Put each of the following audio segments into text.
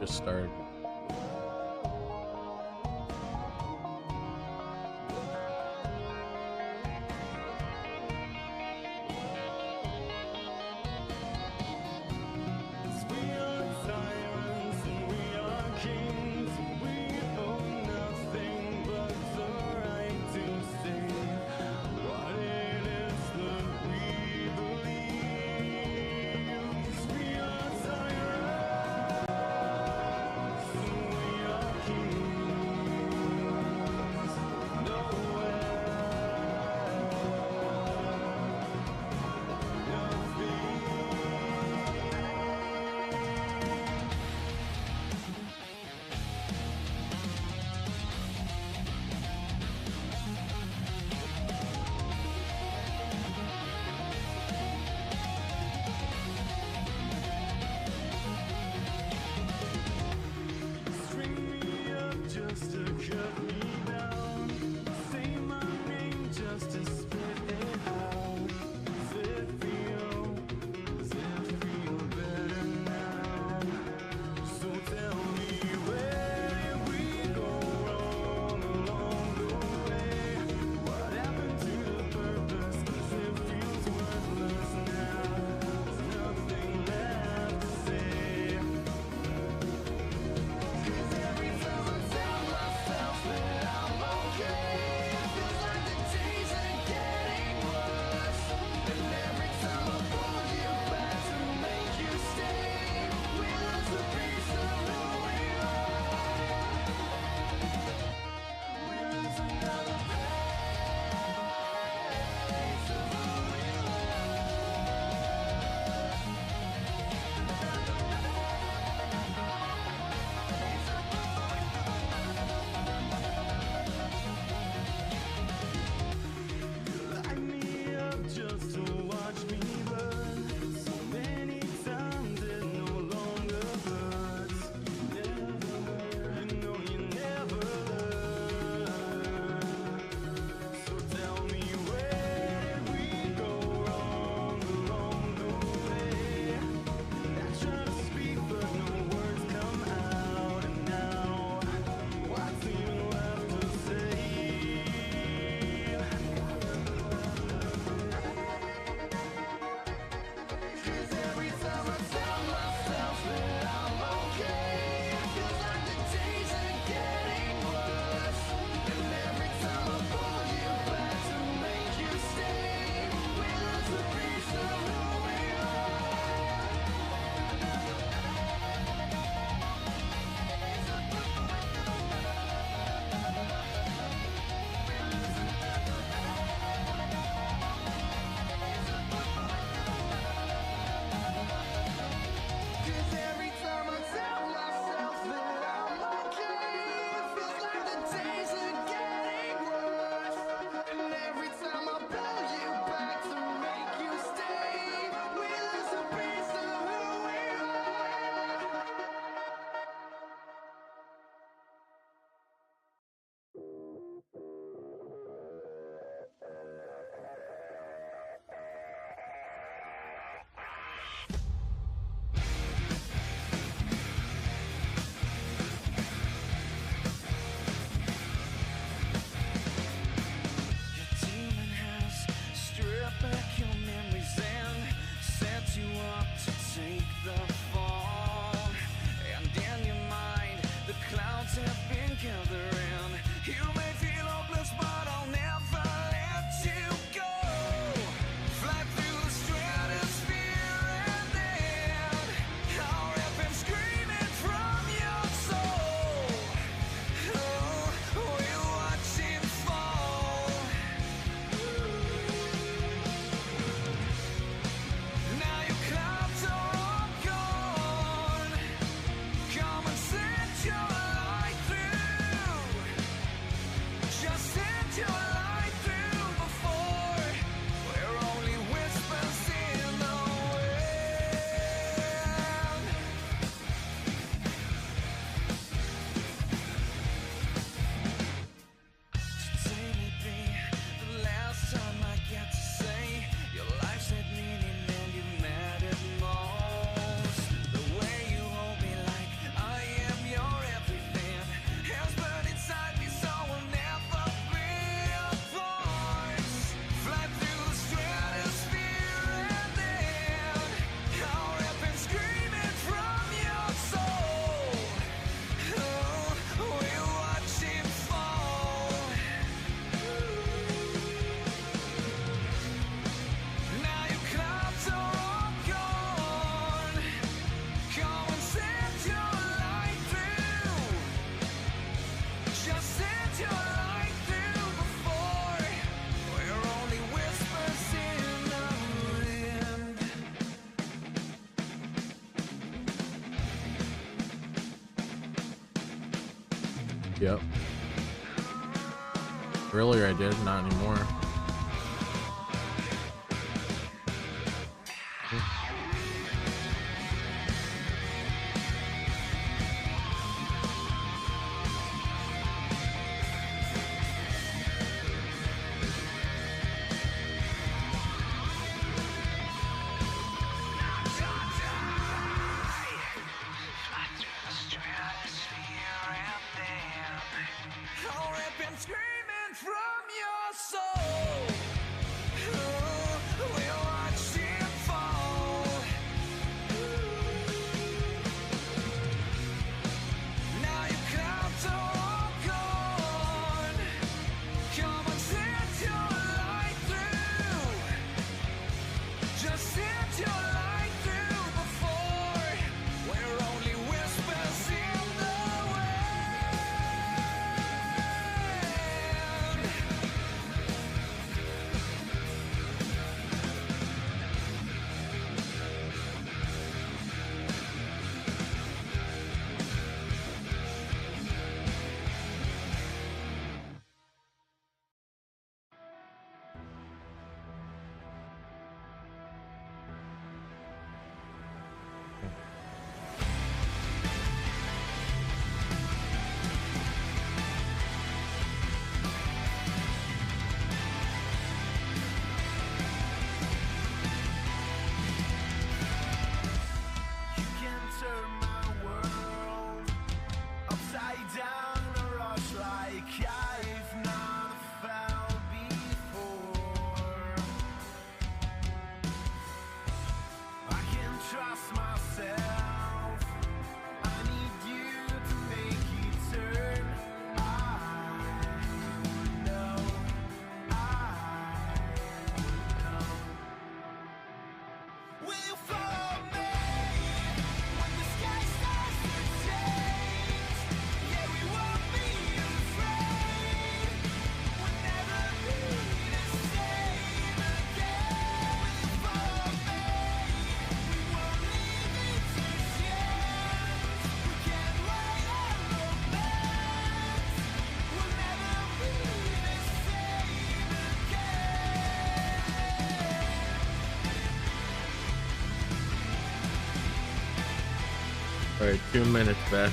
just start. Yep. Earlier I did, not anymore. All right, 2 minutes, Vash.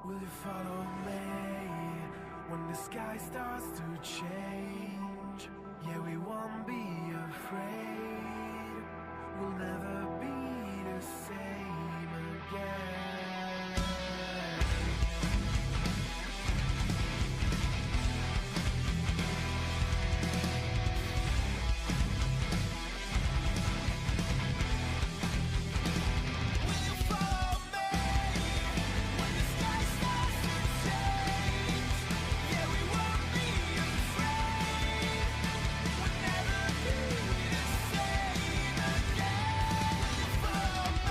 Will you follow me when the sky starts to change? Yeah, we won't be afraid. We'll never be the same again.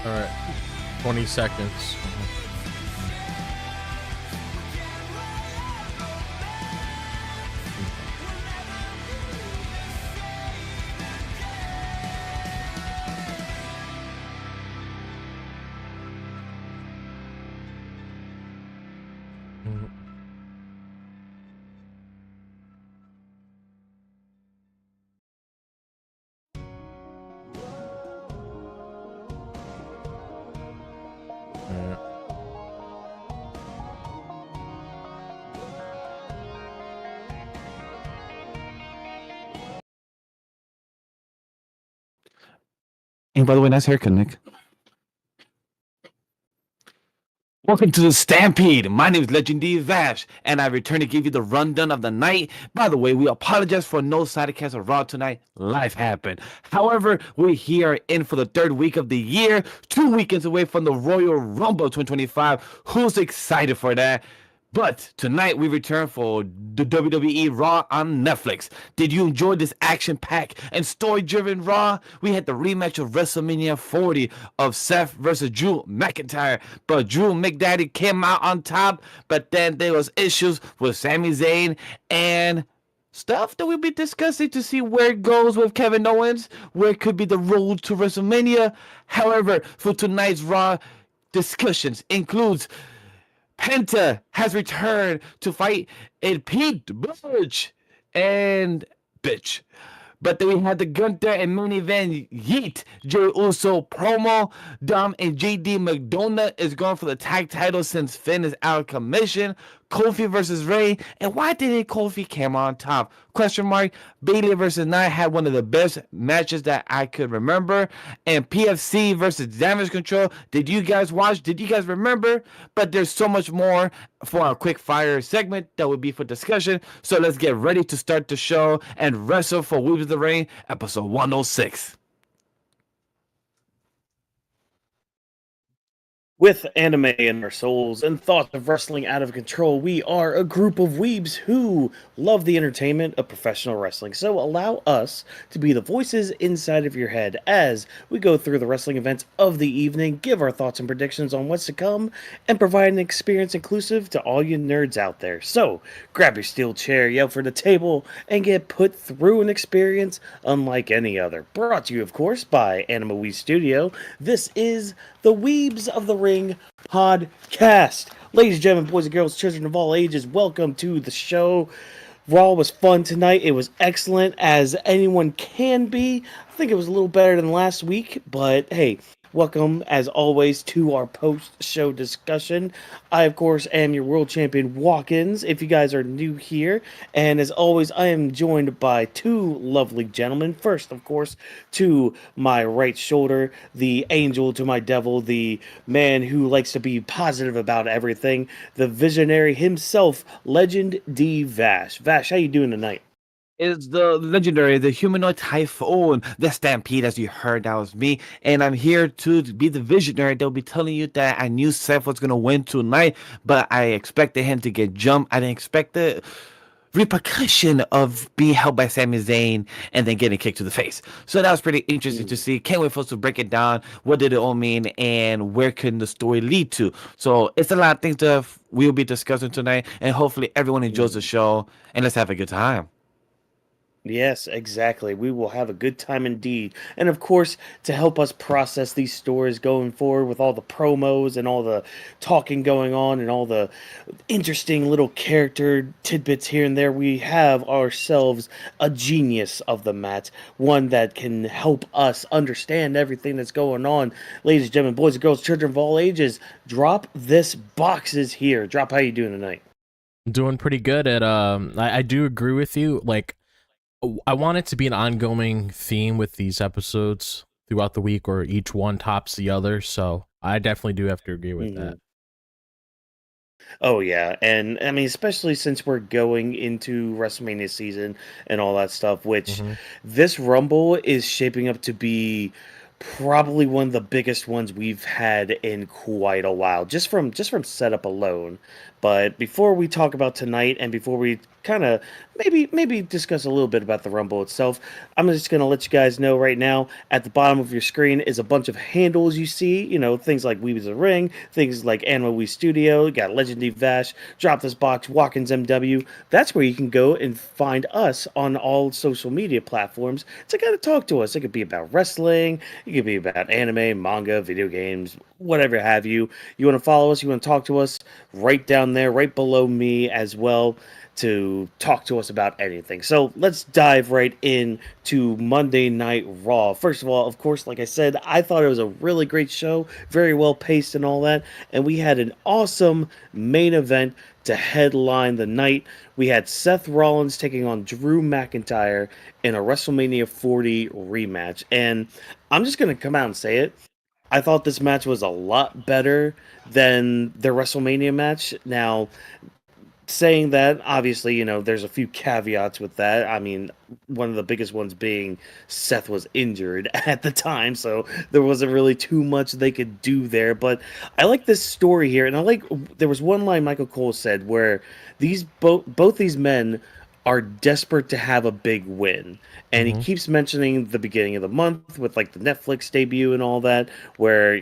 All right, 20 seconds. And by the way, nice haircut, Nick. Welcome to the Stampede. My name is Legendary Vash, and I return to give you the rundown of the night. By the way, we apologize for no sidecast of Raw tonight. Life happened. However, we're here in for the third week of the year, 2 weekends away from the Royal Rumble 2025. Who's excited for that? But tonight we return for the WWE Raw on Netflix. Did you enjoy this action-packed and story-driven Raw? We had the rematch of WrestleMania 40 of Seth versus Drew McIntyre, but Drew McDaddy came out on top. But then there was issues with Sami Zayn and stuff that we'll be discussing to see where it goes with Kevin Owens, where it could be the road to WrestleMania. However, for tonight's Raw discussions includes Penta has returned to fight in Pete Butch and bitch. But then we had the Gunther and main event Yeet Jey Uso promo. Dom and JD McDonough is going for the tag title since Finn is out of commission. Kofi versus Ray. And why didn't Kofi come on top? Question mark. Bayley versus Nia had one of the best matches that I could remember. And PFC versus Damage Control. Did you guys watch? Did you guys remember? But there's so much more for our quick fire segment that would be for discussion. So let's get ready to start the show and wrestle for Weebs of the Ring, episode 106. With anime in our souls and thoughts of wrestling out of control, we are a group of weebs who love the entertainment of professional wrestling. So allow us to be the voices inside of your head as we go through the wrestling events of the evening, give our thoughts and predictions on what's to come, and provide an experience inclusive to all you nerds out there. So grab your steel chair, yell for the table, and get put through an experience unlike any other. Brought to you, of course, by Anime Wii Studio. This is the Weebs of the Ring podcast. Ladies and gentlemen, boys and girls, children of all ages, welcome to the show. Raw was fun tonight. It was excellent as anyone can be. I think it was a little better than last week, but hey, welcome as always to our post-show discussion. I, of course, am your world champion Walk-ins, if you guys are new here. And as always, I am joined by two lovely gentlemen. First, of course, to my right shoulder, the angel to my devil, the man who likes to be positive about everything, the visionary himself, Legend D. Vash. Vash, how you doing tonight? Is the legendary, the humanoid typhoon, the Stampede, as you heard, that was me. And I'm here to be the visionary. They'll be telling you that I knew Seth was going to win tonight, but I expected him to get jumped. I didn't expect the repercussion of being held by Sami Zayn and then getting kicked to the face. So that was pretty interesting to see. Can't wait for us to break it down. What did it all mean and where can the story lead to? So it's a lot of things that we'll be discussing tonight, and hopefully everyone enjoys the show, and let's have a good time. Yes, exactly. We will have a good time indeed. And of course, to help us process these stories going forward with all the promos and all the talking going on and all the interesting little character tidbits here and there, we have ourselves a genius of the mat, one that can help us understand everything that's going on. Ladies and gentlemen, boys and girls, children of all ages, Drop This Boxes here. Drop, how you doing tonight? I'm doing pretty good at I do agree with you. Like, I want it to be an ongoing theme with these episodes throughout the week, or each one tops the other. So I definitely do have to agree with that. Oh yeah, and I mean, especially since we're going into WrestleMania season and all that stuff, which this Rumble is shaping up to be probably one of the biggest ones we've had in quite a while, just from setup alone. But before we talk about tonight, and before we kind of maybe discuss a little bit about the Rumble itself, I'm just going to let you guys know right now, at the bottom of your screen is a bunch of handles you see, you know, things like Weebs of the Ring, things like Anime Wii Studio, you got Legendary Vash, Drop This Box, Walk-ins MW. That's where you can go and find us on all social media platforms to kind of talk to us. It could be about wrestling, it could be about anime, manga, video games, whatever have you. You want to follow us, you want to talk to us, write down down there right below me as well to talk to us about anything. So let's dive right in to Monday Night Raw. First of all, of course, like I said, I thought it was a really great show, very well paced and all that. And we had an awesome main event to headline the night. We had Seth Rollins taking on Drew McIntyre in a WrestleMania 40 rematch. And I'm just going to come out and say it. I thought this match was a lot better than the WrestleMania match. Now, saying that, obviously, there's a few caveats with that. I mean, one of the biggest ones being Seth was injured at the time, so there wasn't really too much they could do there. But I like this story here, and there was one line Michael Cole said where both these men are desperate to have a big win. And he Mhm. keeps mentioning the beginning of the month with like the Netflix debut and all that, where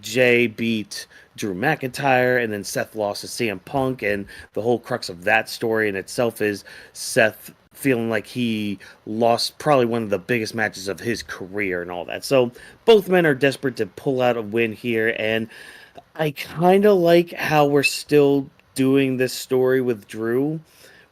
Jay beat Drew McIntyre and then Seth lost to CM Punk, and the whole crux of that story in itself is Seth feeling like he lost probably one of the biggest matches of his career and all that. So both men are desperate to pull out a win here, and I kind of like how we're still doing this story with Drew,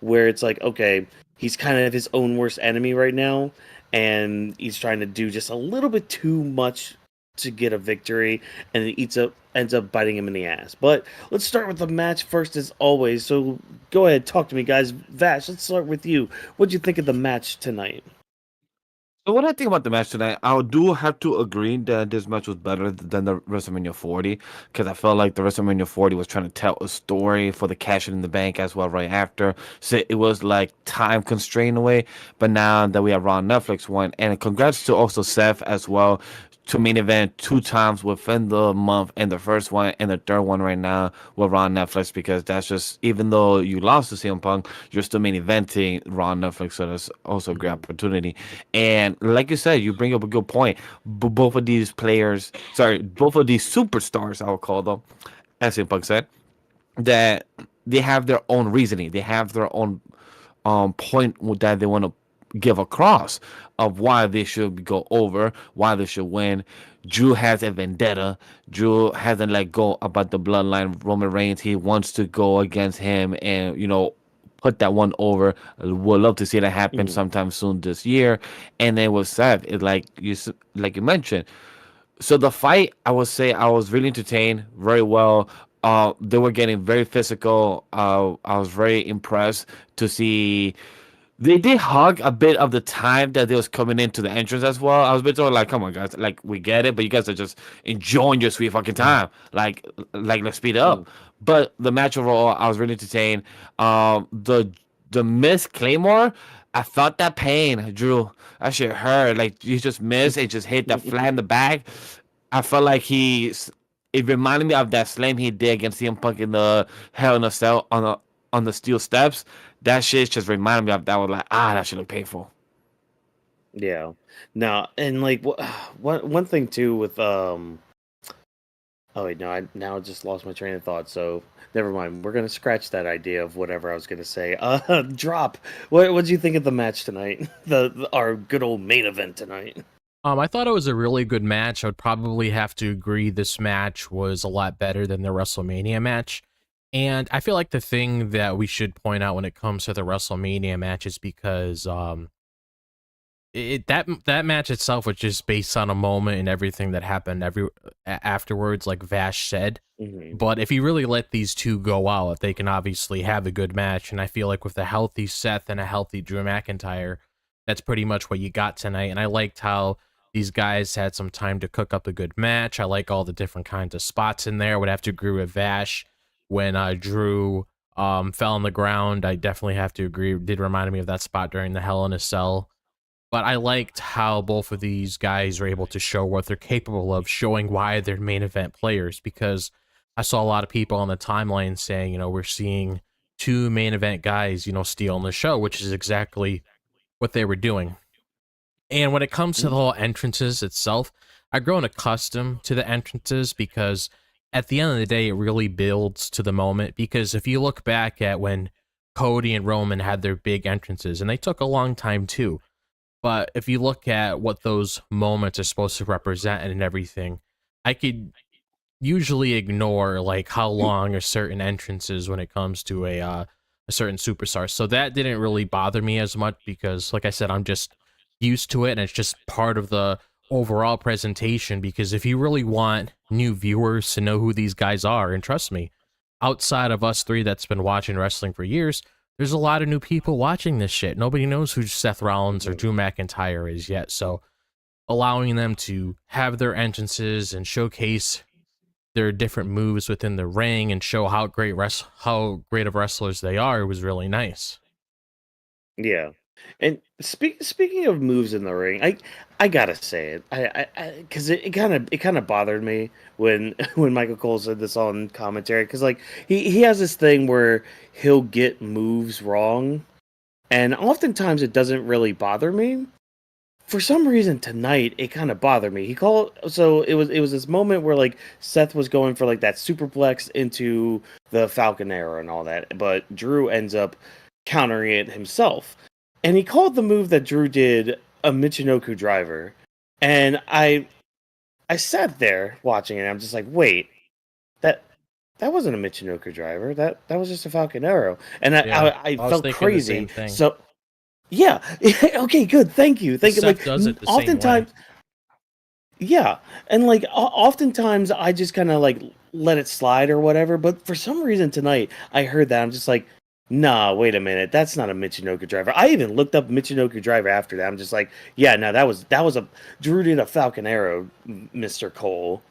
where it's like, okay, he's kind of his own worst enemy right now, and he's trying to do just a little bit too much to get a victory, and it ends up biting him in the ass. But let's start with the match first, as always. So go ahead, talk to me, guys. Vash, let's start with you. What'd you think of the match tonight? So what I think about the match tonight, I do have to agree that this match was better than the WrestleMania 40 because I felt like the WrestleMania 40 was trying to tell a story for the cash in the bank as well right after. So it was like time constrained away. But now that we have Raw on Netflix one, and congrats to also Seth as well to main event two times within the month, and the first one and the third one right now with Raw on Netflix because that's just even though you lost to CM Punk, you're still main eventing Raw on Netflix, so that's also a great Mhm. opportunity. And like you said, you bring up a good point. Both of these players, sorry, both of these superstars, I will call them, as CM Punk said, that they have their own reasoning. They have their own point that they want to give across of why they should go over, why they should win. Drew has a vendetta. Drew hasn't let go about the bloodline. Roman Reigns, he wants to go against him and put that one over. We'll love to see that happen Mhm. sometime soon this year. And then with Seth, it's like you mentioned. So the fight, I would say, I was really entertained, very well. They were getting very physical. I was very impressed to see they did hug a bit of the time that they was coming into the entrance as well. I was a bit sort of like, come on, guys, like we get it, but you guys are just enjoying your sweet fucking time. Like let's speed it Mhm. up. But the match overall, I was really entertained. The Miss Claymore, I felt that pain, Drew. That shit hurt. Like you just missed, it just hit that flat in the back. I felt like it reminded me of that slam he did against CM Punk in the Hell in a Cell on the steel steps. That shit just reminded me of that. Was like, that should look painful. Yeah. Now, and like one thing too with oh wait, no, I now just lost my train of thought. So never mind. We're gonna scratch that idea of whatever I was gonna say. Drop. What did you think of the match tonight? Our good old main event tonight. I thought it was a really good match. I would probably have to agree this match was a lot better than the WrestleMania match. And I feel like the thing that we should point out when it comes to the WrestleMania match is because that match itself was just based on a moment and everything that happened afterwards, like Vash said. Hmm. But if you really let these two go out, they can obviously have a good match. And I feel like with a healthy Seth and a healthy Drew McIntyre, that's pretty much what you got tonight. And I liked how these guys had some time to cook up a good match. I like all the different kinds of spots in there. Would have to agree with Vash when Drew fell on the ground. I definitely have to agree. It did remind me of that spot during the Hell in a Cell. But I liked how both of these guys are able to show what they're capable of, showing why they're main event players. Because I saw a lot of people on the timeline saying, we're seeing two main event guys, stealing the show, which is exactly what they were doing. And when it comes to the whole entrances itself, I've grown accustomed to the entrances because at the end of the day, it really builds to the moment. Because if you look back at when Cody and Roman had their big entrances, and they took a long time too, but if you look at what those moments are supposed to represent and everything, I could usually ignore like how long a certain entrance is when it comes to a certain superstar. So that didn't really bother me as much because, like I said, I'm just used to it, and it's just part of the overall presentation. Because if you really want new viewers to know who these guys are, and trust me, outside of us three that's been watching wrestling for years, there's a lot of new people watching this shit. Nobody knows who Seth Rollins or Drew McIntyre is yet. So allowing them to have their entrances and showcase their different moves within the ring and show how great of wrestlers they are was really nice. Yeah. And speaking of moves in the ring, I gotta say it, because it kind of bothered me when when Michael Cole said this on commentary, because like he has this thing where he'll get moves wrong, and oftentimes it doesn't really bother me. For some reason tonight it kind of bothered me. He called so it was this moment where like Seth was going for like that superplex into the Falcon Arrow and all that, but Drew ends up countering it himself. And he called the move that Drew did a Michinoku driver. And I sat there watching it and I'm just like, wait, that that wasn't a Michinoku driver. That was just a Falcon Arrow. And Yeah, I I was felt thinking the same crazy. thing. So yeah. Okay, good. Thank you. Thank you. Seth Like does it the same way. oftentimes yeah, and like oftentimes I just kind of like let it slide or whatever. But for some reason tonight I heard that I'm just like, nah, wait a minute, that's not a Michinoku driver. I even looked up Michinoku driver after that. I'm just like, yeah, no, that was a Drew did a Falcon Arrow, Mister Cole,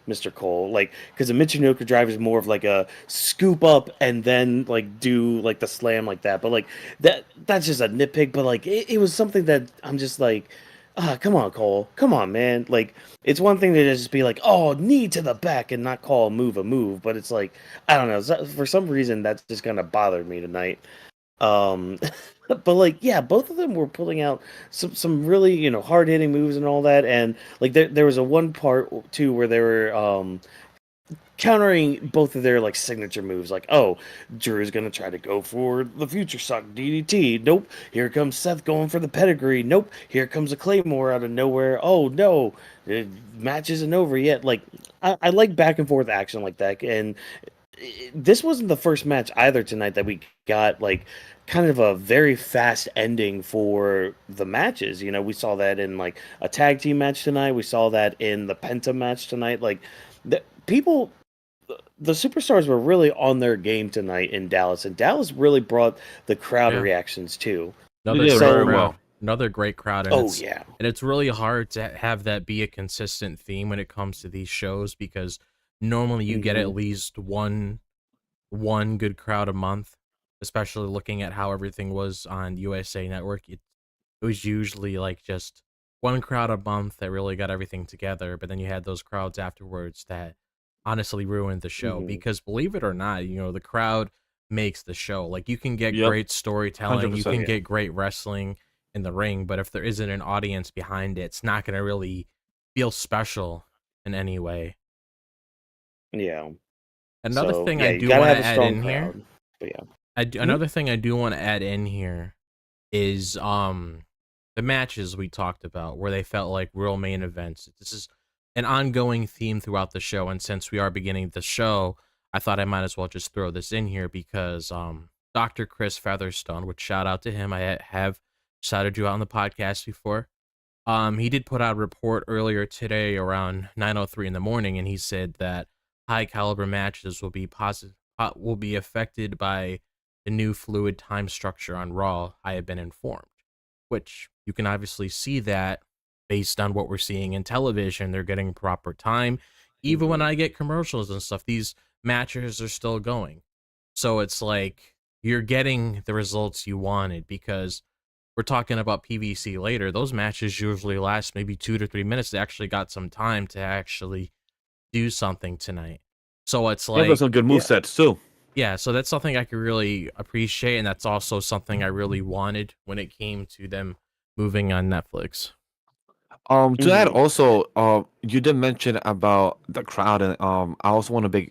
like because a Michinoku driver is more of like a scoop up and then like do like the slam like that. But like that's just a nitpick. But like it was something that I'm just like. Ah, come on, Cole. Come on, man. Like, it's one thing to just be like, oh, knee to the back and not call a move, but it's like, I don't know. For some reason, that's just kind of bothered me tonight. Um, but like, yeah, both of them were pulling out some really hard hitting moves and all that, and like there was a one part too where they were countering both of their like signature moves. Like, oh, Drew's gonna try to go for the future sock DDT. Nope. Here comes Seth going for the pedigree. Nope. Here comes a Claymore out of nowhere. Oh no, the match isn't over yet. Like, I like back and forth action like that, and this wasn't the first match either tonight that we got like kind of a very fast ending for the matches. We saw that in like a tag team match tonight. We saw that in the Penta match tonight. Like, people, the superstars were really on their game tonight in Dallas, and Dallas really brought the crowd Yeah. reactions too. You Another did great very So, crowd. well. Another great crowd, and oh yeah, it's really hard to have that be a consistent theme when it comes to these shows because normally you get hmm at least one good crowd a month, especially looking at how everything was on USA Network. It was usually like just one crowd a month that really got everything together, but then you had those crowds afterwards that honestly ruined the show hmm because believe it or not, the crowd makes the show. Like you can get Yep, great storytelling, you 100%. can yeah, get great wrestling in the ring, but if there isn't an audience behind it, it's not going to really feel special in any way. yeah. Another So thing yeah, I you do gotta want have to a add strong in here, crowd. But yeah. Mhm. another thing I do want to add in here is the matches we talked about where they felt like real main events. This is an ongoing theme throughout the show, and since we are beginning the show, I thought I might as well just throw this in here because Dr. Chris Featherstone, which shout out to him, I have shouted you out on the podcast before. He did put out a report earlier today around 9:03 in the morning, and he said that high caliber matches will be affected by the new fluid time structure on Raw. I have been informed, which you can obviously see that based on what we're seeing in television. They're getting proper time. Even when Mhm. I get commercials and stuff, these matches are still going. So it's like you're getting the results you wanted because we're talking about PVC later. Those matches usually last maybe 2 to 3 minutes. They actually got some time to actually do something tonight. So it's Gave us like, some good move Yeah. sets too. yeah, so that's something I could really appreciate, and that's also something I really wanted when it came to them moving on Netflix. To add hmm also, you did mention about the crowd, and I also want to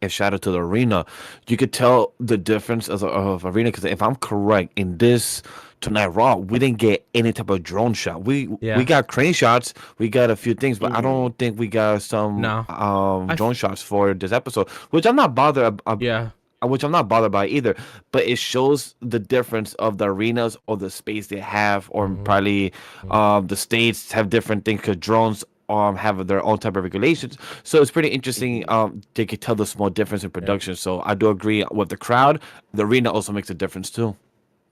a shout out to the arena. You could tell the difference of arena because if I'm correct, in this tonight Raw, we didn't get any type of drone shot. We Yeah. got crane shots, we got a few things, but I Mhm. don't think we got some No. I drone f- shots for this episode, which I'm not bothered yeah. which I'm not bothered by either. But it shows the difference of the arenas or the space they have, or Mhm. probably Mhm. the states have different things because drones have their own type of regulations. So it's pretty interesting. Mhm. They could tell the small difference in Yeah. production. So I do agree with the crowd. The arena also makes a difference too.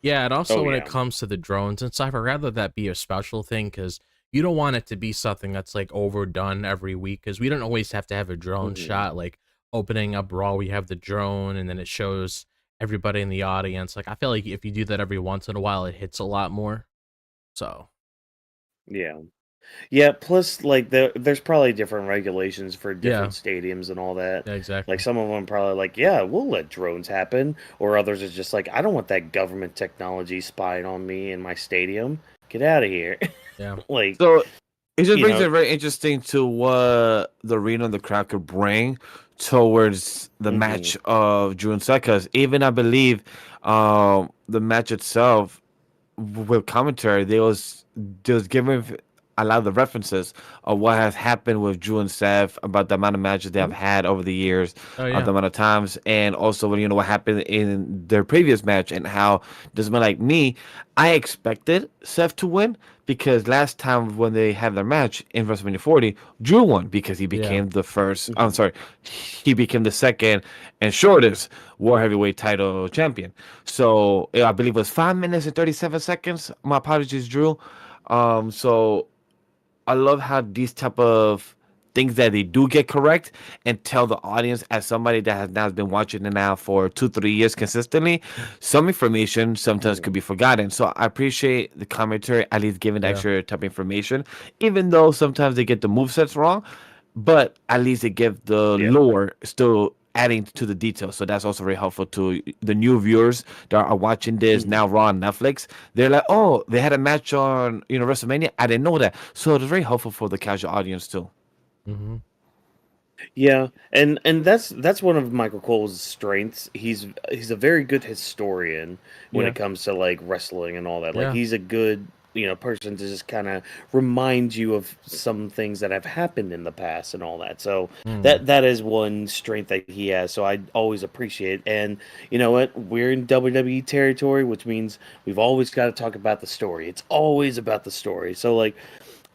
Yeah, and also Oh when it yeah. comes to the drones and stuff, I'd rather that be a special thing because you don't want it to be something that's like overdone every week because we don't always have to have a drone Mhm. shot. Like opening up Raw, we have the drone and then it shows everybody in the audience. Like I feel like if you do that every once in a while, it hits a lot more. So Yeah. Yeah, plus like there's probably different regulations for different yeah, stadiums and all that. yeah, Like exactly. some of them probably like, yeah, we'll let drones happen, or others is just like, I don't want that government technology spying on me in my stadium. Get out of here. Yeah. Like, So it just you brings know, it very interesting to what the arena and the crowd could bring towards the mhm. match of Drew and Seth. Because even I believe the match itself with commentary, they was giving a lot of the references of what has happened with Drew and Seth about the amount of matches they have Mhm. had over the years, Oh the yeah. amount of times, and also when what happened in their previous match and how this man like me, I expected Seth to win because last time when they had their match in WrestleMania 40, Drew won because he Yeah. became the first. I'm Mhm. sorry, he became the second and shortest World Heavyweight Title champion. So yeah, I believe it was 5 minutes and 37 seconds. My apologies, Drew. So I love how these type of things that they do get correct and tell the audience as somebody that has now been watching it now for 2 3 years consistently, some information sometimes Mhm. could be forgotten. So I appreciate the commentary at least giving the Yeah. extra type of information, even though sometimes they get the movesets wrong, but at least they give the Yeah. lore still adding to the details. So that's also very helpful to the new viewers that are watching this now Mhm. Raw on Netflix. They're like, oh, they had a match on WrestleMania. I didn't know that. So it's very helpful for the casual audience too. Mm-hmm. Yeah, and that's one of Michael Cole's strengths. He's a very good historian when Yeah. it comes to like wrestling and all that. Like Yeah. he's a good, person to just kind of remind you of some things that have happened in the past and all that. So Mm. that is one strength that he has. So I always appreciate. And you know what? We're in WWE territory, which means we've always got to talk about the story. It's always about the story. So like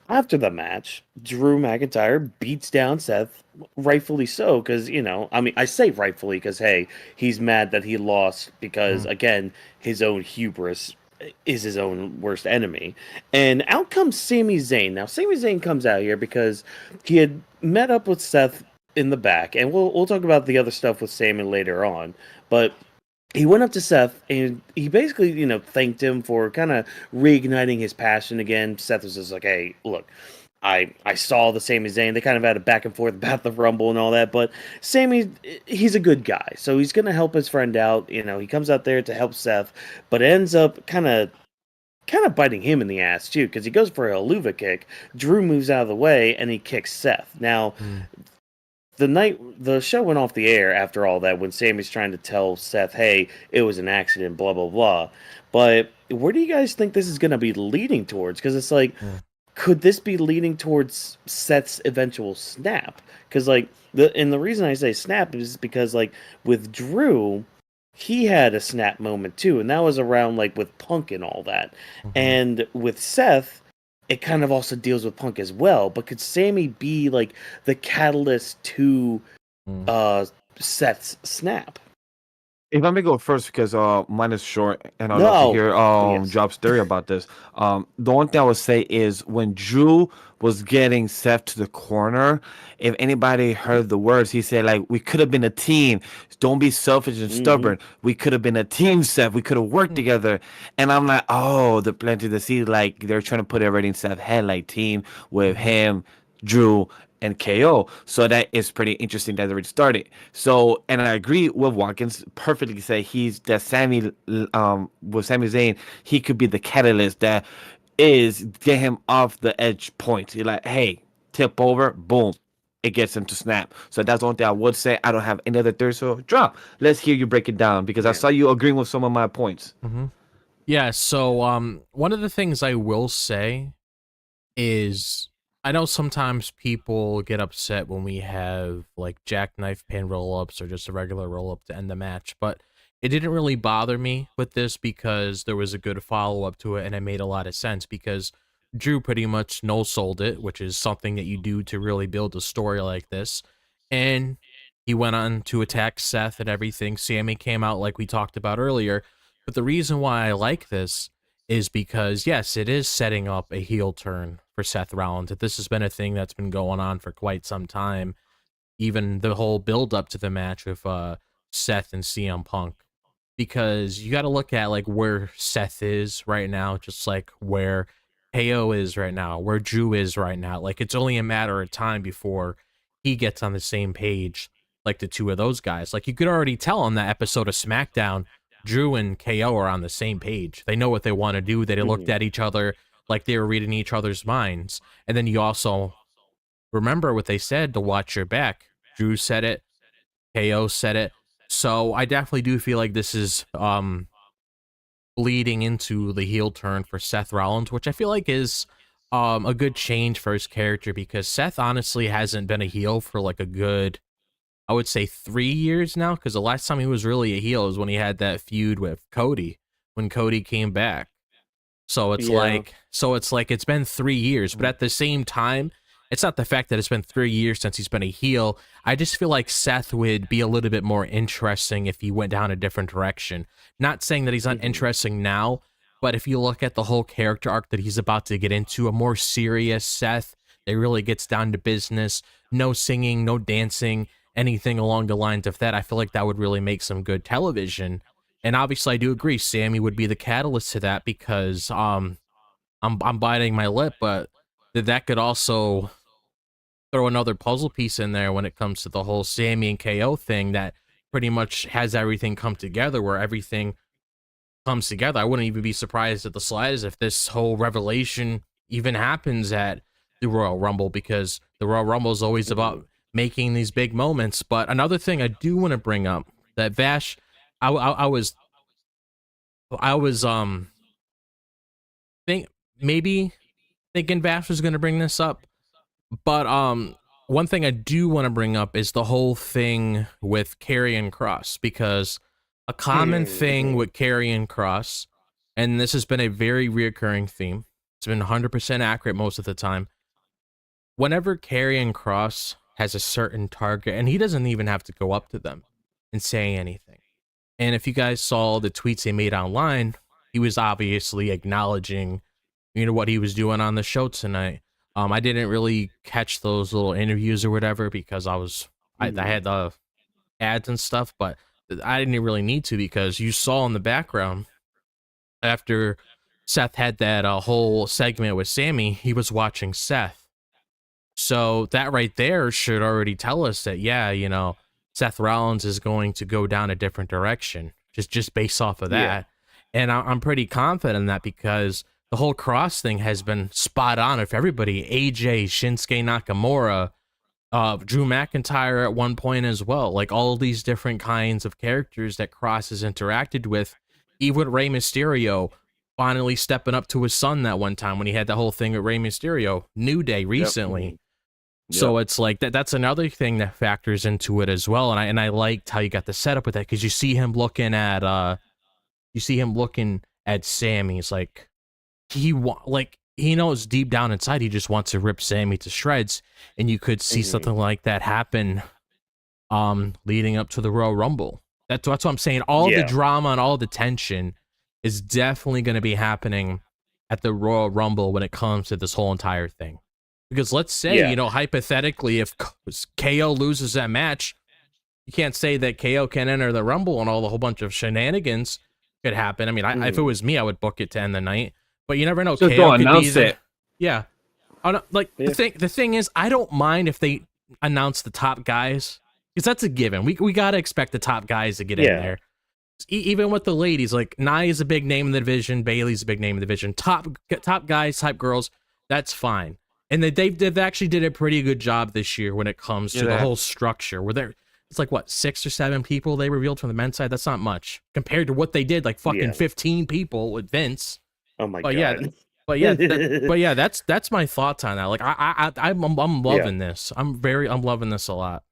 after the match, Drew McIntyre beats down Seth, rightfully so, because, I mean, I say rightfully because, hey, he's mad that he lost because, Mm. again, his own hubris is his own worst enemy. And out comes Sami Zayn. Now, Sami Zayn comes out here because he had met up with Seth in the back, and we'll talk about the other stuff with Sami later on, but he went up to Seth and he basically, thanked him for kind of reigniting his passion again. Seth was just like, "Hey, look, I saw the Sami Zayn. They kind of had a back and forth about the Rumble and all that, but Sami, he's a good guy, so he's gonna help his friend out. He comes out there to help Seth, but ends up kind of biting him in the ass too, because he goes for a Luva kick. Drew moves out of the way and he kicks Seth. Now, Mm. the show went off the air after all that when Sammy's trying to tell Seth, "Hey, it was an accident," blah blah blah. But where do you guys think this is going to be leading towards? Because it's like, Mm. could this be leading towards Seth's eventual snap? Because like the reason I say snap is because like with Drew, he had a snap moment too, and that was around like with Punk and all that. Mm-hmm. And with Seth, it kind of also deals with Punk as well. But could Sammy be like the catalyst to Mm. uh Seth's snap? If I may go first because mine is short and I'd love to No. hear Yes. Job's theory about this. The one thing I would say is when Drew was getting Seth to the corner, if anybody heard the words, he said like we could have been a team. Don't be selfish and Mm-hmm. stubborn. We could have been a team, Seth. We could have worked Mm. together. And I'm like, oh, the plenty to see like they're trying to put it already in Seth's head like team with Mm-hmm. him, Drew, and KO. So that is pretty interesting that they already started. So, and I agree with Watkins perfectly. Say he's that Sammy, with Sami Zayn, he could be the catalyst that is get him off the edge point. You're like, hey, tip over, boom, it gets them to snap. So that's the only thing I would say. I don't have any other theory. So drop. Let's hear you break it down because I saw you agreeing with some of my points. Yeah, so one of the things I will say is I know sometimes people get upset when we have like jackknife pin roll-ups or just a regular roll-up to end the match, but it didn't really bother me with this because there was a good follow-up to it and it made a lot of sense because Drew pretty much no-sold it, which is something that you do to really build a story like this. And he went on to attack Seth and everything. Sami came out like we talked about earlier. But the reason why I like this is because, yes, it is setting up a heel turn for Seth Rollins. This has been a thing that's been going on for quite some time. Even the whole build up to the match with Seth and CM Punk. Because you got to look at like where Seth is right now, just like where KO is right now, where Drew is right now. Like it's only a matter of time before he gets on the same page like the two of those guys. Like you could already tell on that episode of SmackDown, Drew and KO are on the same page. They know what they want to do. They looked at each other like they were reading each other's minds. And then you also remember what they said to watch your back. Drew said it. KO said it. So I definitely do feel like this is bleeding into the heel turn for Seth Rollins, which I feel like is a good change for his character because Seth honestly hasn't been a heel for like a good, I would say 3 years now, because the last time he was really a heel is when he had that feud with Cody, when Cody came back. So it's like it's been 3 years, but at the same time, it's not the fact that it's been 3 years since he's been a heel. I just feel like Seth would be a little bit more interesting if he went down a different direction. Not saying that he's not interesting now, but if you look at the whole character arc that he's about to get into, a more serious Seth that really gets down to business, no singing, no dancing, anything along the lines of that, I feel like that would really make some good television. And obviously, I do agree, Sami would be the catalyst to that because I'm biting my lip, but that could also throw another puzzle piece in there when it comes to the whole Sami and KO thing that pretty much has everything come together, where everything comes together. I wouldn't even be surprised at the slightest if this whole revelation even happens at the Royal Rumble, because the Royal Rumble is always about making these big moments. But another thing I do want to bring up, that Vash, I was maybe thinking Vash was going to bring this up, but one thing I do want to bring up is the whole thing with Karrion Kross, because a common thing with Karrion Kross, and this has been a very reoccurring theme, it's been 100% accurate most of the time, whenever Karrion Kross has a certain target, and he doesn't even have to go up to them and say anything. And if you guys saw the tweets he made online, he was obviously acknowledging, what he was doing on the show tonight. I didn't really catch those little interviews or whatever because I had the ads and stuff, but I didn't really need to, because you saw in the background after Seth had that whole segment with Sami, he was watching Seth. So that right there should already tell us that, Seth Rollins is going to go down a different direction, just based off of that. Yeah. And I'm pretty confident in that because the whole Cross thing has been spot on with everybody. AJ, Shinsuke Nakamura, Drew McIntyre at one point as well. Like all these different kinds of characters that Cross has interacted with. Even with Rey Mysterio finally stepping up to his son that one time when he had that whole thing with Rey Mysterio. New Day recently. Yep. So it's like that's another thing that factors into it as well. And I liked how you got the setup with that, because you see him looking at Sami. It's like he knows deep down inside he just wants to rip Sami to shreds, and you could see something like that happen leading up to the Royal Rumble. That's what I'm saying. All the drama and all the tension is definitely going to be happening at the Royal Rumble when it comes to this whole entire thing. Because let's say, hypothetically, if KO loses that match, you can't say that KO can enter the Rumble and the whole bunch of shenanigans could happen. I mean, if it was me, I would book it to end the night. But you never know. Just KO could announce be it. Yeah. The thing is, I don't mind if they announce the top guys, because that's a given. We gotta expect the top guys to get in there. Even with the ladies, like Nia's a big name in the division, Bayley's a big name in the division. Top guys, type girls, that's fine. And they've actually did a pretty good job this year when it comes to the whole structure. Where there, it's like what 6 or 7 people they revealed from the men's side. That's not much compared to what they did, like fucking 15 people with Vince. Oh my But god. yeah, that's my thoughts on that. Like I'm loving this. I'm loving this a lot.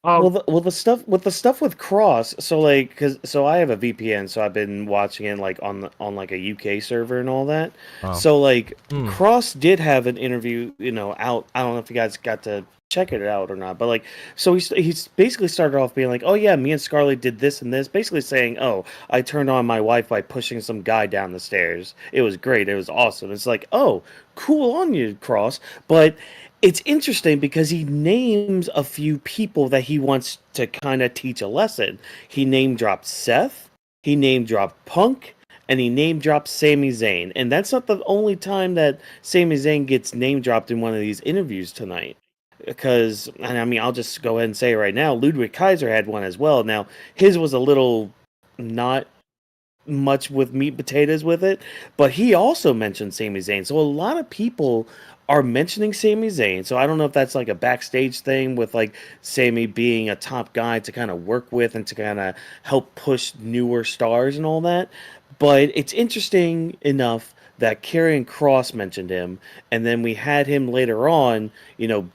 The stuff with Cross. So like, so I have a VPN, so I've been watching it like on like a UK server and all that. Oh. So like, Cross did have an interview, out. I don't know if you guys got to check it out or not, but like, so he's basically started off being like, oh yeah, me and Scarlett did this and this, basically saying, oh, I turned on my wife by pushing some guy down the stairs. It was great. It was awesome. It's like, oh, cool on you, Cross, but. It's interesting because he names a few people that he wants to kind of teach a lesson. He name dropped Seth, he name dropped Punk, and he name dropped Sami Zayn. And that's not the only time that Sami Zayn gets name dropped in one of these interviews tonight. Because, and I mean, I'll just go ahead and say right now, Ludwig Kaiser had one as well. Now, his was a little not much with meat and potatoes with it, but he also mentioned Sami Zayn. So a lot of people are mentioning Sami Zayn. So I don't know if that's like a backstage thing with like Sami being a top guy to kind of work with and to kind of help push newer stars and all that. But it's interesting enough that Karrion Kross mentioned him, and then we had him later on,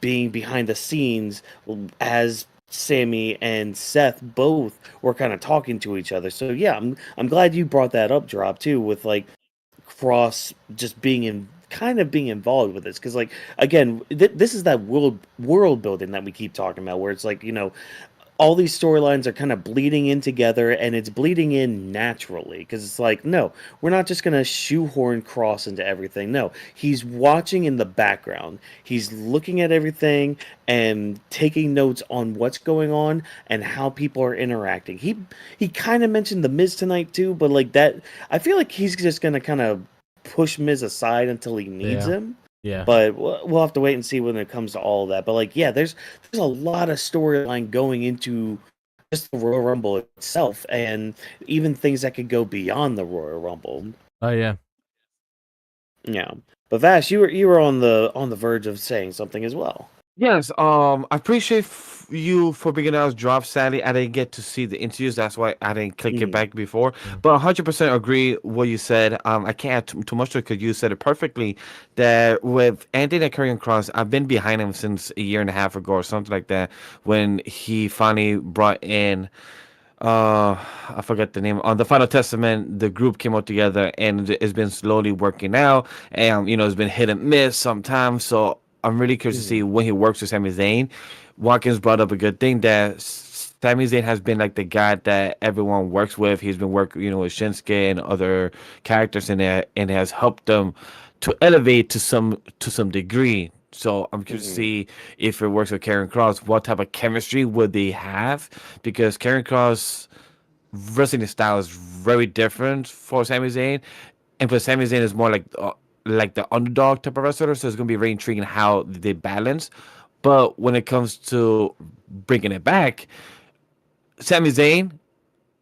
being behind the scenes as Sami and Seth both were kind of talking to each other. So yeah, I'm glad you brought that up, Drop, too, with like Cross just being involved with this, because like again, this is that world building that we keep talking about, where it's like all these storylines are kind of bleeding in together, and it's bleeding in naturally, because it's like, no, we're not just going to shoehorn Cross into everything. No, he's watching in the background. He's looking at everything and taking notes on what's going on and how people are interacting. He kind of mentioned the Miz tonight too, but like that, I feel like he's just going to kind of push Miz aside until he needs him. Yeah. But we'll have to wait and see when it comes to all of that. But like, yeah, there's a lot of storyline going into just the Royal Rumble itself, and even things that could go beyond the Royal Rumble. Oh yeah. Yeah. But Vash, you were on the verge of saying something as well. Yes, I appreciate you for bringing out Drop. Sadly, I didn't get to see the interviews. That's why I didn't click it back before. But 100% agree what you said. I can't add too much to it because you said it perfectly. That with Anthony Karrion Kross, I've been behind him since a year and a half ago or something like that, when he finally brought in. I forget the name. On the Final Testament, the group came out together, and it's been slowly working out. And it's been hit and miss sometimes. So I'm really curious to see when he works with Sami Zayn. Watkins brought up a good thing that Sami Zayn has been like the guy that everyone works with. He's been working, with Shinsuke and other characters in there, and has helped them to elevate to some degree. So I'm curious to see if it works with Karrion Kross. What type of chemistry would they have? Because Karrion Kross wrestling style is very different for Sami Zayn, and for Sami Zayn is more like the underdog type of wrestler. So it's gonna be very intriguing how they balance. But when it comes to bringing it back, Sami Zayn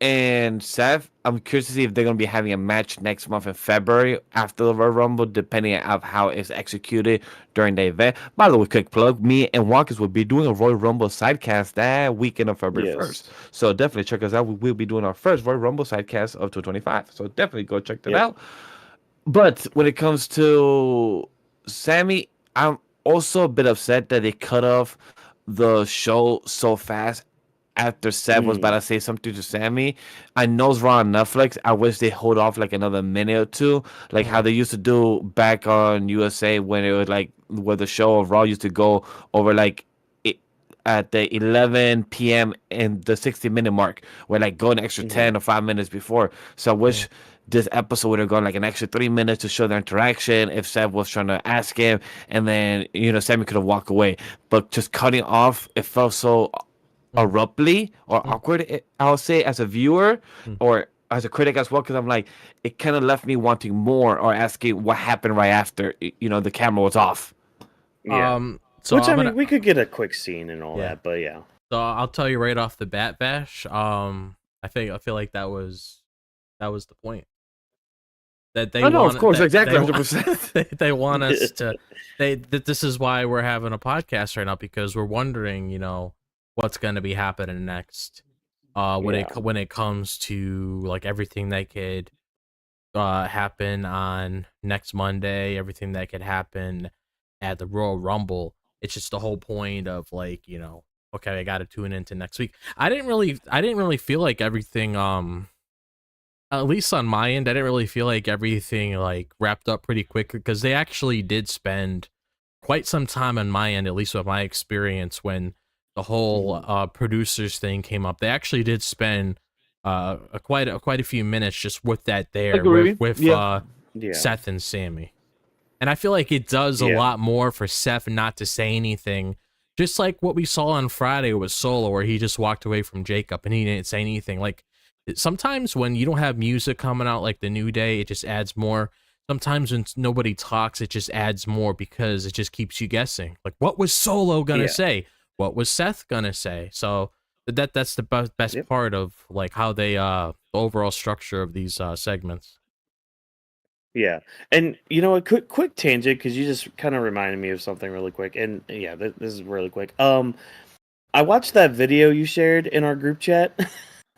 and Seth, I'm curious to see if they're going to be having a match next month in February after the Royal Rumble, depending on how it's executed during the event. By the way, quick plug, me and Watkins will be doing a Royal Rumble sidecast that weekend of February 1st. So definitely check us out. We will be doing our first Royal Rumble sidecast of 225. So definitely go check that out. But when it comes to Sammy, I'm also a bit upset that they cut off the show so fast after Seth was about to say something to Sammy. I know it's raw on Netflix. I wish they hold off like another minute or two, like how they used to do back on USA when it was like where the show of Raw used to go over like at the 11 p.m. and the 60-minute mark, where like go an extra 10 or 5 minutes before. So I wish this episode would have gone like an extra 3 minutes to show their interaction if Seth was trying to ask him, and then Sammy could have walked away. But just cutting off, it felt so abruptly or awkward, I'll say, as a viewer or as a critic as well, because I'm like, it kind of left me wanting more or asking what happened right after the camera was off. Yeah. So which, I mean, we could get a quick scene and all that, but yeah. So I'll tell you right off the bat, Vash. I feel like that was the point. that they Oh, no, of want course, that exactly, they, 100%. they want us to that this is why we're having a podcast right now, because we're wondering, what's going to be happening next. When it comes to like everything that could happen on next Monday, everything that could happen at the Royal Rumble. It's just the whole point of like, okay, I got to tune into next week. I didn't really feel like everything at least on my end, I didn't really feel like everything like wrapped up pretty quick, because they actually did spend quite some time on my end, at least with my experience, when the whole producers thing came up. They actually did spend quite a few minutes just with that there Agree. with Yeah. Yeah. Seth and Sammy. And I feel like it does a Yeah. lot more for Seth not to say anything. Just like what we saw on Friday with Solo, where he just walked away from Jacob and he didn't say anything. Like, sometimes when you don't have music coming out like the New Day, it just adds more. Sometimes when nobody talks, it just adds more, because it just keeps you guessing. Like, what was Solo gonna Yeah. say? What was Seth gonna say? So that's the best Yep. part of like how they the overall structure of these segments. Yeah, and a quick tangent, because you just kind of reminded me of something really quick, and yeah, this is really quick. I watched that video you shared in our group chat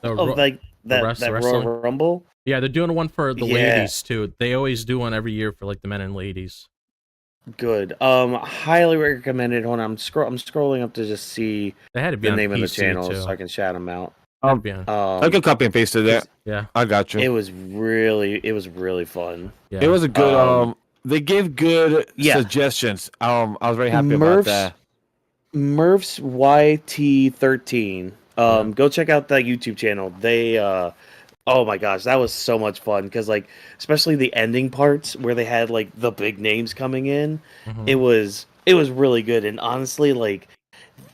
The of like that Royal wrestling. Rumble. Yeah, they're doing one for the Yeah, ladies too. They always do one every year for like the men and ladies. good. Highly recommended. Hold on, I'm scrolling up to just see They had to be the on name of the PC channel so too. I can shout them out. Had to be on. I can copy and paste to that. 'Cause Yeah, I got you. it was really fun. yeah. It was a good. Um, They gave good Yeah. suggestions. I was very happy about that. Murph's YT13. Yeah. Go check out that YouTube channel. They oh my gosh, that was so much fun, because like especially the ending parts where they had like the big names coming in, Mhm. it was really good. And honestly, like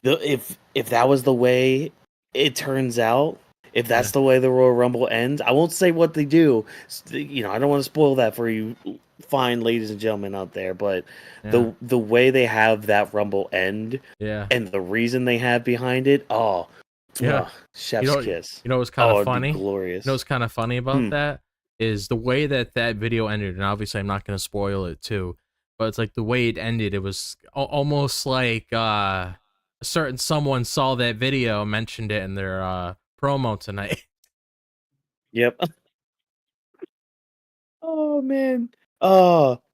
if that was the way it turns out, if that's Yeah. the way the Royal Rumble ends, I won't say what they do. I don't want to spoil that for you, fine ladies and gentlemen out there. But Yeah. the way they have that Rumble end Yeah. and the reason they have behind it, Yeah. You chef's know, kiss. what's kind of It'd be funny? glorious. What's kind of funny about Hmm. that is the way that video ended, and obviously I'm not going to spoil it too, but it's like the way it ended, it was almost like a certain someone saw that video, mentioned it in their promo tonight. Yep. Oh man.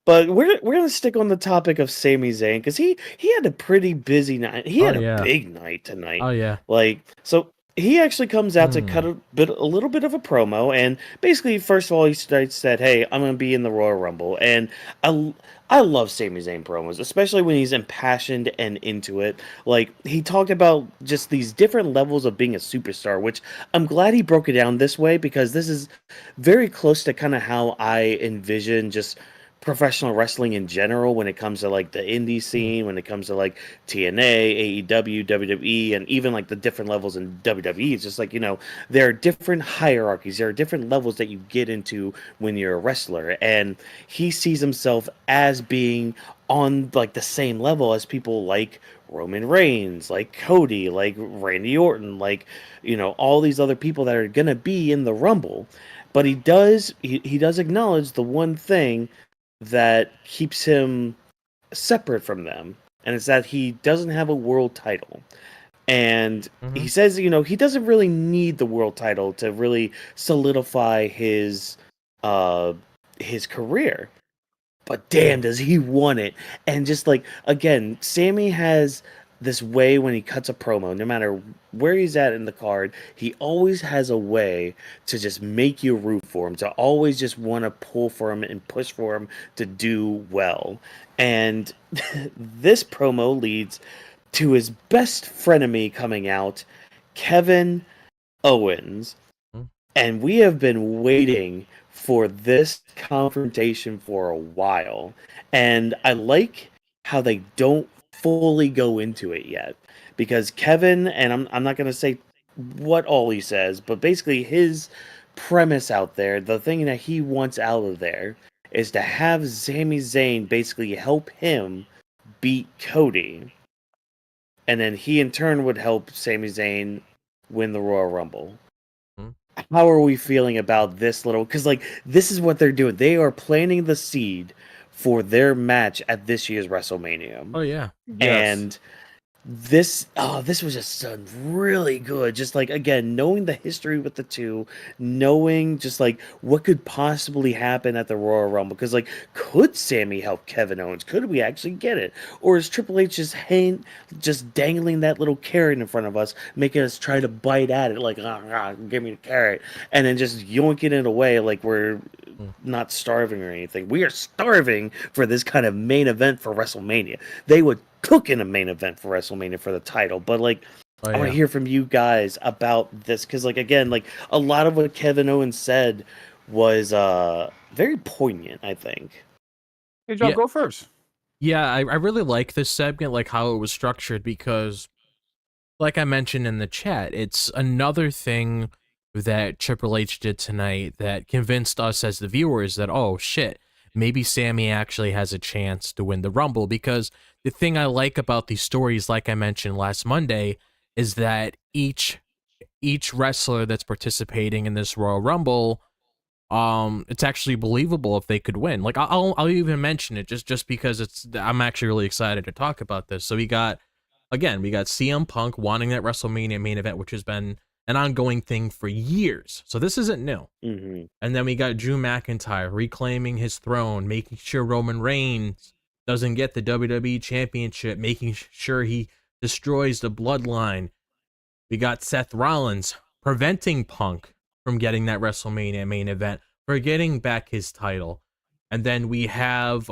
But we're gonna stick on the topic of Sami Zayn, because he had a pretty busy night. He Oh had a yeah. big night tonight. Oh yeah. Like, so he actually comes out to Hmm. cut a little bit of a promo, and basically, first of all, he said, "Hey, I'm gonna be in the Royal Rumble," and I I love Sami Zayn promos, especially when he's impassioned and into it. Like, he talked about just these different levels of being a superstar, which I'm glad he broke it down this way, because this is very close to kind of how I envision just professional wrestling in general, when it comes to like the indie scene, when it comes to like TNA, AEW, WWE, and even like the different levels in WWE. It's just like, there are different hierarchies, there are different levels that you get into when you're a wrestler. And he sees himself as being on like the same level as people like Roman Reigns, like Cody, like Randy Orton, like, all these other people that are going to be in the Rumble. But he does acknowledge the one thing that keeps him separate from them, and it's that he doesn't have a world title. And Hmm. he says, he doesn't really need the world title to really solidify uh his career. But damn, does he want it? And just like, again, Sammy has this way when he cuts a promo, no matter where he's at in the card, he always has a way to just make you root for him, to always just want to pull for him and push for him to do well. And this promo leads to his best frenemy coming out, Kevin Owens. And we have been waiting for this confrontation for a while. And I like how they don't fully go into it yet. Because Kevin, and I'm not going to say what all he says, but basically his premise out there, the thing that he wants out of there, is to have Sami Zayn basically help him beat Cody. And then he in turn would help Sami Zayn win the Royal Rumble. how are we feeling about this little? Because like this is what they're doing. They are planting the seed for their match at this year's WrestleMania, Oh yeah. Yes. and this was just done really good. Just like again, knowing the history with the two, knowing just like what could possibly happen at the Royal Rumble. Because like, could Sammy help Kevin Owens? Could we actually get it? Or is Triple H just dangling that little carrot in front of us, making us try to bite at it, like give me the carrot, and then just yoinking it away like we're Mm. not starving or anything. We are starving for this kind of main event for WrestleMania. They would cook in a main event for WrestleMania for the title, but like Oh I want to yeah. hear from you guys about this because like again, like a lot of what Kevin Owens said was very poignant, I think. Hey, John, Yeah. go first. Yeah, I really like this segment, like how it was structured, because like I mentioned in the chat, it's another thing that Triple H did tonight that convinced us as the viewers that, oh shit, maybe Sammy actually has a chance to win the Rumble. Because the thing I like about these stories, like I mentioned last Monday, is that each wrestler that's participating in this Royal Rumble, it's actually believable if they could win. Like I'll even mention it just because I'm actually really excited to talk about this. So we got CM Punk wanting that WrestleMania main event, which has been an ongoing thing for years. So this isn't new. Mm-hmm. And then we got Drew McIntyre reclaiming his throne, making sure Roman Reigns doesn't get the WWE championship, making sure he destroys the bloodline. We got Seth Rollins preventing Punk from getting that WrestleMania main event, for getting back his title. And then we have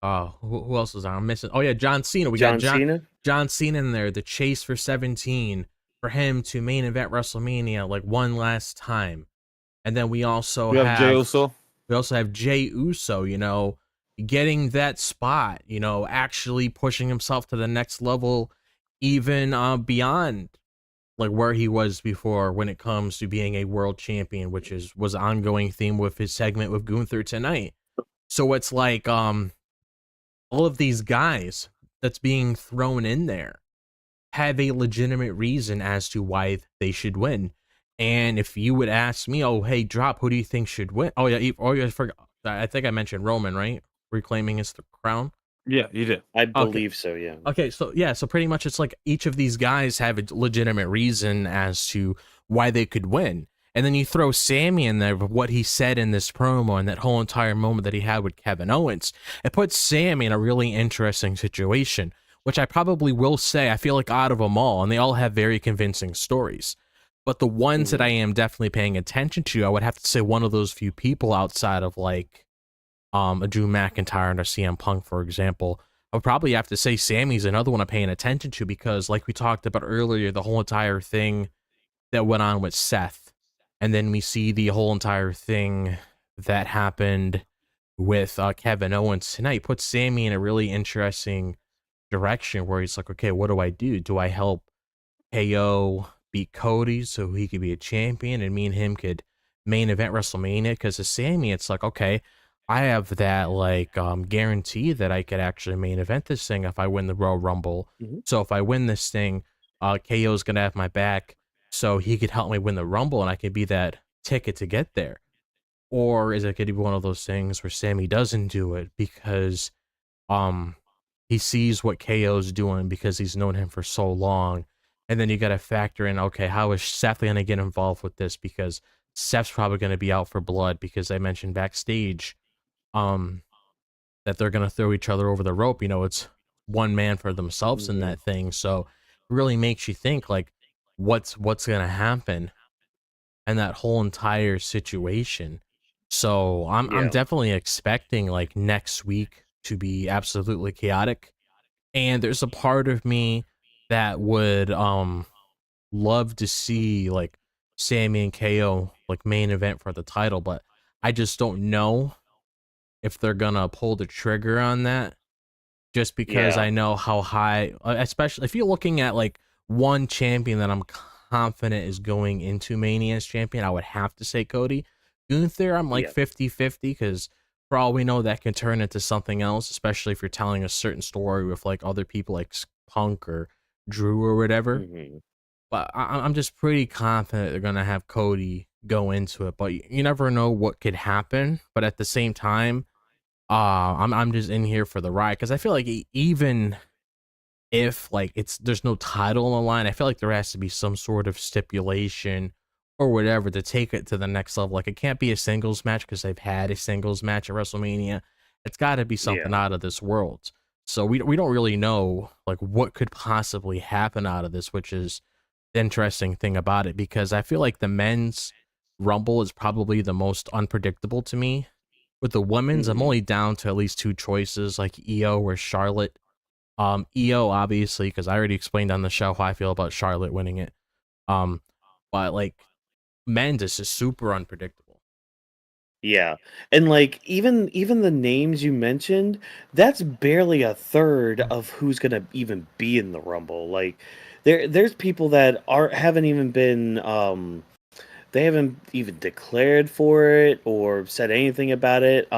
who else is on? I'm missing. Oh yeah, John Cena. We got John Cena. John Cena in there. The chase for 17 for him to main event WrestleMania like one last time. And then We have Jey Uso. we also have Jey Uso. Getting that spot. Actually pushing himself to the next level, even beyond like where he was before when it comes to being a world champion, which was an ongoing theme with his segment with Gunther tonight. So it's like all of these guys that's being thrown in there have a legitimate reason as to why they should win. And if you would ask me, oh hey, drop, who do you think should win? Oh yeah, I forgot. I think I mentioned Roman, right? Reclaiming his crown. Yeah, you did. I Okay. believe so. Yeah. Okay, so yeah, so pretty much it's like each of these guys have a legitimate reason as to why they could win. And then you throw Sammy in there with what he said in this promo and that whole entire moment that he had with Kevin Owens. It puts Sammy in a really interesting situation, which I probably will say I feel like out of them all, and they all have very convincing stories. But the ones that I am definitely paying attention to, I would have to say one of those few people outside of like a Drew McIntyre and a CM Punk, for example. I would probably have to say Sammy's another one I'm paying attention to because, like we talked about earlier, the whole entire thing that went on with Seth, and then we see the whole entire thing that happened with Kevin Owens tonight puts Sammy in a really interesting direction where he's like, okay, what do I do? Do I help KO beat Cody so he could be a champion and me and him could main event WrestleMania? Because of Sammy, it's like, okay, I have that like guarantee that I could actually main event this thing if I win the Royal Rumble. Mhm. So if I win this thing, KO's gonna have my back, so he could help me win the Rumble, and I could be that ticket to get there. Or is it going to be one of those things where Sammy doesn't do it because um he sees what KO's doing because he's known him for so long, and then you got to factor in, okay, how is Seth going to get involved with this because Seth's probably going to be out for blood because I mentioned backstage um that they're going to throw each other over the rope. It's one man for themselves in that thing, so it really makes you think like what's going to happen and that whole entire situation. So I'm Yeah. definitely expecting like next week to be absolutely chaotic. And there's a part of me that would love to see like Sammy and KO like main event for the title, but I just don't know if they're gonna pull the trigger on that, just because Yeah. I know how high, especially if you're looking at like one champion that I'm confident is going into Mania as champion, I would have to say Cody. Gunther, I'm like Yeah. 50-50 because for all we know, that can turn into something else, especially if you're telling a certain story with like other people like Punk or Drew or whatever. Mhm. but I'm just pretty confident they're gonna have Cody go into it. But you never know what could happen. But at the same time, I'm just in here for the ride because I feel like even if like there's no title on the line, I feel like there has to be some sort of stipulation or whatever to take it to the next level. Like it can't be a singles match because they've had a singles match at WrestleMania. It's got to be something Yeah. out of this world. So we don't really know like what could possibly happen out of this, which is the interesting thing about it because I feel like the men's rumble is probably the most unpredictable to me. With the women's, I'm Mhm. only down to at least two choices like Io or Charlotte. EO obviously because I already explained on the show how I feel about Charlotte winning it. Um, but like men's is just super unpredictable. Yeah. And like even the names you mentioned, that's barely a third of who's gonna even be in the Rumble. Like there's people that haven't even been they haven't even declared for it or said anything about it.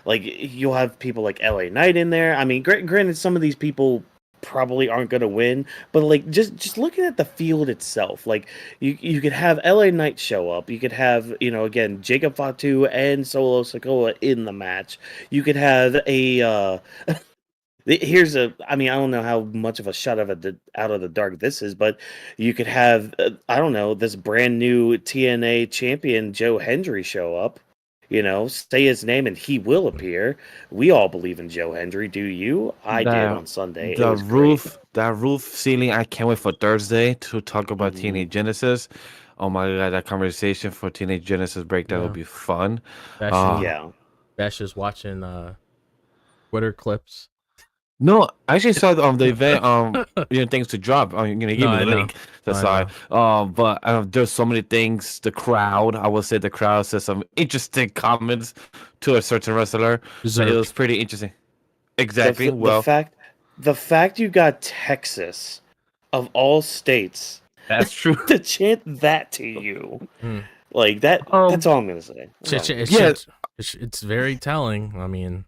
Like you'll have people like LA Knight in there. I mean, granted, some of these people probably aren't going to win, but like just looking at the field itself, like you could have LA Knight show up. You could have again Jacob Fatu and Solo Sikoa in the match. You could have a here's a I mean I don't know how much of a shot of a out of the dark this is, but you could have I don't know, this brand new TNA champion Joe Hendry show up, say his name and he will appear. We all believe in Joe Hendry, do you? I did The on Sunday. It the was great. roof that roof ceiling. I can't wait for Thursday to talk about Mhm. Teenage Genesis. Oh my god, that conversation for Teenage Genesis breakdown will Yeah, be fun. Bash is Uh Yeah. Bash is watching Twitter clips. no, I actually saw the event things to drop. You No, give me I the know, link. no, That's I why. know. But there's so many things. The crowd, I will say, the crowd said some interesting comments to a certain wrestler. That it was Berserk. pretty interesting. The Exactly. f- the Well, fact the fact you got Texas of all states that's true. to chant that to you, Mm. like that's Um, all I'm gonna say. That's all It's, I'm gonna it's, say. yeah, it's, it's very telling. I mean,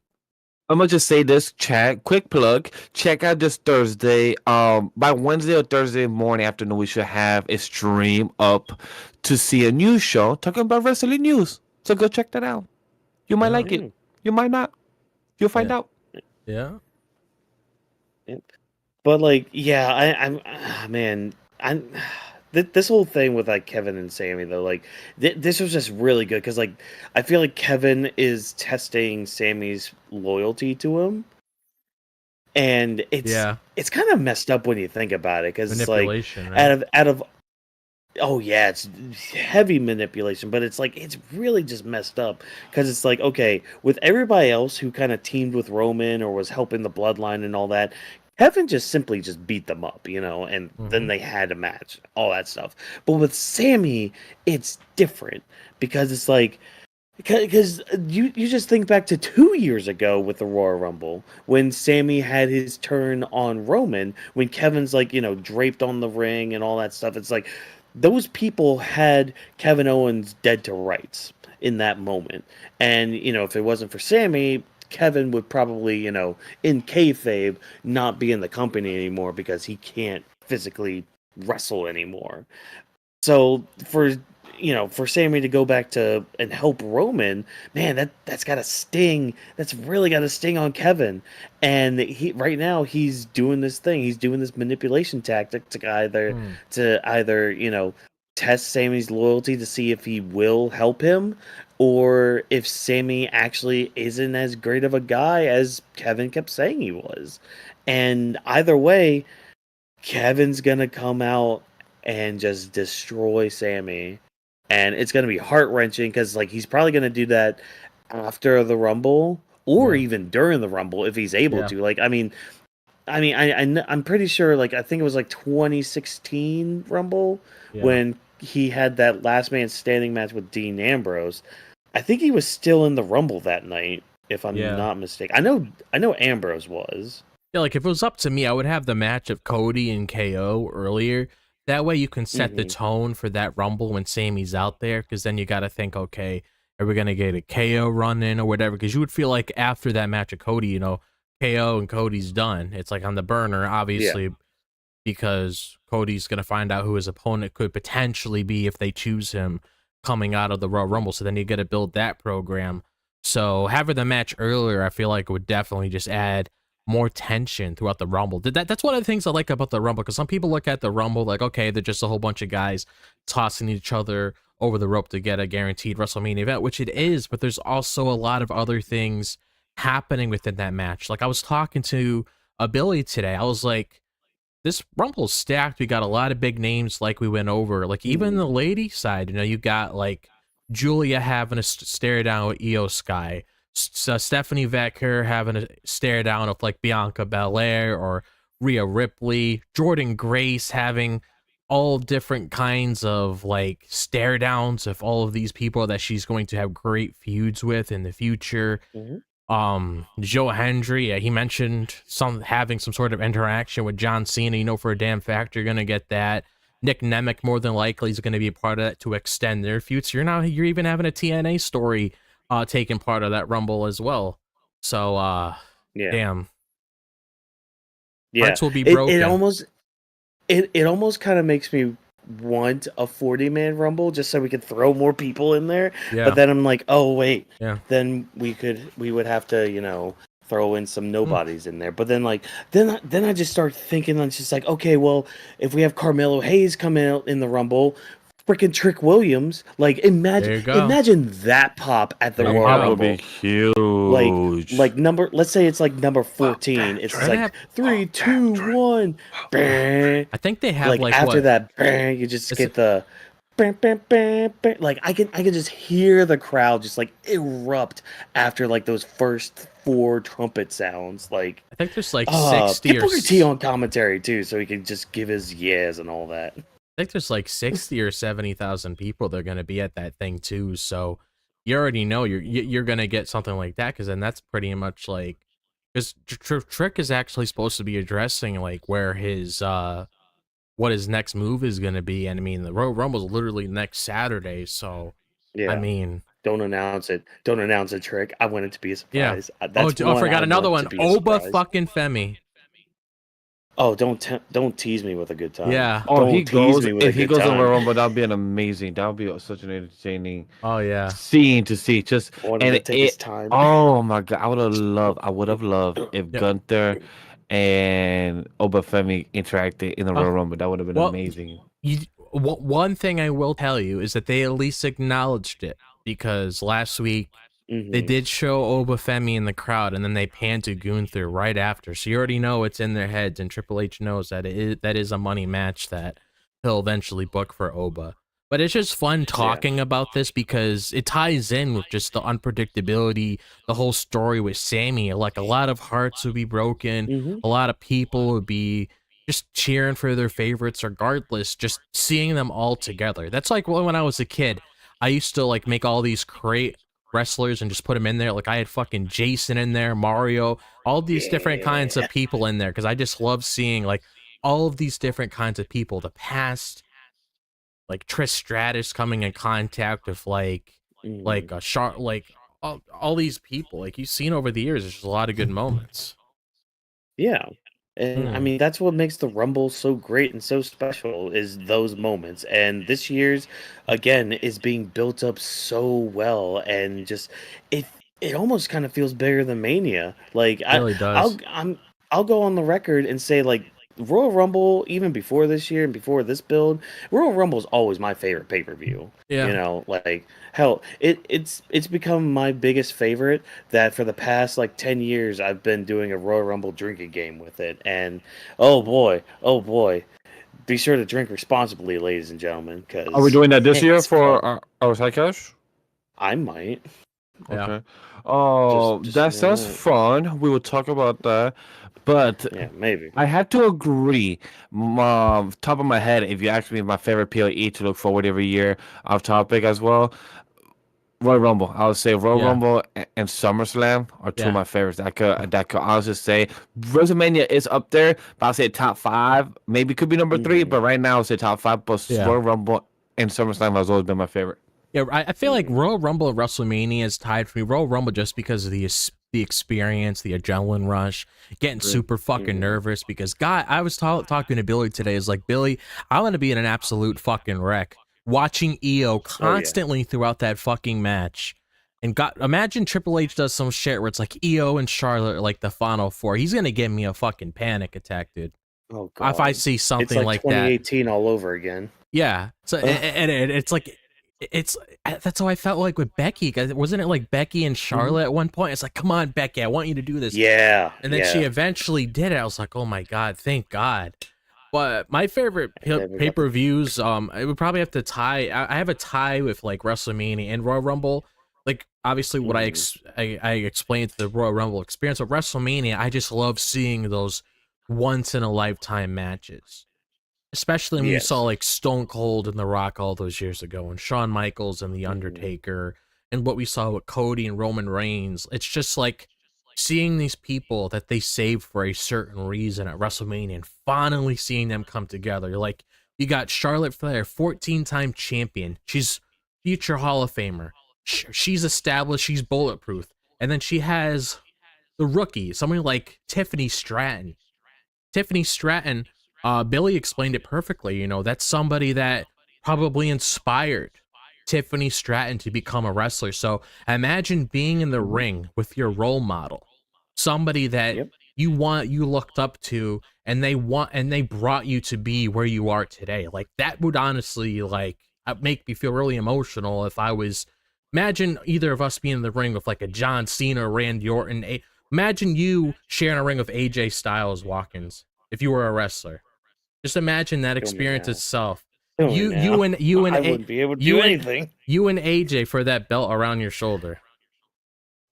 I'm gonna just say this, chat. Quick plug. Check out this Thursday. By Wednesday or Thursday morning afternoon, we should have a stream up to see a news show talking about wrestling news. So go check that out. You might yeah, like it. Mm, You might not. You'll find yeah, out. yeah, yeah. But like, yeah, man, I'm this whole thing with like Kevin and Sammy though, like this was just really good because like I feel like Kevin is testing Sammy's loyalty to him, and yeah. it's kind of messed up when you think about it because it's like Manipulation, out right? of out of oh yeah, it's heavy manipulation, but it's like it's really just messed up because it's like okay, with everybody else who kind of teamed with Roman or was helping the bloodline and all that, Kevin just simply just beat them up, and then Mm-hmm. they had a match, all that stuff. But with Sammy, it's different because it's like because you just think back to 2 years ago with the Royal Rumble when Sammy had his turn on Roman when Kevin's like draped on the ring and all that stuff. It's like those people had Kevin Owens dead to rights in that moment, and if it wasn't for Sammy, Kevin would probably in kayfabe not be in the company anymore because he can't physically wrestle anymore. So for Sammy to go back to and help Roman, man, that's got a sting. That's really got a sting on Kevin. And he right now he's doing this thing. He's doing this manipulation tactic Mm. to either, test Sammy's loyalty to see if he will help him or if Sammy actually isn't as great of a guy as Kevin kept saying he was. And either way, Kevin's gonna come out and just destroy Sammy, and it's gonna be heart wrenching because like he's probably gonna do that after the Rumble or Yeah, even during the Rumble if he's able yeah, to. Like, I'm pretty sure. Like, I think it was like 2016 Rumble yeah, when he had that last man standing match with Dean Ambrose. I think he was still in the Rumble that night, if I'm yeah. not mistaken. I know Ambrose was. Yeah, like if it was up to me, I would have the match of Cody and KO earlier. That way you can set the Hmm. tone for that Rumble when Sammy's out there, because then you got to think, okay, are we gonna get a KO run in or whatever? Because you would feel like after that match of Cody, KO and Cody's done. It's like on the burner, Yeah. obviously. because Cody's going to find out who his opponent could potentially be if they choose him coming out of the Royal Rumble. So then you got to build that program. So having the match earlier, I feel like would definitely just add more tension throughout the Rumble. That's one of the things I like about the Rumble, because some people look at the Rumble like, okay, they're just a whole bunch of guys tossing each other over the rope to get a guaranteed WrestleMania event, which it is, but there's also a lot of other things happening within that match. Like I was talking to a Billy today, I was like, this Rumble's stacked. We got a lot of big names like we went over. Like even the lady side, you got like Julia having a stare down with Io Sky, Stephanie Vecker having a stare down of like Bianca Belair or Rhea Ripley, Jordan Grace having all different kinds of like stare downs of all of these people that she's going to have great feuds with in the future. Joe Hendry, he mentioned having some sort of interaction with John Cena. For a damn fact you're gonna get that. Nick Nemec more than likely is going to be a part of that to extend their future. You're even having a TNA story taking part of that Rumble as well. So damn. Hearts will be broken. It almost kind of makes me want a 40-man Rumble just so we could throw more people in there. Yeah. But then I'm like, oh wait, then we would have to throw in some nobodies in there. But then then I just start thinking, I'm just like, okay, well, if we have Carmelo Hayes come out in the Rumble, freaking Trick Williams, like imagine that pop at the Royal Rumble. Would be huge. Let's say it's like number 14. It's like 3, 2, 1. I think they have like after that, you just get the like I can just hear the crowd just like erupt after like those first 4 trumpet sounds. Like I think there's like 60 get Booker T on commentary too, so he can just give his yes and all that. I think there's like 60 or 70,000 people that are going to be at that thing too. So you already know you're going to get something like that, because then that's pretty much like, because Trick is actually supposed to be addressing like where his what his next move is going to be. And I mean, the Royal Rumble is literally next Saturday. So yeah, I mean, don't announce it, Trick. I want it to be a surprise. Yeah. I forgot another one. Oba fucking Femi. Oh, don't tease me with a good time. Yeah. Oh, if he goes on Royal Rumble, that'd be that'd be such an entertaining. Oh yeah. Scene to see. Just and it take his time. Oh my god, I would have loved if Gunther and Oba Femi interacted in the Royal Rumble. That would have been amazing. One thing I will tell you is that they at least acknowledged it, because last week they did show Oba Femi in the crowd, and then they panned to Gunther right after. So you already know it's in their heads, and Triple H knows that that is a money match that he'll eventually book for Oba. But it's just fun talking about this, because it ties in with just the unpredictability, the whole story with Sami. Like a lot of hearts would be broken, a lot of people would be just cheering for their favorites regardless, just seeing them all together. That's like when I was a kid, I used to like make all these great wrestlers and just put them in there. Like I had fucking Jason in there, Mario, all these different kinds of people in there, because I just love seeing like all of these different kinds of people. The past, like Trish Stratus coming in contact with like a shark, like all these people like you've seen over the years. There's just a lot of good moments. Yeah. And I mean, that's what makes the Rumble so great and so special, is those moments. And this year's, again, is being built up so well, and just it almost kind of feels bigger than Mania. Like it really does. I'll go on the record and say, like, Royal Rumble, even before this year and before this build, Royal Rumble is always my favorite pay-per-view. Yeah. Like hell, it's become my biggest favorite, that for the past like 10 years I've been doing a Royal Rumble drinking game with it. And oh boy, be sure to drink responsibly, ladies and gentlemen. Cause are we doing that this year for our side cash? I might. Okay. Oh, that sounds fun. We will talk about that. But yeah, maybe. I had to agree. Top of my head, if you ask me my favorite PLE to look forward every year, off topic as well, Royal Rumble. I would say Royal Rumble and SummerSlam are two of my favorites. That could honestly say WrestleMania is up there, but I'll say top 5. Maybe it could be number 3, but right now I'll say top 5. But Royal Rumble and SummerSlam has always been my favorite. Yeah, I feel like Royal Rumble and WrestleMania is tied for me. Royal Rumble just because of the experience, the adrenaline rush, getting super fucking nervous because God, I was talking to Billy today. Is like, Billy, I want to be in an absolute fucking wreck watching EO constantly throughout that fucking match. And God, imagine Triple H does some shit where it's like EO and Charlotte are like the final four. He's gonna give me a fucking panic attack, dude. Oh god. If I see something it's like like that. 2018 all over again. Yeah. So and it's like that's how I felt like with Becky. Wasn't it like Becky and Charlotte at one point? It's like, come on, Becky, I want you to do this. Yeah. And then she eventually did it. I was like, oh my god, thank God. But my favorite pay-per-views, it would probably have to tie. I have a tie with like WrestleMania and Royal Rumble. Like obviously, what I explained the Royal Rumble experience with WrestleMania, I just love seeing those once in a lifetime matches. Especially when you saw like Stone Cold and The Rock all those years ago, and Shawn Michaels and The Undertaker, and what we saw with Cody and Roman Reigns. It's just like seeing these people that they saved for a certain reason at WrestleMania and finally seeing them come together. You're like, you got Charlotte Flair, 14-time champion. She's future Hall of Famer. She's established. She's bulletproof. And then she has the rookie, somebody like Tiffany Stratton. Tiffany Stratton, Billy explained it perfectly. You know, that's somebody that probably inspired Tiffany Stratton to become a wrestler. So imagine being in the ring with your role model, somebody that you looked up to, and they brought you to be where you are today. Like that would honestly like make me feel really emotional if I was. Imagine either of us being in the ring with like a John Cena, Randy Orton. Imagine you sharing a ring with AJ Styles, Watkins, if you were a wrestler. Just imagine that experience itself. You and I wouldn't be able to do anything. You and AJ for that belt around your shoulder.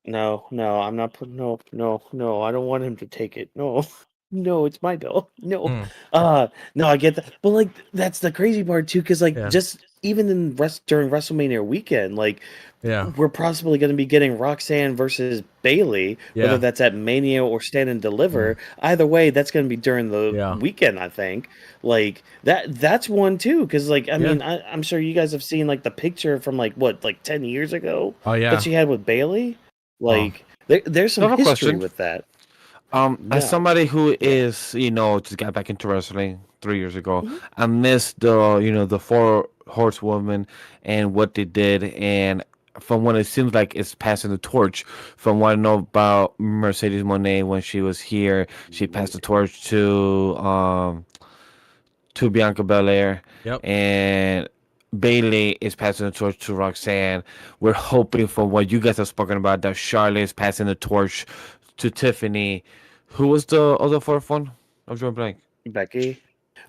No, I'm not putting. No. I don't want him to take it. No, it's my belt. No, no, I get that, but like that's the crazy part too, because like just even in during WrestleMania weekend, like we're possibly going to be getting Roxanne versus Bayley, whether that's at Mania or Stand and Deliver. Either way, that's going to be during the weekend. I think like that's one too, because like I mean I'm sure you guys have seen like the picture from like 10 years ago. That she had with Bayley. Like there's some history with that. As somebody who is, just got back into wrestling 3 years ago, I missed the four horsewomen and what they did, and from what it seems like it's passing the torch. From what I know about Mercedes Moné when she was here, she passed the torch to Bianca Belair, and Bayley is passing the torch to Roxanne. We're hoping, from what you guys have spoken about, that Charlotte is passing the torch to Tiffany. Who was the other fourth one? I'm drawing blank. Becky.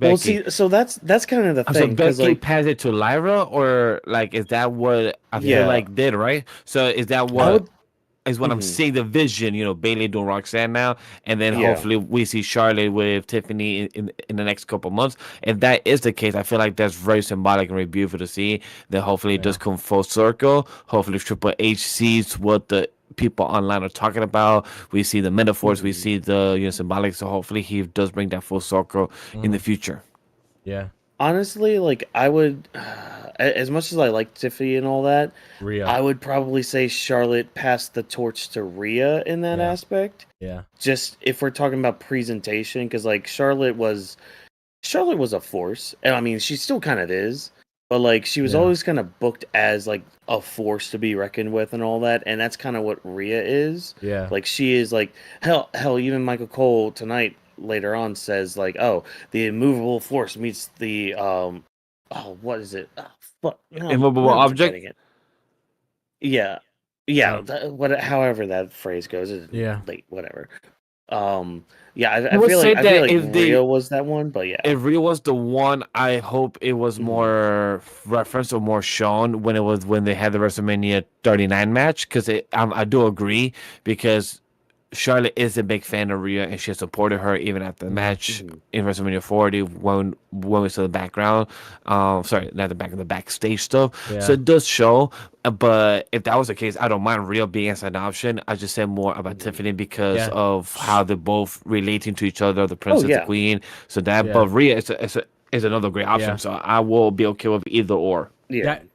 Well, see, so that's kind of the thing. So Becky passed it to Lyra, or like is that what I feel like did, right? So is that what I'm seeing the vision? Bayley doing Roxanne now, and then hopefully we see Charlotte with Tiffany in the next couple months. If that is the case, I feel like that's very symbolic and very beautiful to see. That hopefully it does come full circle. Hopefully Triple H sees what the people online are talking about. We see the metaphors, we see the symbolic. So hopefully he does bring that full circle in the future. Yeah. Honestly, like I would, as much as I like Tiffany and all that, I would probably say Charlotte passed the torch to Rhea in that aspect. Yeah. Just if we're talking about presentation, because like Charlotte was a force, and I mean she still kind of is. But like she was always kind of booked as like a force to be reckoned with and all that, and that's kind of what Rhea is. Yeah, like she is like hell. Even Michael Cole tonight later on says like, oh, the immovable force meets the what is it? Immovable object. Yeah. However that phrase goes. Late, whatever. I feel like Rhea was that one, but if Rhea was the one, I hope it was more referenced or more shown when they had the WrestleMania 39 match, because I do agree, because Charlotte is a big fan of Rhea, and she supported her even at the match in WrestleMania 40 when we saw the background. Sorry, not the back of the backstage stuff. Yeah. So it does show. But if that was the case, I don't mind Rhea being as an option. I just said more about Tiffany because of how they're both relating to each other, the princess, the queen. So that, but Rhea is another great option. So I will be okay with either or.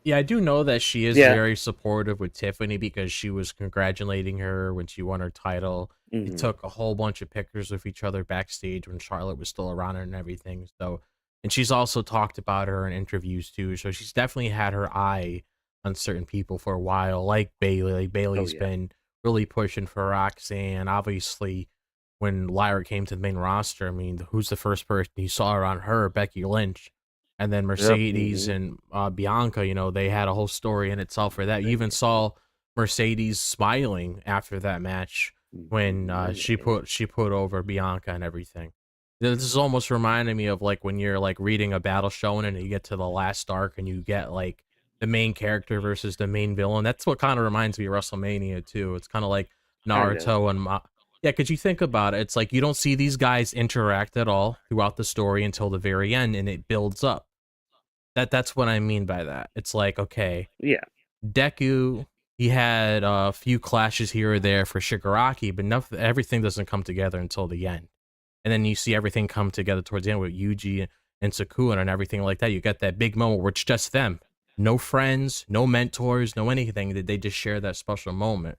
Yeah, I do know that she is Yeah. very supportive with Tiffany because she was congratulating her when she won her title. They Mhm. took a whole bunch of pictures of each other backstage when Charlotte was still around and everything. So, and she's also talked about her in interviews too. So she's definitely had her eye on certain people for a while, like Bayley. Like Bayley's Yeah. been really pushing for Roxanne. Obviously, when Lyra came to the main roster, I mean, who's the first person you saw around her? Becky Lynch. And then Yep. Mercedes and Bianca, they had a whole story in itself for that. You even saw Mercedes smiling after that match when she put over Bianca and everything. This is almost reminding me of like when you're like reading a battle shonen and you get to the last arc and you get like the main character versus the main villain. That's what kind of reminds me of WrestleMania too. It's kind of like Kind of. Naruto and yeah, because you think about it, it's like you don't see these guys interact at all throughout the story until the very end, and it builds up. That's what I mean by that. It's like, okay, Yeah. Deku, he had a few clashes here or there for Shigaraki, but everything doesn't come together until the end. And then you see everything come together towards the end with Yuji and Sakura and everything like that. You get that big moment where it's just them. No friends, no mentors, no anything. They just share that special moment.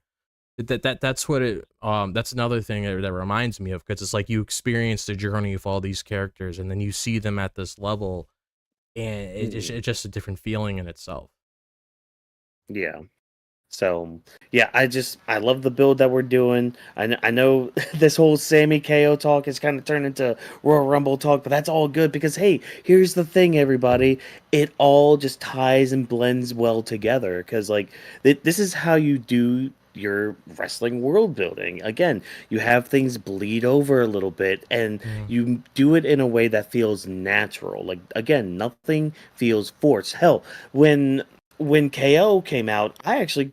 That's what it that's another thing that reminds me of, because it's like you experience the journey of all these characters and then you see them at this level, and it's just a different feeling in itself. Yeah. So yeah, I love the build that we're doing. I know this whole Sammy KO talk has kind of turned into Royal Rumble talk, but that's all good because hey, here's the thing, everybody, it all just ties and blends well together because like this is how you do your wrestling world building. Again, you have things bleed over a little bit and Mm. you do it in a way that feels natural. Like again, nothing feels forced. Hell, when KO came out, I actually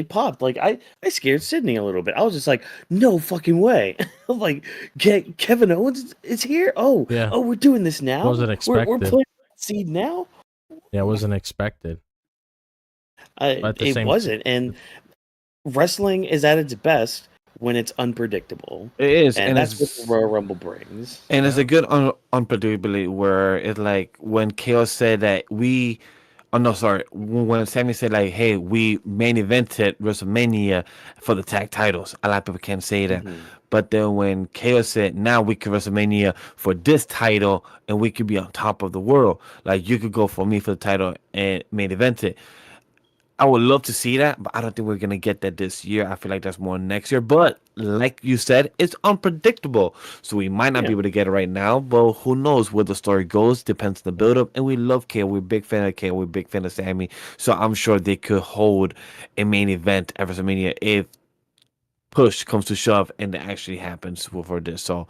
popped. Like I scared Sydney a little bit. I was just like, no fucking way. Like Kevin Owens is here. Oh, Yeah, we're doing this now. wasn't We're expected. playing seed now. Yeah, wasn't expected. But at the It same wasn't. And wrestling is at its best when it's unpredictable, It is, and that's what the Royal Rumble brings. and it's Yeah. a good unpredictability where it's like when Chaos said that we, oh no, sorry, when Sammy said like, hey, we main evented WrestleMania for the tag titles. A lot of people can't say that, Mhm. but then when Chaos said, now we can WrestleMania for this title and we could be on top of the world, like you could go for me for the title and main event it. I would love to see that, but I don't think we're gonna get that this year. I feel like that's more next year. But like you said, it's unpredictable, so we might not be Yeah. able to get it right now. But who knows where the story goes? Depends on the build up. And we love Kale. We're a big fan of Kale. We're a big fan of Sammy. So I'm sure they could hold a main event at WrestleMania if push comes to shove and it actually happens for this. So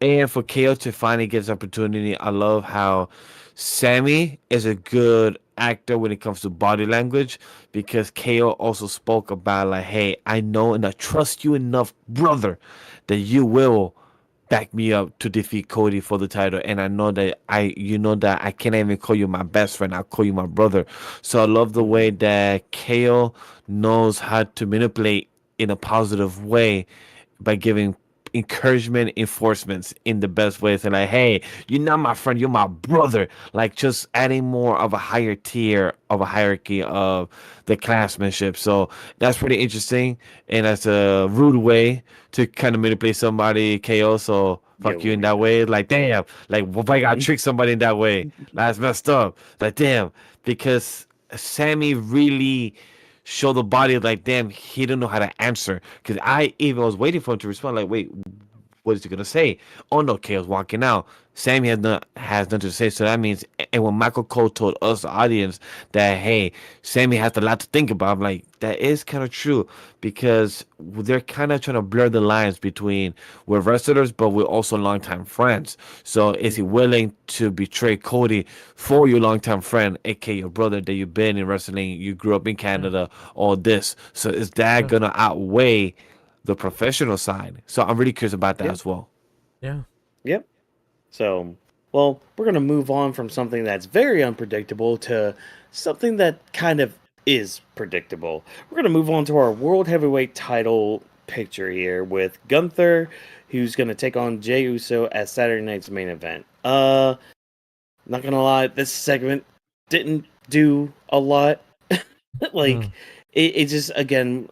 and for KO to finally get his opportunity, I love how Sammy is a good actor when it comes to body language because KO also spoke about like, hey, I know and I trust you enough, brother, that you will back me up to defeat Cody for the title. And I know that you know that I can't even call you my best friend. I'll call you my brother. So I love the way Mhm. that KO knows how to manipulate in a positive way by giving encouragement enforcements in the best way. Saying like, hey, you're not my friend, you're my brother. Like just adding more of a higher tier of a hierarchy of the classmanship. So that's pretty interesting. And that's a rude way to kind of manipulate somebody, KO. So fuck you Yo, in that yeah. way. Like, damn, like why I gotta trick somebody in that way? That's messed up. Like, damn, because Sammy really show the body like damn he didn't know how to answer because I even was waiting for him to respond like wait what is he gonna say? Oh no, Kale's walking out. Sammy has nothing to say, so that means. And when Michael Cole told us, the audience, that hey, Sammy has a lot to think about, I'm like, that is kind of true because they're kind of trying to blur the lines between we're wrestlers, but we're also longtime friends. So is he Mhm. willing to betray Cody for your longtime friend, aka your brother that you've been in wrestling, you grew up in Yeah. Canada, all this? So is that Yeah. gonna outweigh the professional side? So I'm really curious about that Yeah. as well. Yeah. Yep. So, well, we're going to move on from something that's very unpredictable to something that kind of is predictable. We're going to move on to our World Heavyweight title picture here with Gunther, who's going to take on Jey Uso at Saturday night's main event. Not going to lie, this segment didn't do a lot. Like Mm. it just again,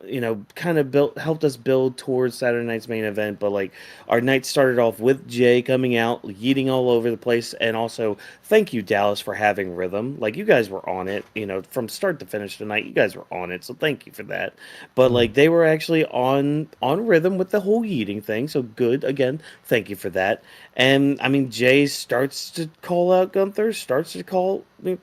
kind of helped us build towards Saturday night's main event. But like our night started off with Jay coming out, yeeting all over the place, and also thank you Dallas for having rhythm. Like you guys were on it, from start to finish tonight. You guys were on it, so thank you for that. But Mm. like they were actually on rhythm with the whole yeeting thing, so good. Again, thank you for that. And I mean, Jay starts to call out Gunther, starts to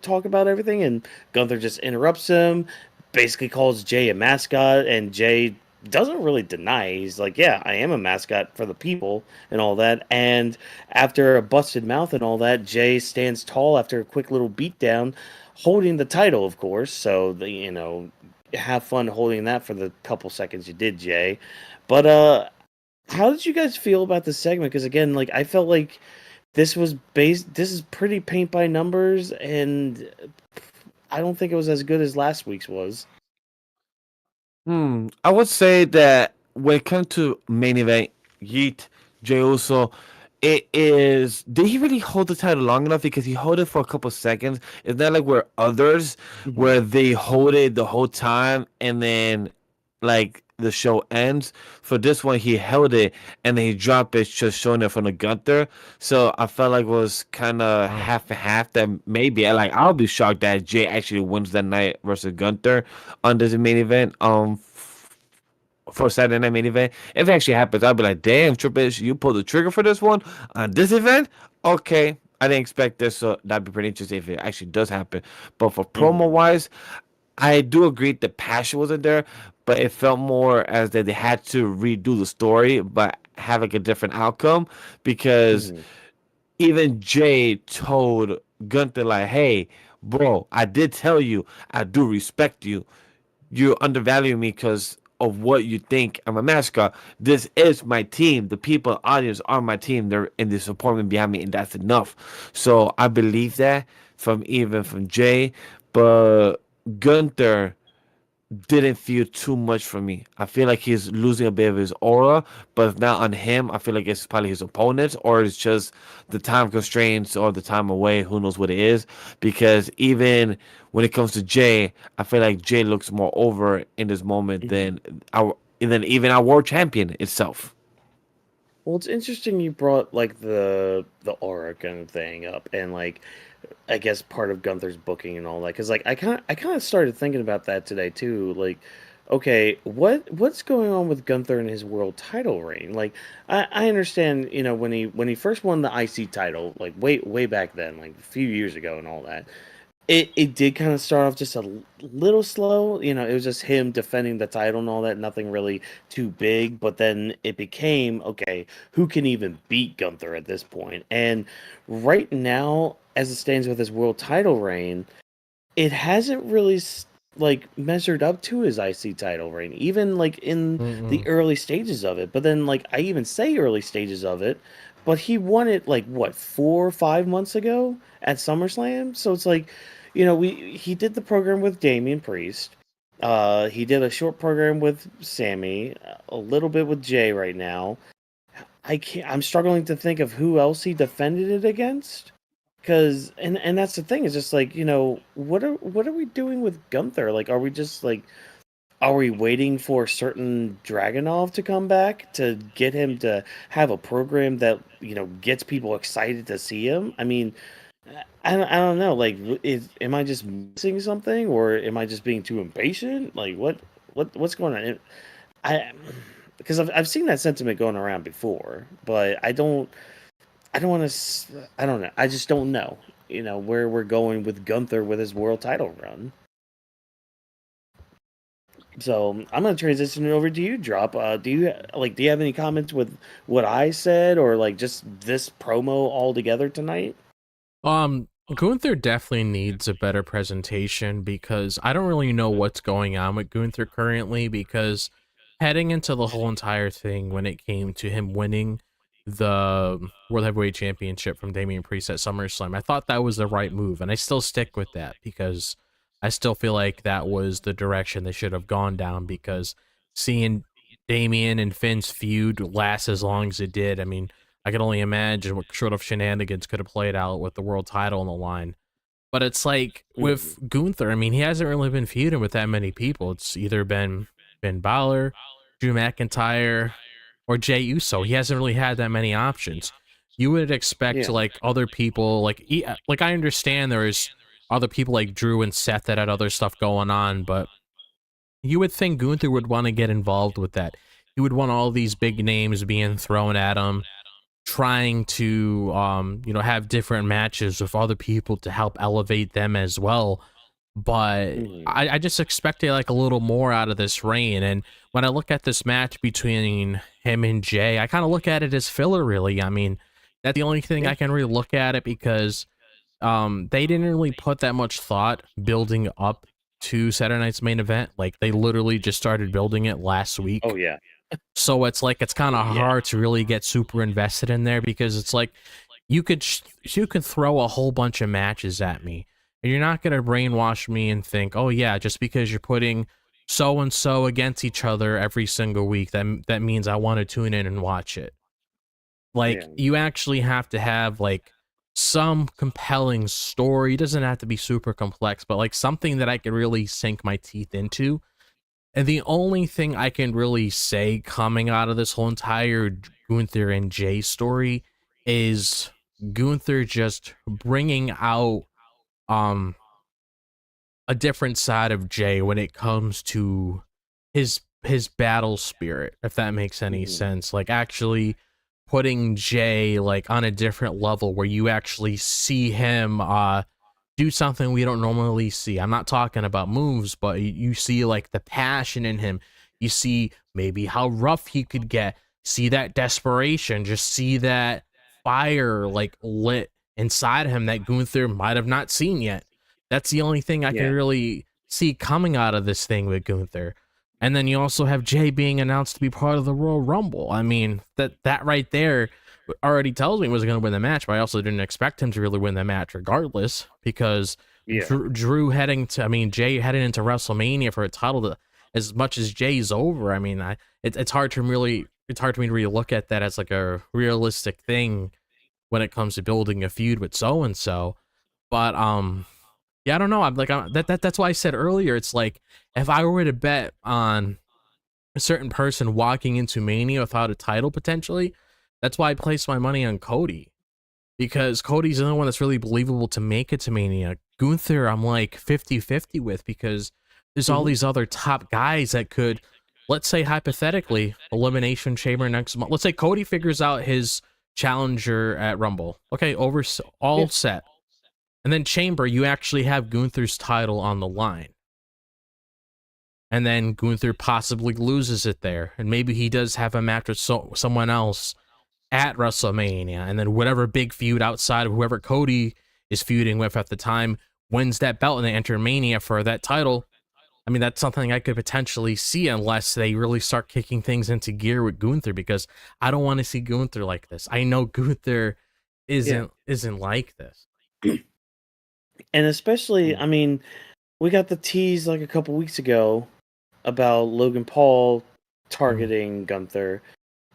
talk about everything, and Gunther just interrupts him, basically calls Jay a mascot, and Jay doesn't really deny. He's like, "Yeah, I am a mascot for the people and all that." And after a busted mouth and all that, Jay stands tall after a quick little beatdown, holding the title, of course. So have fun holding that for the couple seconds you did, Jay. But how did you guys feel about this segment? Because again, like I felt like this is pretty paint by numbers, and I don't think it was as good as last week's was. I would say that when it comes to main event, Yeet, Jey Uso, it is. Did he really hold the title long enough? Because he held it for a couple seconds. It's not like where others, Mhm. where they hold it the whole time and then, like the show ends. For this one, he held it and then he dropped it, just showing it from the Gunther. So I felt like it was kind of Oh. half and half. That maybe like I'll be shocked that Jay actually wins that night versus Gunther on this main event. For Saturday Night Main Event. If it actually happens, I'll be like, damn, Triple H, you pulled the trigger for this one on this event. Okay, I didn't expect this, so that'd be pretty interesting if it actually does happen. But for promo Mhm. wise, I do agree the passion wasn't there, but it felt more as that they had to redo the story, but have like a different outcome because Mhm. even Jay told Gunther like, "Hey, bro, I did tell you I do respect you. You undervalue me because of what you think I'm a mascot. This is my team. The people, audience are my team. They're in the support me behind me, and that's enough." So I believe that from Jay, but Gunther didn't feel too much for me. I feel like he's losing a bit of his aura, but if not on him, I feel like it's probably his opponents or it's just the time constraints or the time away. Who knows what it is? Because even when it comes to Jay, I feel like Jay looks more over in this moment Mhm. than even our world champion itself. Well, it's interesting you brought like the aura kind of thing up, and like I guess part of Gunther's booking and all that. Because like I kind of started thinking about that today too. Like, okay, what's going on with Gunther and his world title reign? Like, I understand, when he first won the IC title, like way back then, like a few years ago and all that. It did kind of start off just a little slow. It was just him defending the title and all that, nothing really too big. But then it became, okay, who can even beat Gunther at this point? And right now, as it stands with his world title reign, it hasn't really like measured up to his IC title reign, even like in the Mm-mm. early stages of it. But then, like, I even say early stages of it, but he won it like what 4 or 5 months ago at SummerSlam. So it's like, he did the program with Damian Priest. He did a short program with Sammy, a little bit with Jay right now. I'm struggling to think of who else he defended it against. Cause and that's the thing, is just like, what are we doing with Gunther? Like, are we just like, are we waiting for certain Dragonov to come back to get him to have a program that, gets people excited to see him? I mean, I don't know. Like, am I just missing something, or am I just being too impatient? Like, what's going on? I because I've seen that sentiment going around before, but I don't want to. I don't know. I just don't know. Where we're going with Gunther with his world title run. So I'm gonna transition it over to you, Drop. Do you have any comments with what I said, or like just this promo altogether tonight? Gunther definitely needs a better presentation because I don't really know what's going on with Gunther currently because heading into the whole entire thing when it came to him winning the World Heavyweight Championship from Damian Priest at SummerSlam, I thought that was the right move, and I still stick with that because I still feel like that was the direction they should have gone down because seeing Damian and Finn's feud last as long as it did, I mean, I can only imagine what sort of shenanigans could have played out with the world title on the line. But it's like with Gunther, I mean, he hasn't really been feuding with that many people. It's either been Finn Balor, Drew McIntyre, or Jey Uso. He hasn't really had that many options. You would expect Yeah. like other people, like I understand there's other people like Drew and Seth that had other stuff going on, but you would think Gunther would want to get involved with that. He would want all these big names being thrown at him, trying to have different matches with other people to help elevate them as well. But Mhm. I just expected like a little more out of this reign. And when I look at this match between him and Jay, I kind of look at it as filler, really. I mean, that's the only thing Yeah. I can really look at it, because they didn't really put that much thought building up to Saturday night's main event. Like they literally just started building it last week. Oh yeah. So it's like it's kind of Yeah. hard to really get super invested in there, because it's like you could throw a whole bunch of matches at me, and you're not gonna brainwash me and think, oh yeah, just because you're putting so and so against each other every single week, that means I want to tune in and watch it. Like Yeah. you actually have to have like some compelling story. It doesn't have to be super complex, but like something that I could really sink my teeth into. And the only thing I can really say coming out of this whole entire Gunther and Jay story is Gunther just bringing out um a different side of Jay when it comes to his battle spirit, if that makes any Mhm. sense. Like actually putting Jay like on a different level where you actually see him do something we don't normally see. I'm not talking about moves, but you see like the passion in him. You see maybe how rough he could get. See that desperation. Just see that fire like lit inside him that Gunther might have not seen yet. That's the only thing I can Yeah. really see coming out of this thing with Gunther. And then you also have Jay being announced to be part of the Royal Rumble. I mean, that right there already tells me he was going to win the match, but I also didn't expect him to really win the match regardless, because Yeah. Jay heading into WrestleMania for a title as much as Jay's over. I mean, it's hard to me to really look at that as like a realistic thing when it comes to building a feud with so and so. But yeah, I don't know. That's why I said earlier. It's like if I were to bet on a certain person walking into Mania without a title potentially, that's why I placed my money on Cody, because Cody's the only one that's really believable to make it to Mania. Gunther, I'm like 50-50 with, because there's all Mhm. these other top guys that could, let's say hypothetically, Elimination Chamber next month. Let's say Cody figures out his challenger at Rumble. Okay, all Yeah. set. And then Chamber, you actually have Gunther's title on the line. And then Gunther possibly loses it there. And maybe he does have a match with someone else at WrestleMania. And then whatever big feud outside of whoever Cody is feuding with at the time wins that belt and they enter Mania for that title. I mean, that's something I could potentially see, unless they really start kicking things into gear with Gunther, because I don't want to see Gunther like this. I know Gunther Yeah. isn't like this. And especially, Mm. I mean, we got the tease like a couple weeks ago about Logan Paul targeting Gunther.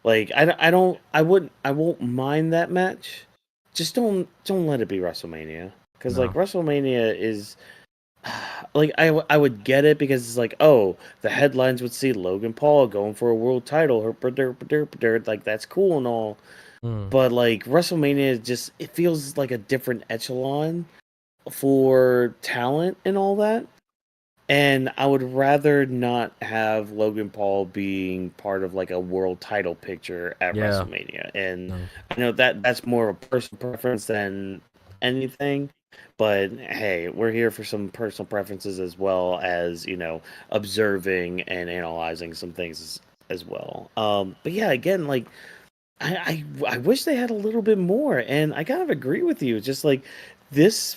Like, I won't mind that match. Just don't let it be WrestleMania, because like No. WrestleMania is like I would get it, because it's like, oh, the headlines would see Logan Paul going for a world title, like that's cool and all, Mm. but like WrestleMania it feels like a different echelon for talent and all that. And I would rather not have Logan Paul being part of like a world title picture at Yeah. WrestleMania. And No. I know that's more of a personal preference than anything. But hey, we're here for some personal preferences as well as, observing and analyzing some things as well. But yeah, again, like I wish they had a little bit more, and I kind of agree with you. Just like this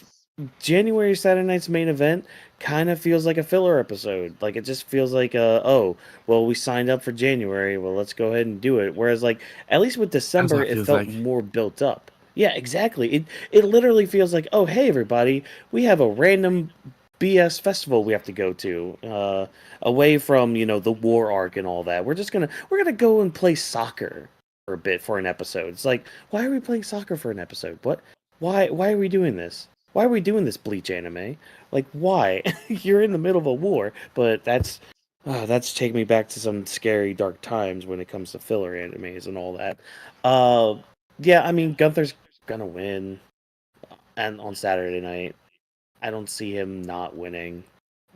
January Saturday night's main event kind of feels like a filler episode. Like it just feels like oh, well, we signed up for January, well, let's go ahead and do it. Whereas like at least with That's what December, it it feels felt like. more built up. Yeah, exactly. It literally feels like, oh, hey everybody, we have a random BS festival we have to go to, away from the war arc and all that. We're gonna go and play soccer for a bit for an episode. It's like, why are we playing soccer for an episode? Why are we doing this? why are we doing this Bleach anime? Like, why? You're in the middle of a war, but that's taking me back to some scary dark times when it comes to filler animes and all that. Uh, yeah, I mean Gunther's gonna win, and on Saturday night, I don't see him not winning,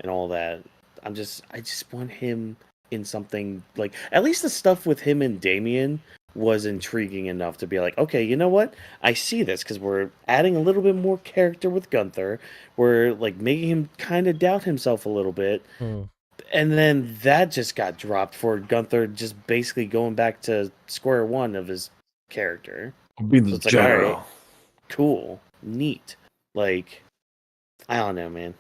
and all that. I just want him in something like at least the stuff with him and Damien was intriguing enough to be like, okay, you know what? I see this because we're adding a little bit more character with Gunther. We're like making him kind of doubt himself a little bit. Hmm. And then that just got dropped for Gunther just basically going back to square one of his character. Be So the it's like, all right, general. cool, neat. Like, I don't know, man.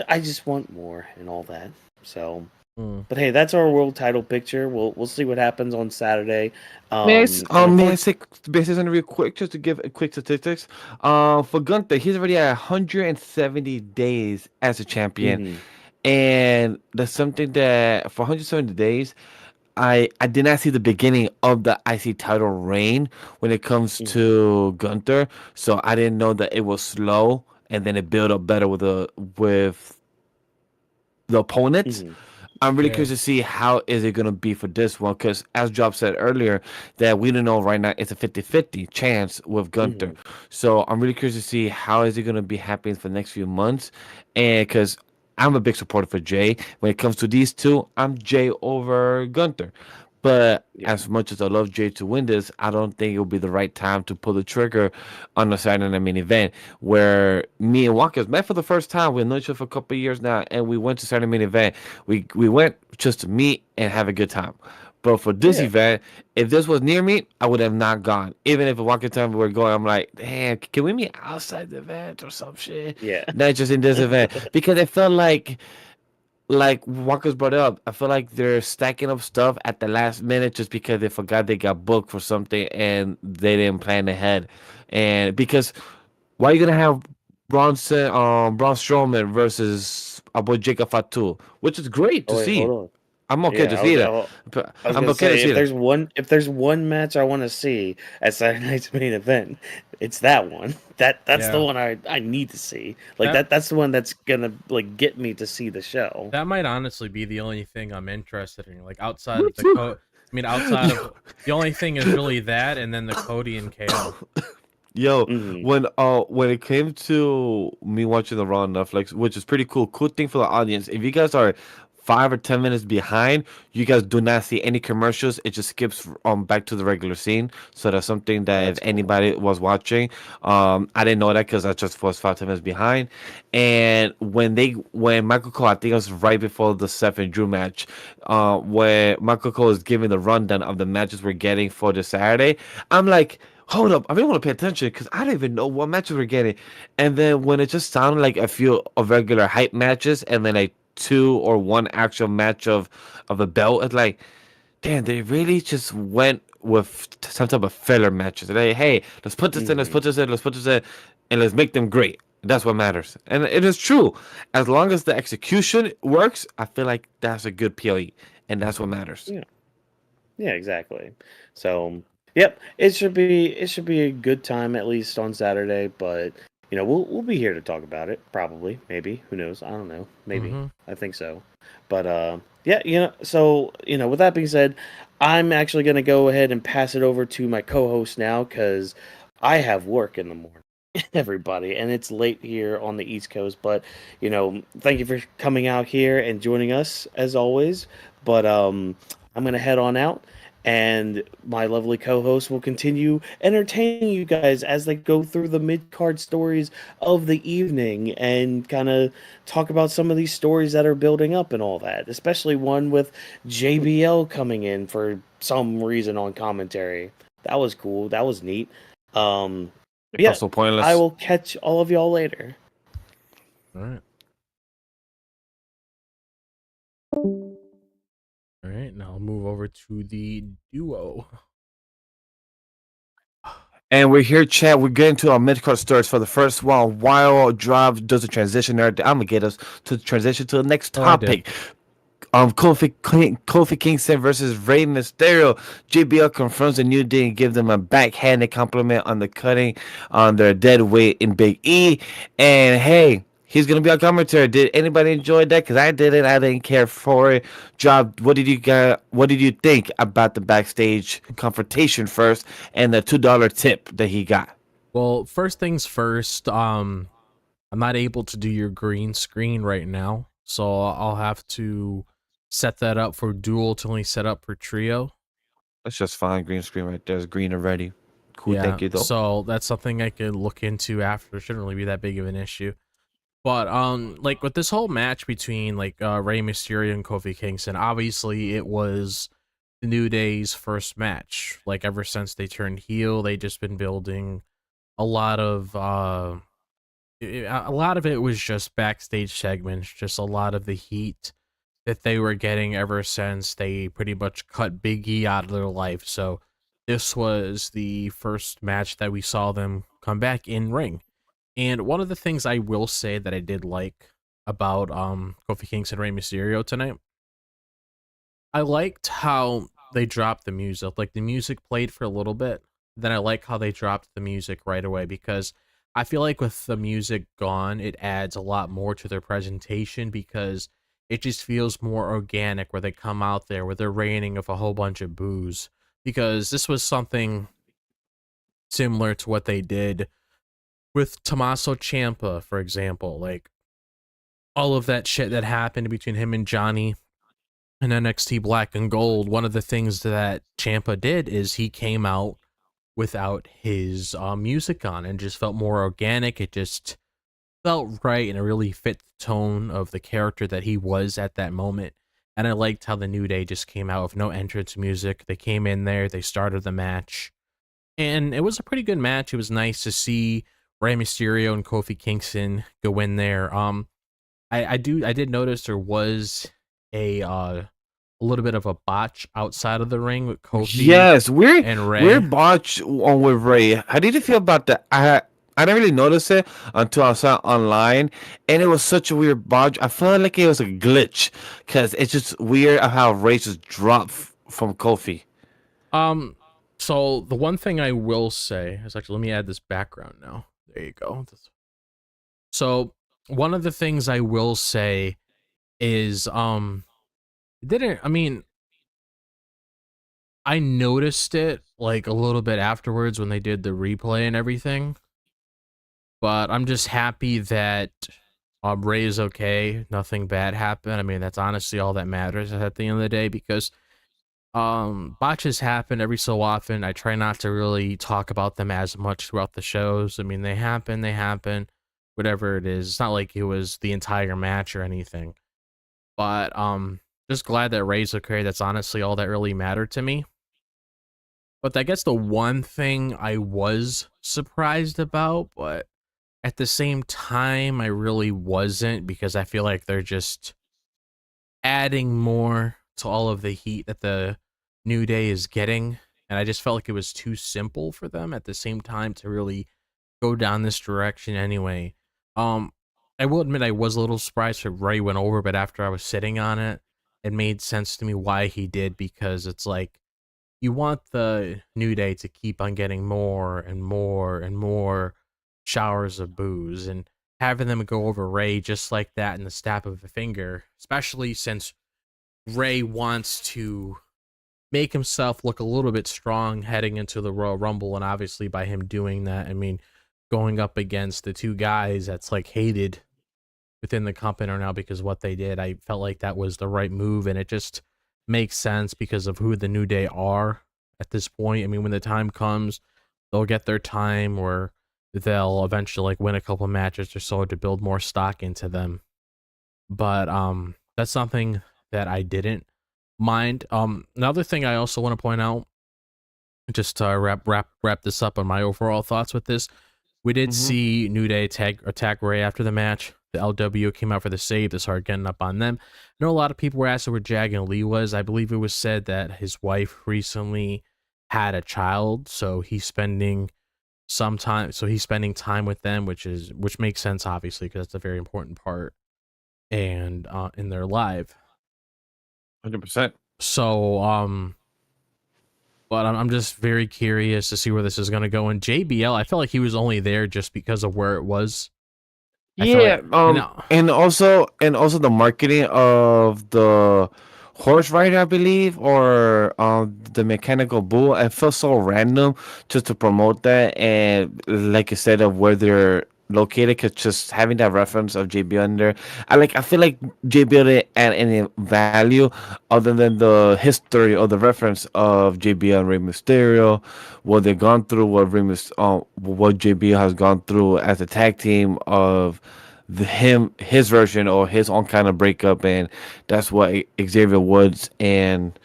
I just want more and all that. So, Hmm. but hey, that's our world title picture. We'll see what happens on Saturday. May I say something real quick, just to give a quick statistics? For Gunther, he's already at 170 days as a champion, Mhm, and that's something that for 170 days, I did not see the beginning of the IC title reign when it comes mhm, to Gunther, so I didn't know that it was slow and then it built up better with the opponents. mhm, I'm really Yeah. curious to see how is it going to be for this one, because as Job said earlier, that we don't know right now, it's a 50-50 chance with Gunther. mhm. So I'm really curious to see how is it going to be happening for the next few months, and because I'm a big supporter for Jay. When it comes to these two, I'm Jay over Gunther. But Yeah, as much as I love Jay to win this, I don't think it'll be the right time to pull the trigger on a Saturday Night Main Event where me and Walkers met for the first time. We've known each other for a couple of years now, and we went to Saturday Main Event. We went just to meet and have a good time. But for this yeah, event, if this was near me, I would have not gone. Even if a walking time we were going, I'm like, damn, can we meet outside the event or some shit? yeah. Not just in this event. Because it felt like Walker's brought up, I feel like they're stacking up stuff at the last minute just because they forgot they got booked for something and they didn't plan ahead. And because why are you gonna have Braun Strowman versus our boy Jacob Fatu, which is great Oh to wait, hold see. on. I'm okay Yeah, to see that. I was I'm gonna okay to say see that. if there's one match I want to see at Saturday Night's main event, it's that one. That's the Yeah. one I need to see. Like That that's the one that's gonna like get me to see the show. that might honestly be the only thing I'm interested in. Like outside Me of the too. code, I mean, outside of the only thing is really that, and then the Cody and KO. Yo, Hmm. when it came to me watching the Raw on Netflix, which is pretty cool. Cool thing for the audience. If you guys are 5 or 10 minutes behind, you guys do not see any commercials. It just skips back to the regular scene. So that's something Oh, that if that's cool. anybody was watching, I didn't know that because I just was 5 10 minutes behind. And when Michael Cole, I think it was right before the Seth and Drew match, where Michael Cole is giving the rundown of the matches we're getting for the Saturday, I'm like, hold up, I really want to pay attention because I don't even know what matches we're getting. And then when it just sounded like a few of regular hype matches and then like two or one actual match of the belt, it's like, damn, they really just went with some type of filler matches. Like, hey, let's put this in, let's Hmm. put this in, let's put this in, and let's make them great. That's what matters. And it is true. As long as the execution works, I feel like that's a good PLE. And that's what matters. Yeah. Yeah, exactly. So, yep, it should be a good time at least on Saturday, but we'll be here to talk about it probably, maybe, who knows? I don't know. Maybe. Mm-hmm. I think so. But yeah, so, with that being said, I'm actually going to go ahead and pass it over to my co-host now cuz I have work in the morning. Everybody, and it's late here on the East Coast, but thank you for coming out here and joining us as always. But I'm gonna head on out, and my lovely co-host will continue entertaining you guys as they go through the mid-card stories of the evening and kind of talk about some of these stories that are building up and all that, especially one with JBL coming in for some reason on commentary. That was cool. That was neat. Um, yeah, Also I pointless. will catch all of y'all later. All right. All right. Now I'll move over to the duo. And we're here, chat. We're getting to our mid-card stories for the first one. While Drive does the transition there, I'm gonna get us to transition to the next Oh, I did. topic. Kofi Kingston versus Rey Mysterio. JBL confirms the New Day and gives them a backhanded compliment on the cutting on their dead weight in Big E. And hey, he's gonna be on commentary. Did anybody enjoy that? Because I didn't. I didn't care for it. Job. What did you think about the backstage confrontation first and the $2 tip that he got? Well, first things first, I'm not able to do your green screen right now, so I'll have to set that up for dual to only set up for trio. That's just fine. Green screen right there is green already. Cool. Yeah, Thank you though. so that's something I could look into after. It shouldn't really be that big of an issue. But like with this whole match between like Rey Mysterio and Kofi Kingston, obviously it was the New Day's first match. Like ever since they turned heel, they just been building a lot of a lot of it was just backstage segments, just a lot of the heat that they were getting ever since they pretty much cut Big E out of their life. So this was the first match that we saw them come back in ring. And one of the things I will say that I did like about Kofi Kingston and Rey Mysterio tonight, I liked how they dropped the music. Like the music played for a little bit, then I like how they dropped the music right away because I feel like with the music gone, it adds a lot more to their presentation because it just feels more organic where they come out there with their raining of a whole bunch of booze. Because this was something similar to what they did with Tommaso Ciampa, for example. Like all of that shit that happened between him and Johnny in NXT Black and Gold, one of the things that Ciampa did is he came out without his music on and just felt more organic. It just felt right and it really fit the tone of the character that he was at that moment. And I liked how the New Day just came out with no entrance music. They came in there, they started the match, and it was a pretty good match. It was nice to see Rey Mysterio and Kofi Kingston go in there. I did notice there was a little bit of a botch outside of the ring with Kofi Yes, and Ray. we're botch on with Ray. How did you feel about that? I didn't really notice it until I saw it online, and it was such a weird botch. I felt like it was a glitch because it's just weird how Ray just dropped from Kofi. Um, so the one thing I will say is actually, let me add this background now. There you go. So one of the things I will say is, didn't, I mean, I noticed it like a little bit afterwards when they did the replay and everything, but I'm just happy that Ray is okay. Nothing bad happened. I mean, that's honestly all that matters at the end of the day because botches happen every so often. I try not to really talk about them as much throughout the shows. I mean, they happen, whatever it is. It's not like it was the entire match or anything. But just glad that Ray's okay. That's honestly all that really mattered to me. But I guess the one thing I was surprised about, but at the same time I really wasn't, because I feel like they're just adding more to all of the heat that the New Day is getting, and I just felt like it was too simple for them at the same time to really go down this direction anyway. Um, I will admit I was a little surprised that Ray went over, but after I was sitting on it, it made sense to me why he did, because it's like you want the New Day to keep on getting more and more and more showers of booze, and having them go over Ray just like that in the snap of a finger, especially since Ray wants to make himself look a little bit strong heading into the Royal Rumble, and obviously by him doing that, I mean, going up against the two guys that's like hated within the company right now because of what they did, I felt like that was the right move, and it just makes sense because of who the New Day are at this point. I mean, when the time comes, they'll get their time where they'll eventually like win a couple matches or so to build more stock into them. But that's something that I didn't mind. Another thing I also want to point out, just to wrap this up on my overall thoughts with this, we did see New Day attack Ray after the match. The LW came out for the save to start getting up on them. I know a lot of people were asking where Jag and Lee was. I believe it was said that his wife recently had a child, so he's spending time with them, which makes sense obviously because that's a very important part and in their life. 100%. So but I'm just very curious to see where this is going to go. And JBL, I felt like he was only there just because of where it was. I feel Yeah, like, and and also the marketing of the horse rider, I believe, or the mechanical bull. I felt so random just to promote that, and like you said, of where they're located, cause just having that reference of JB under, I feel like JB didn't add any value other than the history or the reference of JB and Rey Mysterio, what they've gone through, what JB has gone through as a tag team of his version or his own kind of breakup, and that's what Xavier Woods and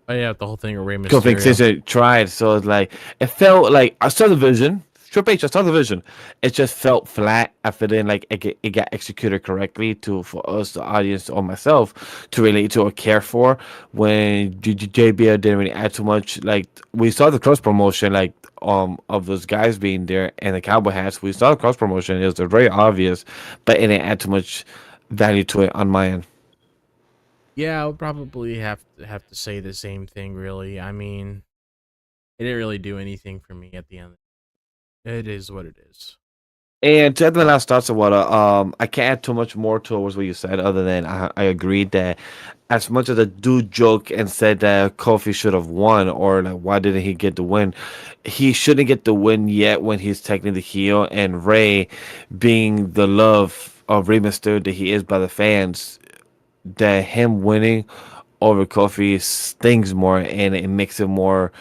oh yeah, the whole thing of Rey Kofi Mysterio. Kingston tried. So it's like it felt like I saw the vision. Triple H, I saw the vision. It just felt flat. I feel like it got executed correctly to for us, the audience, or myself to relate to or care for. When JBL didn't really add too much. Like we saw the cross promotion, like of those guys being there and the cowboy hats. We saw the cross promotion. It was very obvious, but it didn't add too much value to it on my end. Yeah, I would probably have to say the same thing. Really, I mean, it didn't really do anything for me at the end. It is what it is. And to add my last thoughts about it, I can't add too much more towards what you said, other than I agreed that as much as I do joke and said that Kofi should have won, or like why didn't he get the win, he shouldn't get the win yet when he's technically the heel, and Ray, being the love of Rey Mysterio that he is by the fans, that him winning over Kofi stings more and it makes it more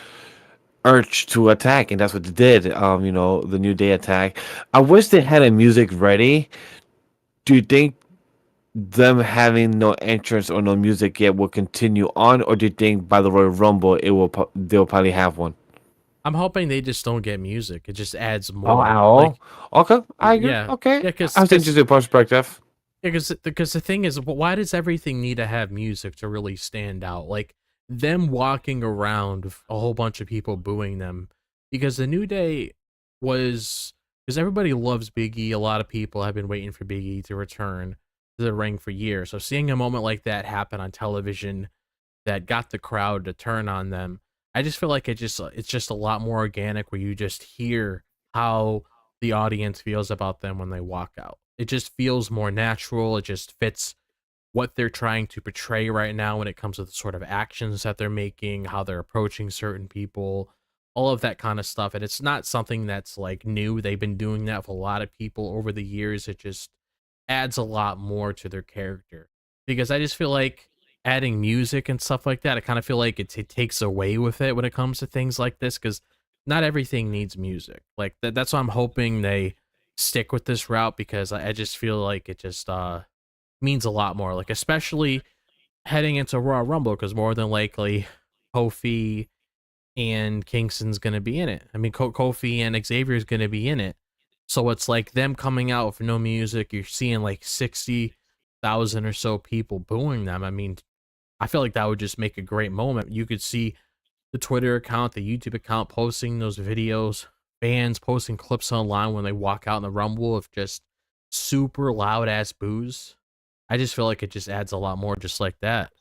urge to attack, and that's what they did. The New Day attack. I wish they had a music ready. Do you think them having no entrance or no music yet will continue on, or do you think by the Royal Rumble they'll probably have one? I'm hoping they just don't get music. It just adds Oh, more. ow. Okay, I agree. Yeah, Okay, yeah, I was interested in perspective. because the thing is, why does everything need to have music to really stand out? Like them walking around with a whole bunch of people booing them, because the New Day was because everybody loves Big E. A lot of people have been waiting for Big E to return to the ring for years. So seeing a moment like that happen on television that got the crowd to turn on them, I just feel like it's just a lot more organic where you just hear how the audience feels about them when they walk out. It just feels more natural. It just fits what they're trying to portray right now when it comes to the sort of actions that they're making, how they're approaching certain people, all of that kind of stuff. And it's not something that's like new. They've been doing that with a lot of people over the years. It just adds a lot more to their character because I just feel like adding music and stuff like that, I kind of feel like it takes away with it when it comes to things like this because not everything needs music. Like that's why I'm hoping they stick with this route because I just feel like it just means a lot more. Like especially heading into Royal Rumble because more than likely Kofi and Kingston's gonna be in it. I mean, Kofi and Xavier's gonna be in it. So it's like them coming out with no music. You're seeing like 60,000 or so people booing them. I mean, I feel like that would just make a great moment. You could see the Twitter account, the YouTube account posting those videos, fans posting clips online when they walk out in the Rumble of just super loud ass boos. I just feel like it just adds a lot more just like that.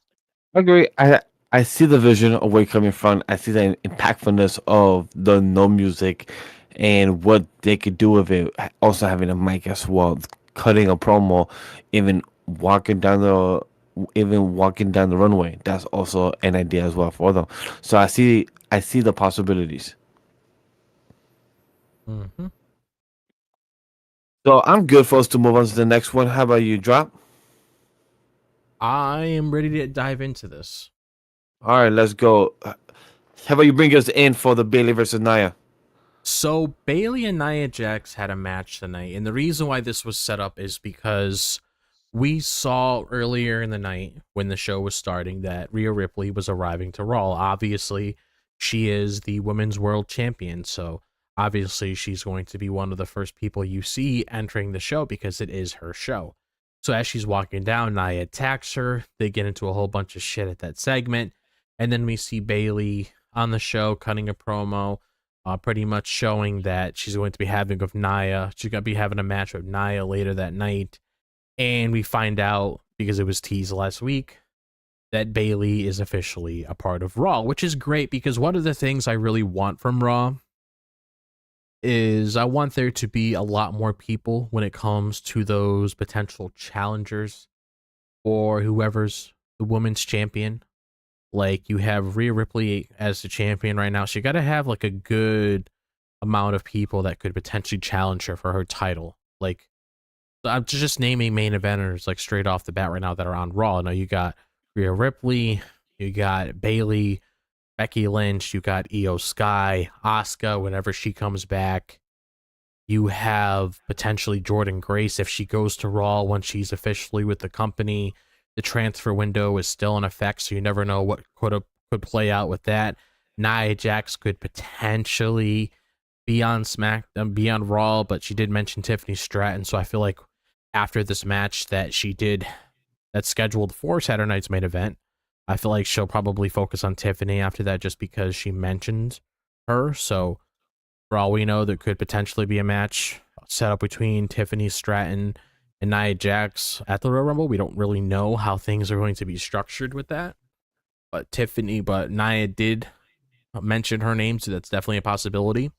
I agree. I see the vision of where you're coming from. I see the impactfulness of the no music and what they could do with it. Also having a mic as well, cutting a promo, even walking down the walking down the runway. That's also an idea as well for them. So I see the possibilities. Hmm. So I'm good for us to move on to the next one. How about you, Drop? I am ready to dive into this. All right, let's go. How about you bring us in for the Bayley versus Nia? So Bayley and Nia Jax had a match tonight, and the reason why this was set up is because we saw earlier in the night when the show was starting that Rhea Ripley was arriving to Raw. Obviously, she is the women's world champion, so obviously she's going to be one of the first people you see entering the show because it is her show. So as she's walking down, Nia attacks her. They get into a whole bunch of shit at that segment, and then we see Bayley on the show cutting a promo, pretty much showing that she's going to be having with Nia. She's going to be having a match with Nia later that night, and we find out because it was teased last week that Bayley is officially a part of Raw, which is great because one of the things I really want from Raw is I want there to be a lot more people when it comes to those potential challengers or whoever's the women's champion. Like you have Rhea Ripley as the champion right now. So you got to have like a good amount of people that could potentially challenge her for her title. Like I'm just naming main eventers like straight off the bat right now that are on Raw. Now you got Rhea Ripley, you got Bayley, Becky Lynch, you got Io Sky, Asuka whenever she comes back. You have potentially Jordan Grace if she goes to Raw once she's officially with the company. The transfer window is still in effect, so you never know what could play out with that. Nia Jax could potentially be on be on Raw, but she did mention Tiffany Stratton, so I feel like after this match that she did that's scheduled for Saturday night's main event, I feel like she'll probably focus on Tiffany after that just because she mentioned her. So for all we know, there could potentially be a match set up between Tiffany Stratton and Nia Jax at the Royal Rumble. We don't really know how things are going to be structured with that. But Nia did mention her name, so that's definitely a possibility.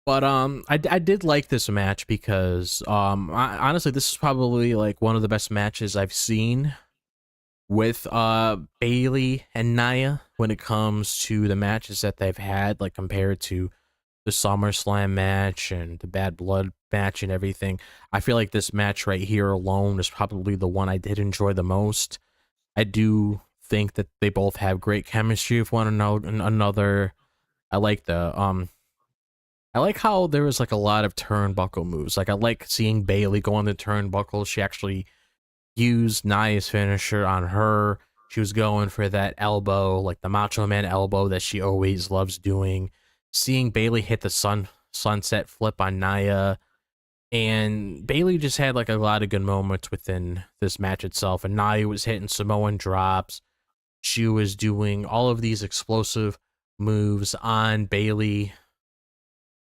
But I did like this match because honestly, this is probably like one of the best matches I've seen with Bayley and Nia when it comes to the matches that they've had, like compared to the SummerSlam match and the Bad Blood match and everything. I feel like this match right here alone is probably the one I did enjoy the most. I do think that they both have great chemistry with one another. I like I like how there was like a lot of turnbuckle moves. Like I like seeing Bayley go on the turnbuckle. She actually used Nia's finisher on her. She was going for that elbow, like the Macho Man elbow that she always loves doing. Seeing Bayley hit the sunset flip on Nia, and Bayley just had like a lot of good moments within this match itself. And Nia was hitting Samoan drops. She was doing all of these explosive moves on Bayley.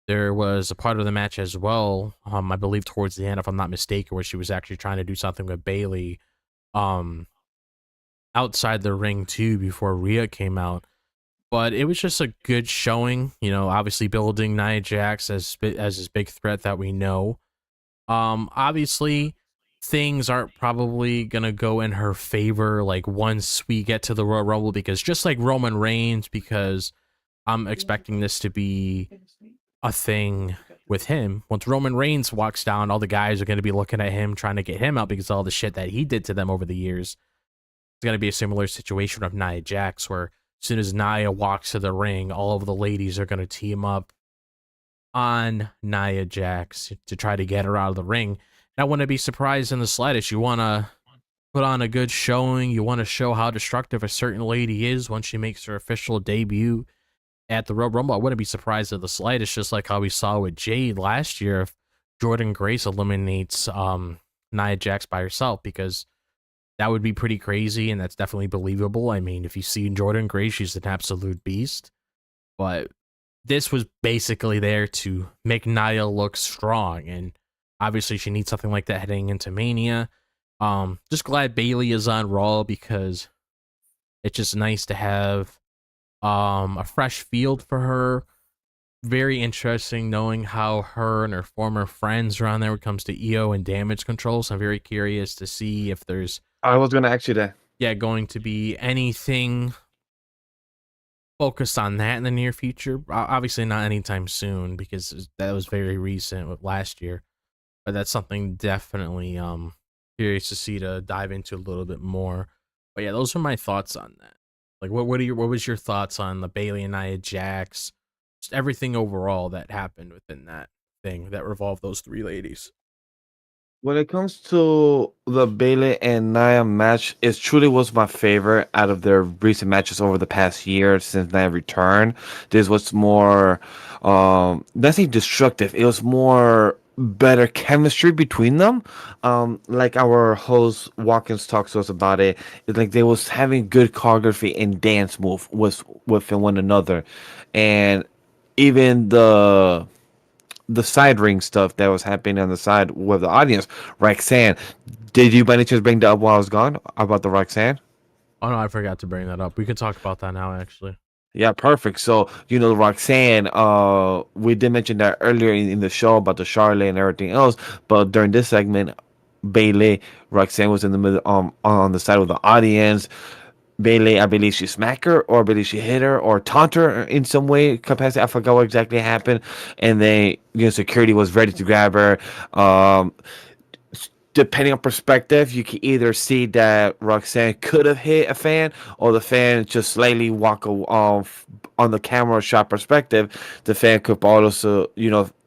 There was a part of the match as well, I believe towards the end, if I'm not mistaken, where she was actually trying to do something with Bayley, outside the ring too before Rhea came out. But it was just a good showing, obviously building Nia Jax as this big threat that we know. Obviously things aren't probably gonna go in her favor like once we get to the Royal Rumble, because just like Roman Reigns, because I'm expecting this to be a thing with him. Once Roman Reigns walks down, all the guys are going to be looking at him, trying to get him out because of all the shit that he did to them over the years. It's going to be a similar situation of Nia Jax, where as soon as Nia walks to the ring, all of the ladies are going to team up on Nia Jax to try to get her out of the ring. And I wouldn't be surprised in the slightest. You want to put on a good showing. You want to show how destructive a certain lady is once she makes her official debut at the Royal Rumble. I wouldn't be surprised in the slightest, just like how we saw with Jade last year, if Jordan Grace eliminates Nia Jax by herself, because that would be pretty crazy, and that's definitely believable. I mean, if you see Jordan Grace, she's an absolute beast. But this was basically there to make Nia look strong, and obviously she needs something like that heading into Mania. Just glad Bayley is on Raw, because it's just nice to have a fresh field for her. Very interesting knowing how her and her former friends are on there when it comes to EO and damage control. So I'm very curious to see if there's I was going to ask you that. going to be anything focused on that in the near future. Obviously not anytime soon, because that was very recent with last year. But that's something definitely curious to see, to dive into a little bit more. But yeah, those are my thoughts on that. Like, what was your thoughts on the Bayley and Nia Jax, just everything overall that happened within that thing that revolved those three ladies? When it comes to the Bayley and Nia match, it truly was my favorite out of their recent matches over the past year since Nia returned. This was more, let's say destructive. It was more better chemistry between them. Like our host Watkins talks to us about it, it's like they was having good choreography and dance move with one another, and even the side ring stuff that was happening on the side with the audience. Roxanne, did you by any chance bring that up while I was gone about the Roxanne? Oh no, I forgot to bring that up. We can talk about that now, actually. Yeah, perfect. So, Roxanne, we did mention that earlier in the show about the Charlotte and everything else, but during this segment, Bayley, Roxanne was in the middle, on the side of the audience. Bayley, I believe she smacked her, or I believe she hit her, or taunt her in some way capacity. I forgot what exactly happened. And then, security was ready to grab her. Um, Depending on perspective, you can either see that Roxanne could have hit a fan, or the fan just slightly walk off on the camera shot perspective. The fan could also,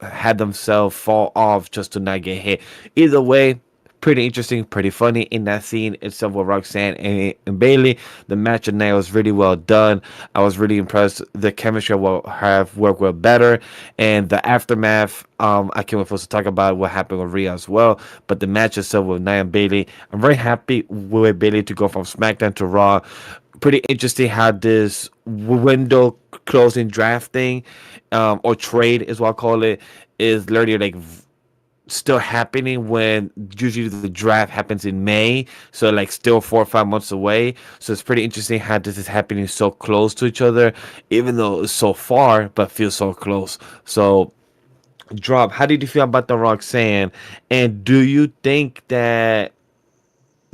had themselves fall off just to not get hit. Either way, pretty interesting, pretty funny in that scene itself with Roxanne and Bayley. The match tonight was really well done. I was really impressed. The chemistry will have worked well better, and the aftermath. I can't wait for us to talk about what happened with Rhea as well. But the match itself with Nia and Bayley, I'm very happy with Bayley to go from SmackDown to Raw. Pretty interesting how this window closing draft thing, or trade is what I call it, is literally like still happening when usually the draft happens in May, so like still 4 or 5 months away. So it's pretty interesting how this is happening so close to each other, even though it's so far, but feels so close. So, Drop, how did you feel about the Roxanne? And do you think that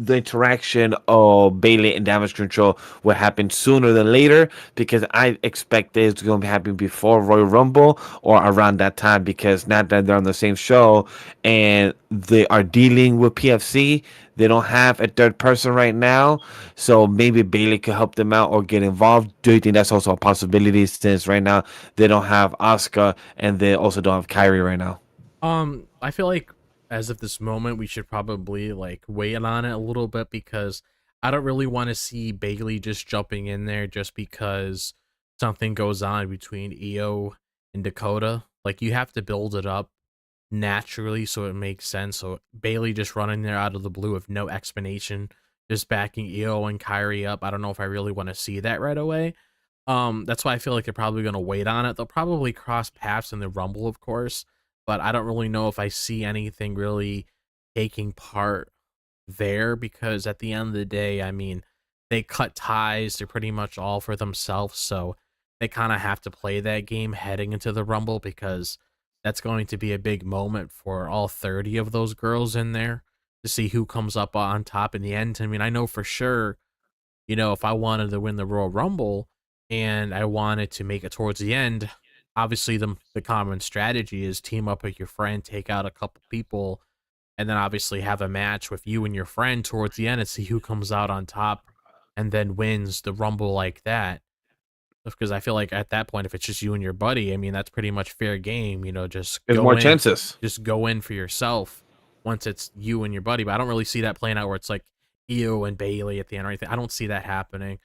the interaction of Bayley and Damage Control will happen sooner than later? Because I expect this to going to be happening before Royal Rumble or around that time. Because now that they're on the same show and they are dealing with PFC, they don't have a third person right now. So maybe Bayley could help them out or get involved. Do you think that's also a possibility since right now they don't have Asuka and they also don't have Kyrie right now? I feel like as of this moment, we should probably like wait on it a little bit because I don't really want to see Bailey just jumping in there just because something goes on between EO and Dakota. Like you have to build it up naturally so it makes sense. So Bailey just running there out of the blue with no explanation, just backing EO and Kyrie up. I don't know if I really want to see that right away. That's why I feel like they're probably gonna wait on it. They'll probably cross paths in the Rumble, of course, but I don't really know if I see anything really taking part there because at the end of the day, I mean, they cut ties. They're pretty much all for themselves, so they kind of have to play that game heading into the Rumble because that's going to be a big moment for all 30 of those girls in there to see who comes up on top in the end. I mean, I know for sure, if I wanted to win the Royal Rumble and I wanted to make it towards the end, obviously the common strategy is team up with your friend, take out a couple people, and then obviously have a match with you and your friend towards the end and see who comes out on top and then wins the Rumble like that. Because I feel like at that point, if it's just you and your buddy, I mean, that's pretty much fair game. Just There's go more in, chances. just go in for yourself once it's you and your buddy. But I don't really see that playing out where it's like Io and Bailey at the end or anything. I don't see that happening.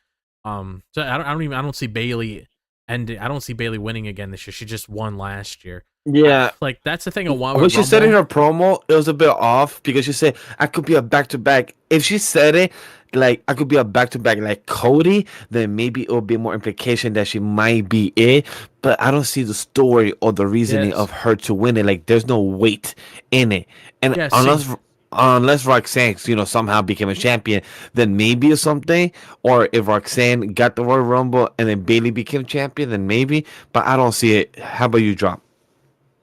So I don't see Bailey, and I don't see Bailey winning again this year. She just won last year. Yeah, Like that's the thing I want when with she said in Rumble. her promo, it was a bit off because she said I could be a back to back. If she said it like I could be a back to back like Cody, then maybe it would be more implication that she might be it. But I don't see the story or the reasoning Yes. of her to win it. Like there's no weight in it, and Yeah. See. unless Roxanne, somehow became a champion, then maybe or something. Or if Roxanne got the Royal Rumble and then Bailey became champion, then maybe. But I don't see it. How about you, Drop?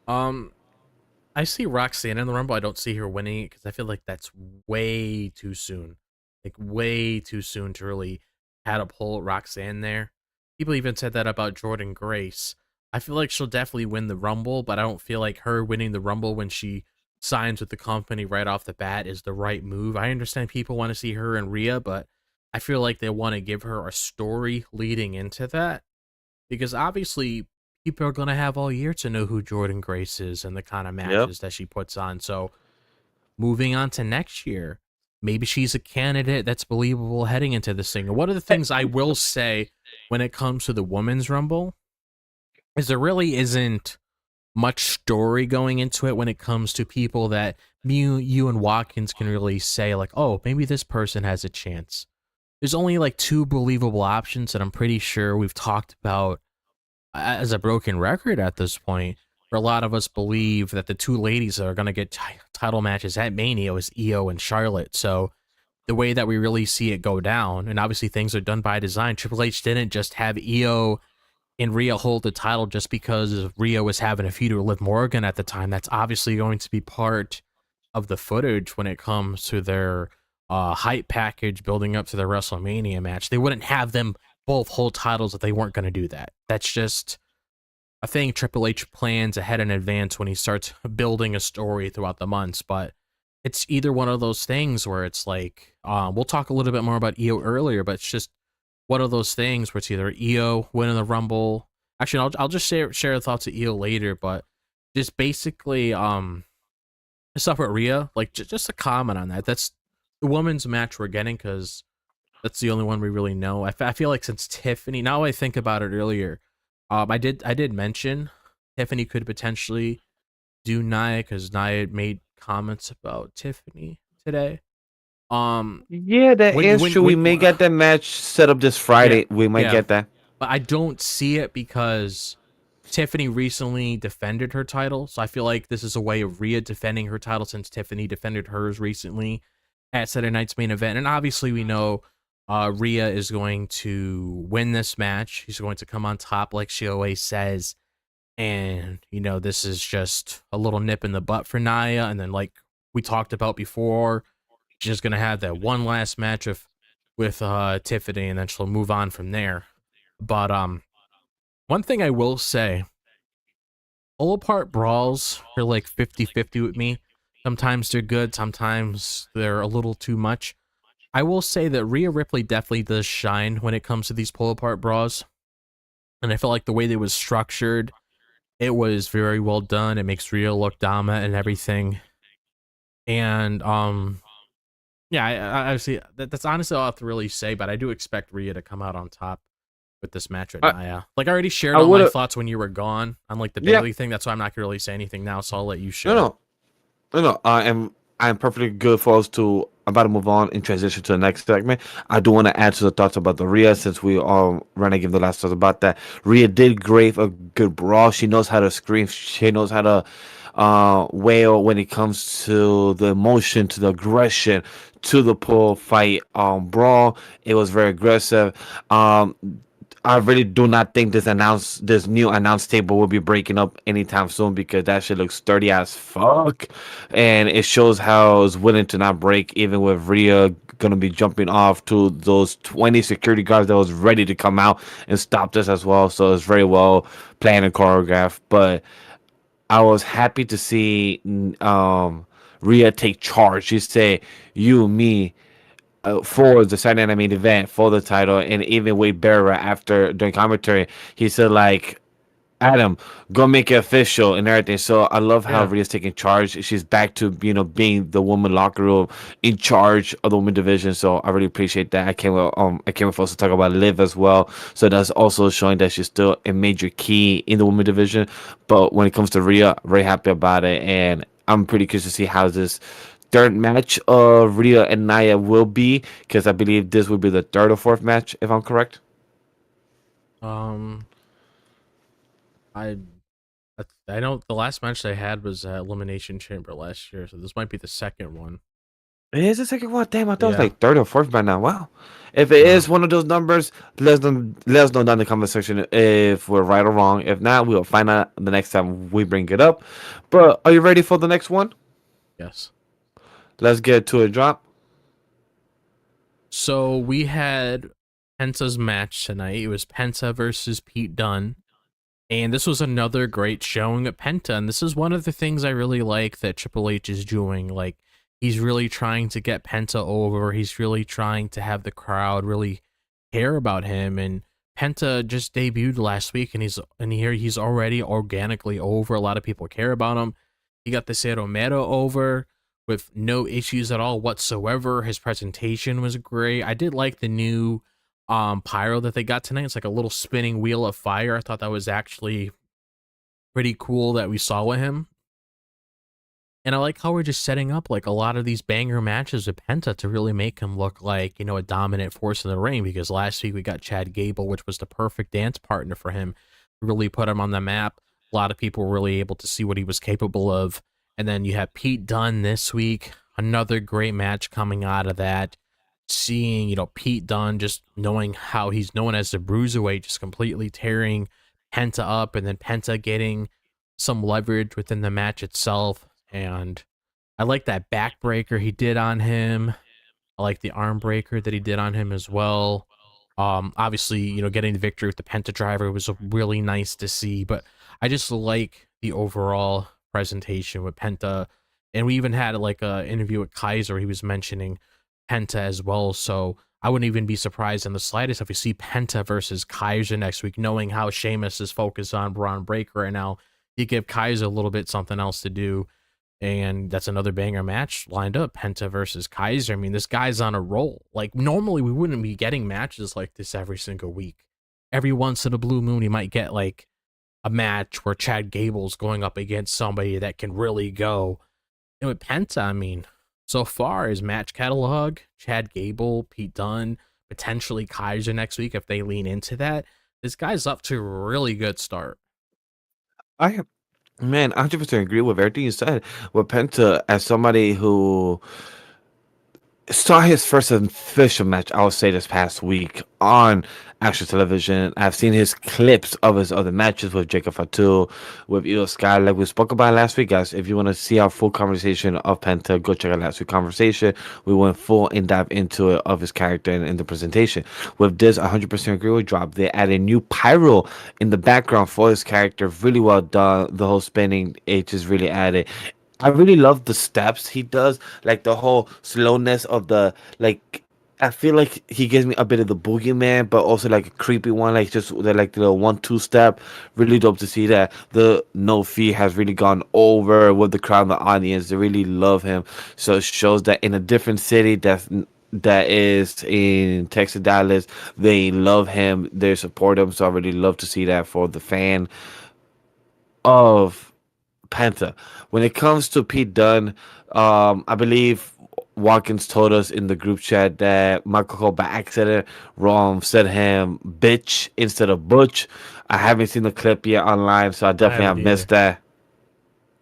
Um. I see Roxanne in the Rumble. I don't see her winning because I feel like that's way too soon. Like way too soon to really catapult Roxanne there. People even said that about Jordan Grace. I feel like she'll definitely win the Rumble, but I don't feel like her winning the Rumble when she signs with the company right off the bat is the right move. I understand people want to see her and Rhea, but I feel like they want to give her a story leading into that because obviously people are going to have all year to know who Jordan Grace is and the kind of Yep. matches that she puts on. So moving on to next year, maybe she's a candidate that's believable heading into this thing. And one of the things I will say when it comes to the women's rumble is there really isn't much story going into it when it comes to people that you and Watkins can really say like, oh, maybe this person has a chance. There's only like two believable options that I'm pretty sure we've talked about as a broken record at this point. where a lot of us believe that the two ladies that are going to get title matches at Mania is Io and Charlotte. So the way that we really see it go down, and obviously things are done by design, Triple H didn't just have Io and Rhea hold the title just because Rhea was having a feud with Liv Morgan at the time. That's obviously going to be part of the footage when it comes to their hype package building up to their WrestleMania match. They wouldn't have them both hold titles if they weren't going to do that. That's just a thing Triple H plans ahead in advance when he starts building a story throughout the months. But it's either one of those things where it's like, we'll talk a little bit more about Io earlier, but it's just one of those things where it's either Io winning the Rumble. Actually, I'll just share the thoughts of Io later, but just basically stuff with Rhea, like just a comment on that. That's the women's match we're getting because that's the only one we really know. I feel like since Tiffany, now I think about it earlier, I did mention Tiffany could potentially do Nia because Nia made comments about Tiffany today. Yeah, that is true. We may get that match set up this Friday. We might get that. But I don't see it because Tiffany recently defended her title. So I feel like this is a way of Rhea defending her title since Tiffany defended hers recently at Saturday Night's main event. And obviously we know Rhea is going to win this match. She's going to come on top like she always says. And, you know, this is just a little nip in the butt for Nia. And then like we talked about before, she's going to have that one last match with Tiffany, and then she'll move on from there. But one thing I will say, pull apart brawls are like 50-50 with me. Sometimes they're good, sometimes they're a little too much. I will say that Rhea Ripley definitely does shine when it comes to these pull apart brawls. And I feel like the way they was structured, it was very well done. It makes Rhea look dominant and everything. And yeah, I see. That's honestly all I have to really say, but I do expect Rhea to come out on top with this match with Nia. Like I already shared all my thoughts when you were gone on like the Bayley thing. That's why I'm not gonna really say anything now. So I'll let you share. No. I'm perfectly good for us to about to move on and transition to the next segment. I do want to add to the thoughts about the Rhea since we all ran to give the last thoughts about that. Rhea did grave a good brawl. She knows how to scream. She knows how to wail when it comes to the emotion, to the aggression, to the pull fight brawl. It was very aggressive. I really do not think this new announce table will be breaking up anytime soon because that shit looks sturdy as fuck, and it shows how it's willing to not break even with Rhea gonna be jumping off to those 20 security guards that was ready to come out and stop this as well. So it's very well planned and choreographed. But I was happy to see Rhea take charge. She said, "You, me." For the Saturday Night Main Event for the title, and even Wade Barrett after during commentary, he said like, "Adam, go make it official and everything." So I love how Rhea's taking charge. She's back to being the woman locker room in charge of the women division. So I really appreciate that. I came with us to talk about Liv as well. So that's also showing that she's still a major key in the women division. But when it comes to Rhea, very happy about it, and I'm pretty curious to see how this third match of Rhea and Nia will be, because I believe this will be the third or fourth match, if I'm correct. I know the last match they had was at Elimination Chamber last year, so this might be the second one. It is the second one. Damn, I thought it was like third or fourth by now. Wow. If it is one of those numbers, let us know down in the comment section if we're right or wrong. If not, we'll find out the next time we bring it up. But are you ready for the next one? Yes. Let's get to a drop. So we had Penta's match tonight. It was Penta versus Pete Dunne. And this was another great showing of Penta. And this is one of the things I really like that Triple H is doing. Like, he's really trying to get Penta over. He's really trying to have the crowd really care about him. And Penta just debuted last week, and he's already organically over. A lot of people care about him. He got the Cero Miedo over with no issues at all whatsoever. His presentation was great. I did like the new pyro that they got tonight. It's like a little spinning wheel of fire. I thought that was actually pretty cool that we saw with him. And I like how we're just setting up like a lot of these banger matches with Penta to really make him look like, a dominant force in the ring, because last week we got Chad Gable, which was the perfect dance partner for him, really put him on the map. A lot of people were really able to see what he was capable of. And then you have Pete Dunne this week, another great match coming out of that. Seeing, Pete Dunne, just knowing how he's known as the Bruiserweight, just completely tearing Penta up, and then Penta getting some leverage within the match itself. And I like that backbreaker he did on him. I like the arm breaker that he did on him as well. Obviously, getting the victory with the Penta driver was really nice to see, but I just like the overall presentation with Penta. And we even had like a interview with Kaiser where he was mentioning Penta as well. So I wouldn't even be surprised in the slightest if we see Penta versus Kaiser next week, knowing how Sheamus is focused on Braun Breaker right now. You give Kaiser a little bit something else to do. And that's another banger match lined up, Penta versus Kaiser. I mean, this guy's on a roll. Like, normally we wouldn't be getting matches like this every single week. Every once in a blue moon, you might get like a match where Chad Gable's going up against somebody that can really go. And with Penta, I mean, so far his match catalog, Chad Gable, Pete Dunne, potentially Kaiser next week if they lean into that, this guy's up to a really good start. I Man, I 100% agree with everything you said. With Penta, as somebody who saw his first official match, I would say this past week on actual television. I've seen his clips of his other matches with Jacob Fatu, with Io Sky, like we spoke about last week, guys. If you want to see our full conversation of Penta, go check out last week's conversation. We went full in depth into it of his character and the presentation. With this, 100% agree with Drop. They added new pyro in the background for his character. Really well done. The whole spinning H is really added. I really love the steps he does, like the whole slowness of the like. I feel like he gives me a bit of the boogeyman, but also like a creepy one, like just the like the little 1-2 step. Really dope to see that the no fee has really gone over with the crowd and the audience. They really love him, so it shows that in a different city that is in Texas, Dallas, they love him, they support him. So I really love to see that for the fan of Penta. When it comes to Pete Dunne, I believe Watkins told us in the group chat that Michael Cole by accident said him bitch instead of butch. I haven't seen the clip yet online, so I definitely have haven't missed that.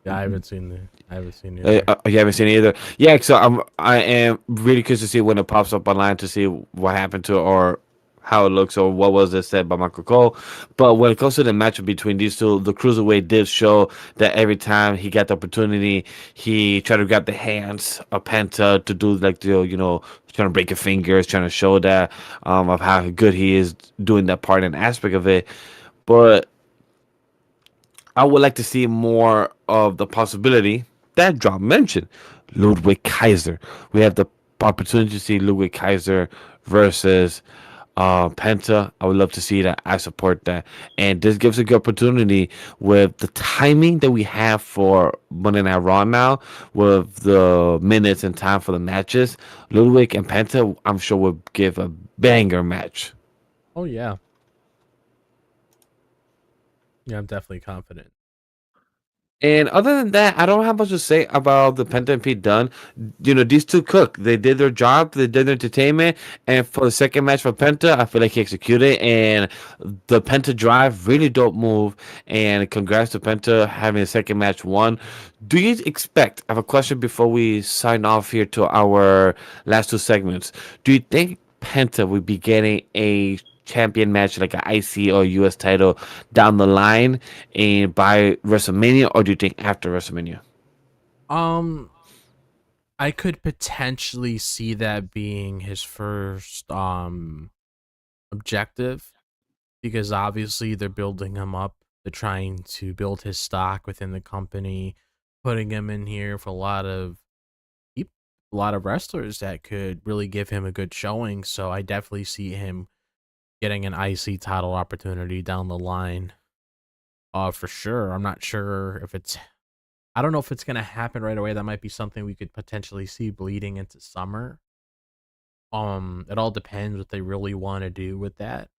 Yeah, I haven't seen it. I haven't seen it. You haven't seen it either. Yeah, so I am really curious to see when it pops up online to see what happened to it or how it looks or what was it said by Michael Cole. But when it comes to the matchup between these two, the cruiserweight did show that every time he got the opportunity, he tried to grab the hands of Penta to do like the trying to break your fingers, trying to show that of how good he is doing that part and aspect of it. But I would like to see more of the possibility that John mentioned, Ludwig Kaiser. We have the opportunity to see Ludwig Kaiser versus Penta. I would love to see that. I support that. And this gives a good opportunity with the timing that we have for Monday Night Raw now, with the minutes and time for the matches. Ludwig and Penta, I'm sure, will give a banger match. Oh, yeah. Yeah, I'm definitely confident. And other than that, I don't have much to say about the Penta and Pete Dunne. These two cook. They did their job. They did their entertainment. And for the second match for Penta, I feel like he executed. And the Penta drive, really dope move. And congrats to Penta having the second match won. Do you expect? I have a question before we sign off here to our last two segments. Do you think Penta will be getting a champion match like an IC or US title down the line and by WrestleMania, or do you think after WrestleMania? Um, I could potentially see that being his first objective, because obviously they're building him up. They're trying to build his stock within the company, putting him in here for a lot of wrestlers that could really give him a good showing. So I definitely see him getting an IC title opportunity down the line. For sure. I'm not sure if I don't know if it's gonna happen right away. That might be something we could potentially see bleeding into summer. It all depends what they really want to do with that.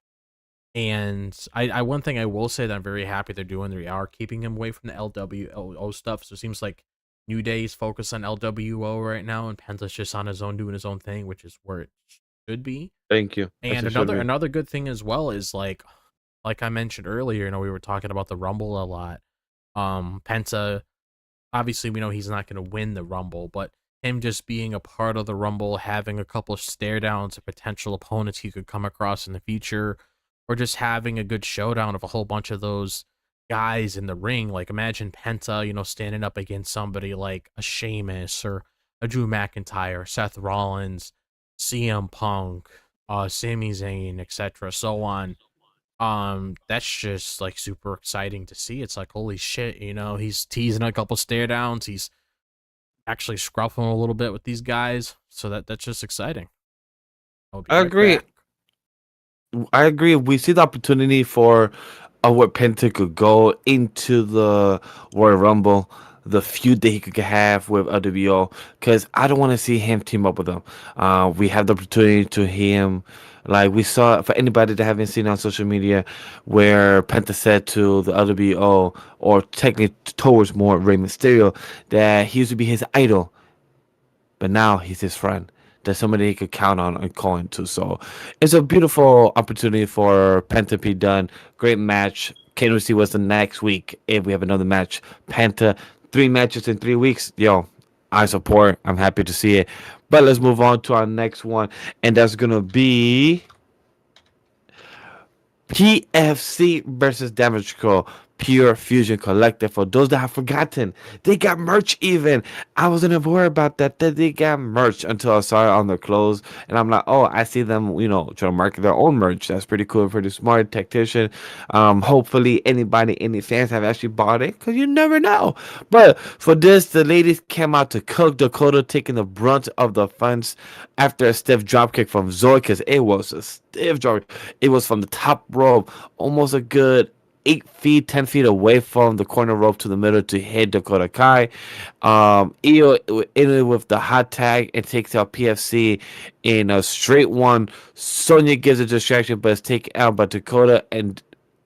And I one thing I will say that I'm very happy they're doing, they are keeping him away from the LWO stuff. So it seems like New Day's focused on LWO right now, and Penta's just on his own doing his own thing, which is where it should be. Thank you. As And it should be. another good thing as well is like I mentioned earlier, we were talking about the Rumble a lot. Penta, obviously we know he's not going to win the Rumble, but him just being a part of the Rumble, having a couple of stare downs of potential opponents he could come across in the future, or just having a good showdown of a whole bunch of those guys in the ring. Like imagine Penta, standing up against somebody like a Sheamus or a Drew McIntyre, Seth Rollins, CM Punk, Sami Zayn, etc., so on. That's just like super exciting to see. It's like holy shit, he's teasing a couple stare downs. He's actually scruffing a little bit with these guys, so that's just exciting. I'll be I right agree. back. I agree. We see the opportunity for where Penta could go into the Royal Rumble, the feud that he could have with LWO, because I don't want to see him team up with them. We have the opportunity to hear him, like we saw for anybody that haven't seen on social media, where Penta said to the LWO, or technically towards more Rey Mysterio, that he used to be his idol, but now he's his friend. There's somebody he could count on and call into. So it's a beautiful opportunity for Penta to be done. Great match. Can't wait to see what's the next week if we have another match. Penta, 3 matches in 3 weeks. Yo, I support. I'm happy to see it. But let's move on to our next one, and that's gonna be PFC versus Damage Control, Pure Fusion Collective. For those that have forgotten, they got merch even. I wasn't even worried about that they got merch until I saw it on their clothes. And I'm like, oh, I see them, trying to market their own merch. That's pretty cool, pretty smart tactician. Hopefully any fans have actually bought it, because you never know. But for this, the ladies came out to cook. Dakota taking the brunt of the offense after a stiff dropkick from Zoe, because it was a stiff drop. It was from the top rope, almost a good 8 feet, 10 feet away from the corner rope to the middle to hit Dakota Kai. Io in it with the hot tag and takes out PFC in a straight one. Sonya gives a distraction, but is taken out by Dakota, and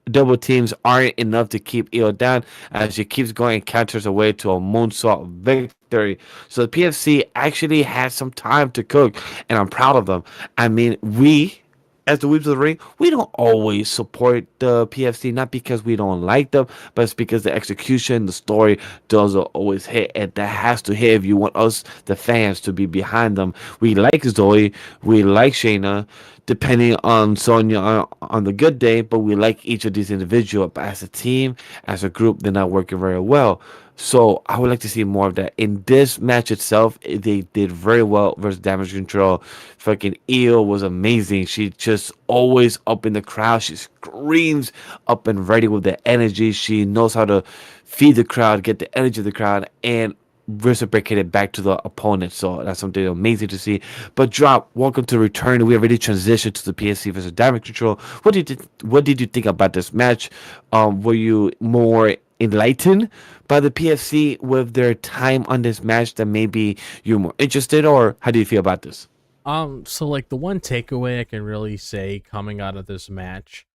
double teams aren't enough to keep Io down as she keeps going and counters away to a moonsault victory. So the PFC actually had some time to cook, and I'm proud of them. I mean, we, as the Weebs of the Ring, we don't always support the PFC, not because we don't like them, but it's because the execution, the story doesn't always hit, and that has to hit if you want us, the fans, to be behind them. We like Zoe, we like Shayna, depending on Sonya on the good day, but we like each of these individuals. But as a team, as a group, they're not working very well. So I would like to see more of that. In this match itself, they did very well versus Damage Control. Fucking Io was amazing. She just always up in the crowd. She screams up and ready with the energy. She knows how to feed the crowd, get the energy of the crowd, and reciprocate it back to the opponent. So that's something amazing to see. But Drop, welcome to return. We already transitioned to the PSC versus Damage Control. What did you think about this match? Were you more enlightened by the PFC with their time on this match that maybe you're more interested, or how do you feel about this? So like the one takeaway I can really say coming out of this match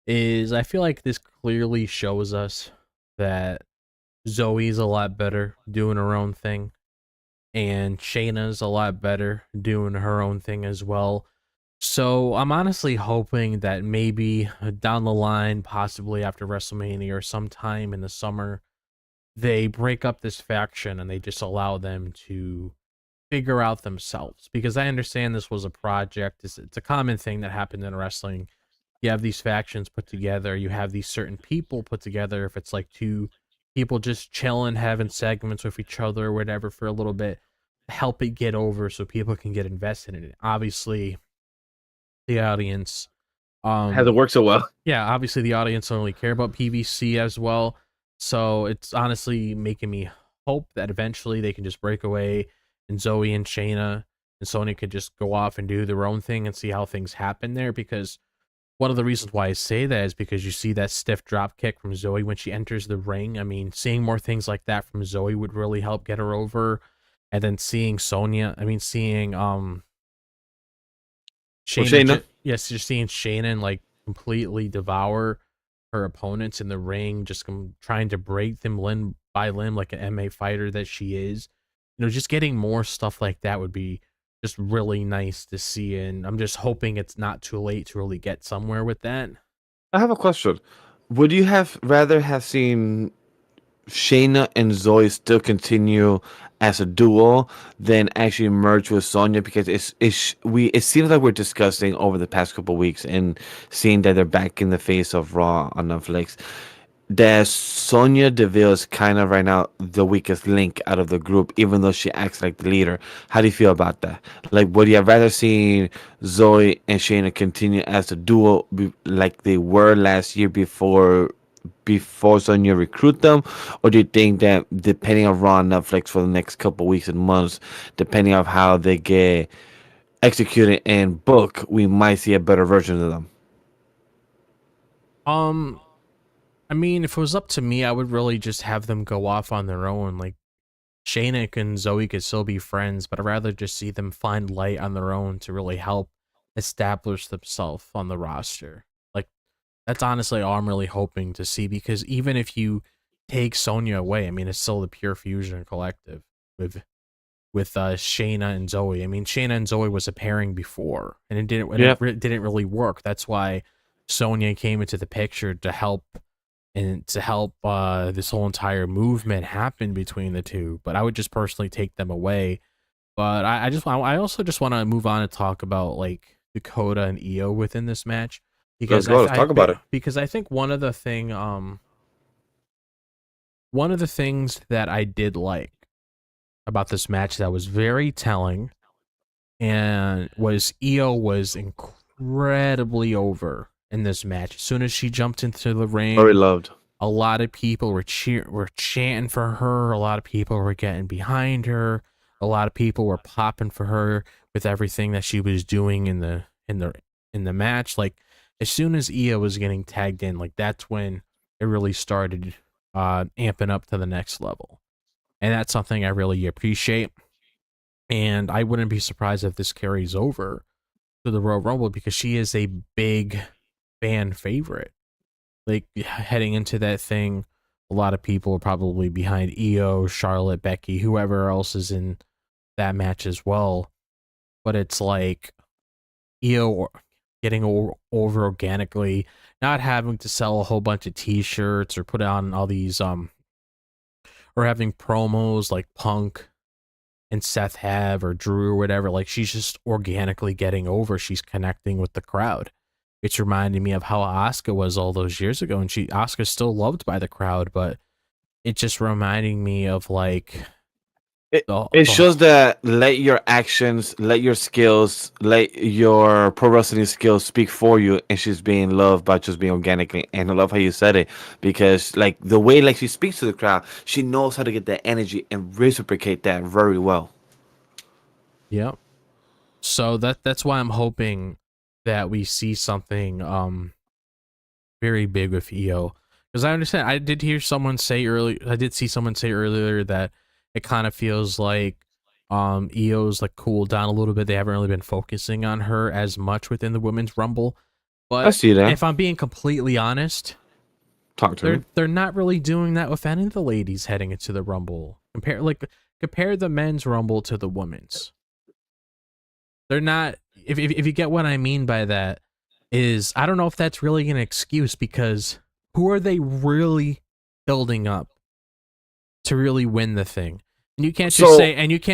is I feel like this clearly shows us that Zoe's a lot better doing her own thing, and Shayna's a lot better doing her own thing as well. So I'm honestly hoping that maybe down the line, possibly after WrestleMania or sometime in the summer, they break up this faction and they just allow them to figure out themselves. Because I understand this was a project. It's a common thing that happened in wrestling. You have these factions put together. You have these certain people put together. If it's like two people just chilling, having segments with each other or whatever for a little bit, help it get over so people can get invested in it. Obviously, the audience, Has it um, worked so well? yeah, obviously the audience don't really care about PVC as well. So it's honestly making me hope that eventually they can just break away and Zoe and Shayna and Sonya could just go off and do their own thing and see how things happen there. Because one of the reasons why I say that is because you see that stiff drop kick from Zoe when she enters the ring. I mean, seeing more things like that from Zoe would really help get her over. And then seeing seeing Well, Shayna, Shayna, yes, you're seeing Shayna like completely devour her opponents in the ring, just trying to break them limb by limb like an MMA fighter that she is. Just getting more stuff like that would be just really nice to see. And I'm just hoping it's not too late to really get somewhere with that. I have a question. Would you have rather have seen Shayna and Zoe still continue as a duo than actually merge with Sonya, because it seems like we're discussing over the past couple weeks and seeing that they're back in the face of Raw on Netflix, that Sonya Deville is kind of right now the weakest link out of the group, even though she acts like the leader. How do you feel about that? Like, would you have rather seen Zoe and Shayna continue as a duo like they were last year before Sonya recruit them, or do you think that depending on Raw on Netflix for the next couple weeks and months, depending on how they get executed and book, we might see a better version of them? Um, I mean, if it was up to me, I would really just have them go off on their own. Like Shayna and Zoe could still be friends, but I'd rather just see them find light on their own to really help establish themselves on the roster. Like that's honestly all I'm really hoping to see, because even if you take Sonya away, I mean, it's still the Pure Fusion Collective with Shayna and Zoe. I mean, Shayna and Zoe was a pairing before, and it didn't really work. That's why Sonya came into the picture to help this whole entire movement happen between the two. But I would just personally take them away. But I also just want to move on and talk about like Dakota and Io within this match, Let's because go. Let's talk about it. because I think one of the things that I did like about this match that was very telling and was Io was incredibly over in this match. As soon as she jumped into the ring, Very loved. a lot of people were chanting for her. A lot of people were getting behind her. A lot of people were popping for her with everything that she was doing in the match. Like as soon as Io was getting tagged in, like that's when it really started amping up to the next level. And that's something I really appreciate. And I wouldn't be surprised if this carries over to the Royal Rumble, because she is a big fan favorite. Like heading into that thing, a lot of people are probably behind Io, Charlotte, Becky, whoever else is in that match as well. But it's like Io getting over organically, not having to sell a whole bunch of t-shirts or put on all these or having promos like Punk and Seth have or Drew or whatever. Like she's just organically getting over. She's connecting with the crowd. It's reminding me of how Asuka was all those years ago, and Asuka's still loved by the crowd, but it's just reminding me of like It shows that let your actions, let your skills, let your pro wrestling skills speak for you, and she's being loved by just being organically. And I love how you said it, because like the way like she speaks to the crowd, she knows how to get that energy and reciprocate that very well. yeah. So that's why I'm hoping that we see something very big with Io, because I understand. I did see someone say earlier that it kind of feels like Io's like cooled down a little bit. They haven't really been focusing on her as much within the Women's Rumble. I But see that. if I'm being completely honest, Talk to me. they're not really doing that with any of the ladies heading into the Rumble. Compare the men's Rumble to the women's. They're not. If you get what I mean by that, is I don't know if that's really an excuse, because who are they really building up to really win the thing? And you can't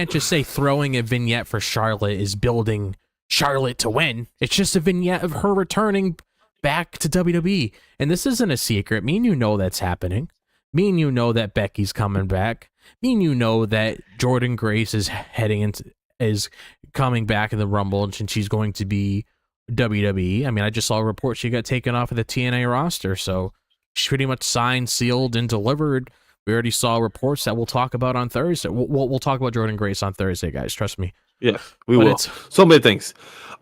just say throwing a vignette for Charlotte is building Charlotte to win. It's just a vignette of her returning back to WWE. And this isn't a secret. Me and you know that's happening. Me and you know that Becky's coming back. Me and you know that Jordan Grace is coming back in the Rumble, and she's going to be WWE. I mean, I just saw a report she got taken off of the TNA roster, so she's pretty much signed, sealed, and delivered. We already saw reports that we'll talk about on Thursday. We'll talk about Jordan Grace on Thursday, guys. Trust me. Yeah, we But will. it's- So many things.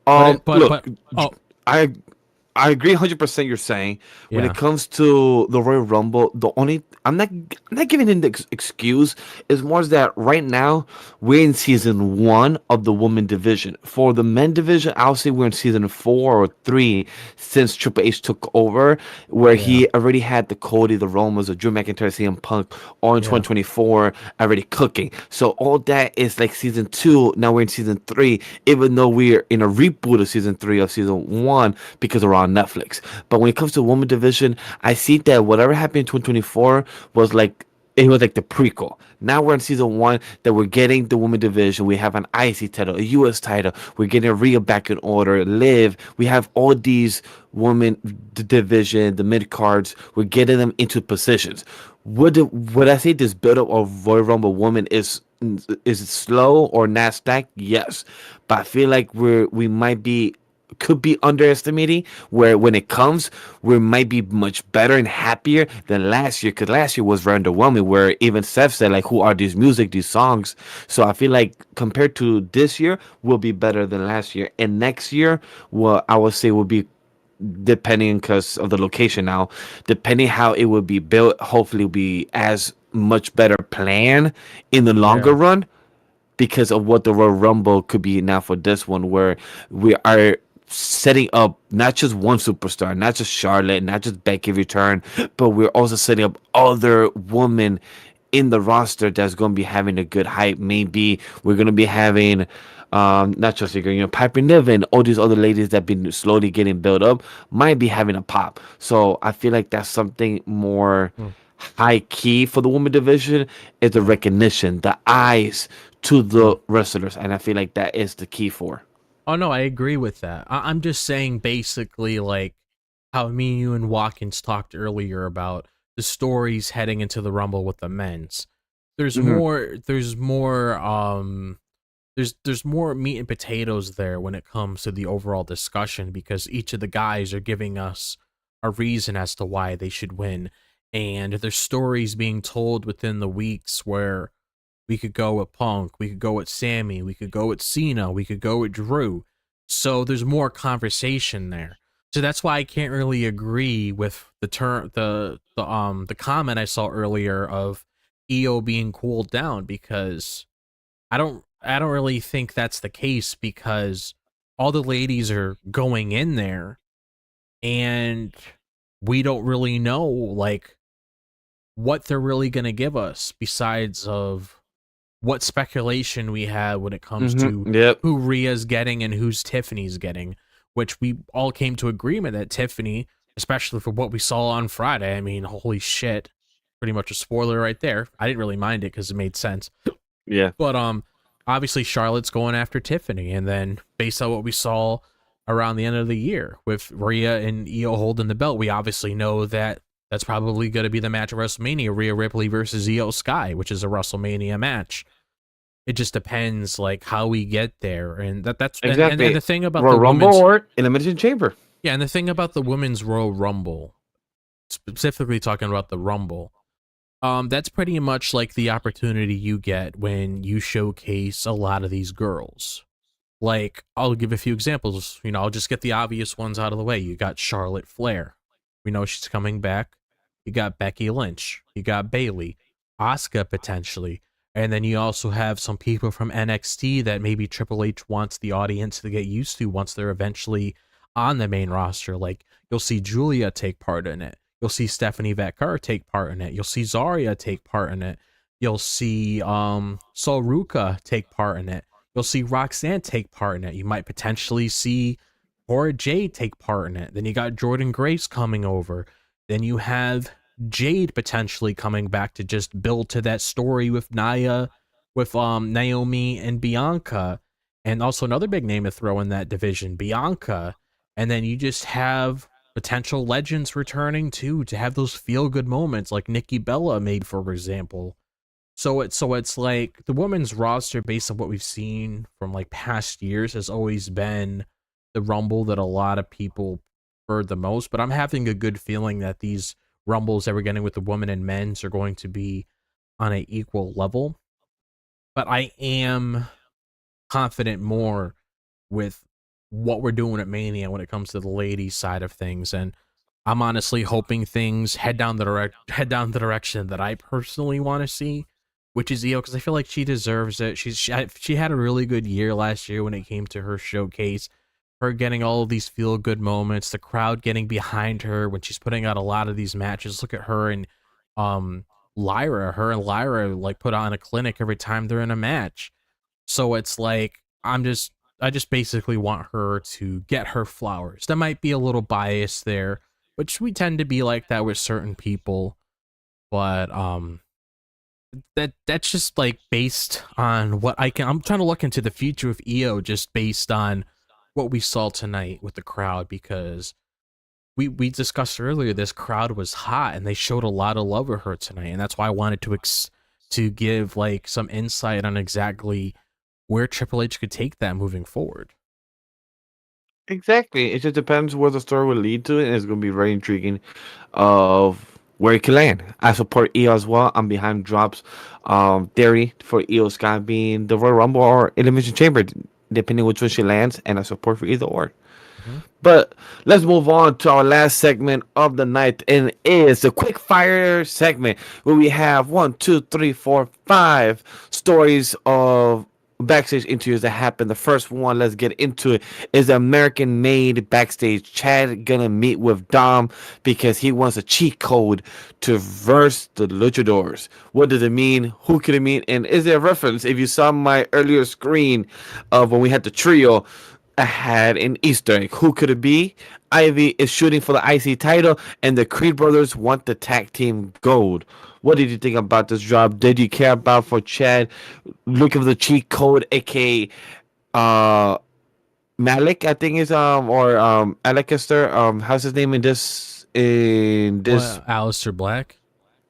but I I agree 100% you're saying. When Yeah. it comes to the Royal Rumble, I'm not giving him the excuse. It's more that right now we're in season 1 of the women division. For the men division, I'll say we're in season 4 or 3 since Triple H took over, where he already had the Cody, the Romans, the Drew McIntyre, CM Punk, all in 2024 already cooking. So all that is like season 2. Now we're in season 3, even though we're in a reboot of season 3 of season 1 because we're on Netflix. But when it comes to women division, I see that whatever happened in 2024 was like it was like the prequel. Now we're in season one that we're getting the women division. We have an IC title, a US title. We're getting Rhea back in order. Liv. We have all these women division, the mid cards. We're getting them into positions. Would I say this build up of Royal Rumble woman is it slow or not stacked? Yes, but I feel like we might be could be underestimating where when it comes we might be much better and happier than last year, because last year was very underwhelming where even Seth said like who are these songs. So I feel like compared to this year will be better than last year, and next year, well, I would say will be, depending because of the location now, depending how it would be built, hopefully will be as much better plan in the longer Yeah. run, because of what the Royal Rumble could be now for this one, where we are setting up not just one superstar, not just Charlotte, not just Becky return, but we're also setting up other women in the roster that's going to be having a good hype. Maybe we're going to be having not just Piper Niven, all these other ladies that have been slowly getting built up might be having a pop. So I feel like that's something more Hmm. high key for the women division, is the recognition, the eyes to Hmm. the wrestlers, and I feel like that is the key for. Oh no, I agree with that. I'm just saying basically like how me, you, and Watkins talked earlier about the stories heading into the Rumble with the men's. There's Hmm. more. There's more meat and potatoes there when it comes to the overall discussion, because each of the guys are giving us a reason as to why they should win, and there's stories being told within the weeks where we could go with Punk, we could go with Sammy, we could go with Cena, we could go with Drew. So there's more conversation there. So that's why I can't really agree with the comment I saw earlier of EO being cooled down, because I don't really think that's the case, because all the ladies are going in there and we don't really know like what they're really going to give us, besides of what speculation we have when it comes to Yep. who Rhea's getting and who's Tiffany's getting, which we all came to agreement that Tiffany, especially for what we saw on Friday, I mean, holy shit, pretty much a spoiler right there. I didn't really mind it because it made sense. Yeah. But obviously Charlotte's going after Tiffany, and then based on what we saw around the end of the year with Rhea and Io holding the belt, we obviously know that that's probably going to be the match at WrestleMania, Rhea Ripley versus Io Sky, which is a WrestleMania match. It just depends like how we get there, and that's and Exactly. the thing about Royal the Rumble women's, or Elimination Chamber. yeah, and the thing about the women's Royal Rumble, specifically talking about the Rumble, that's pretty much like the opportunity you get when you showcase a lot of these girls. Like, I'll give a few examples. I'll just get the obvious ones out of the way. You got Charlotte Flair. We know she's coming back. You got Becky Lynch. You got Bayley. Asuka potentially. And then you also have some people from NXT that maybe Triple H wants the audience to get used to once they're eventually on the main roster. Like, you'll see Julia take part in it. You'll see Stephanie Vacar take part in it. You'll see Zarya take part in it. You'll see Sol Ruka take part in it. You'll see Roxanne take part in it. You might potentially see Cora Jade take part in it. Then you got Jordan Grace coming over. Then you have Jade potentially coming back to just build to that story with Naomi and Bianca. And also another big name to throw in that division, Bianca. And then you just have potential legends returning too, to have those feel good moments like Nikki Bella made, for example. So it's like the women's roster, based on what we've seen from like past years, has always been the Rumble that a lot of people preferred the most. But I'm having a good feeling that these Rumbles that we're getting with the women and men's are going to be on an equal level. But I am confident more with what we're doing at Mania when it comes to the ladies side of things, and I'm honestly hoping things head down the direction that I personally want to see, which is Io, because I feel like she deserves it. She had a really good year last year when it came to her showcase, her getting all of these feel good moments, the crowd getting behind her when she's putting out a lot of these matches. Look at her and um Lyra like put on a clinic every time they're in a match. So it's like I just basically want her to get her flowers. That might be a little biased there, which we tend to be like that with certain people, but that's just like based on what I'm trying to look into the future of EO just based on what we saw tonight with the crowd, because we discussed earlier this crowd was hot and they showed a lot of love for her tonight, and that's why I wanted to give like some insight on exactly where Triple H could take that moving forward. Exactly. It just depends where the story will lead to, and it's going to be very intriguing of where it can land. I support EO as well. I'm behind Drop's theory for EO Sky being the Royal Rumble or Elimination Chamber, depending which one she lands, and I support for either or. Mhm. But let's move on to our last segment of the night, and it is the quick fire segment where we have 5 stories of backstage interviews that happened. The first one, let's get into it, is the American made backstage. Chad gonna meet with Dom because he wants a cheat code to verse the luchadors. What does it mean? Who could it mean? And is there a reference? If you saw my earlier screen of when we had the trio, I had an Easter egg. Who could it be? Ivy is shooting for the IC title, and the Creed brothers want the tag team gold. What did you think about this drop? Did you care about for Chad looking for the cheat code, aka uh Malik, I think is or Alastair, how's his name in this Well, Aleister Black.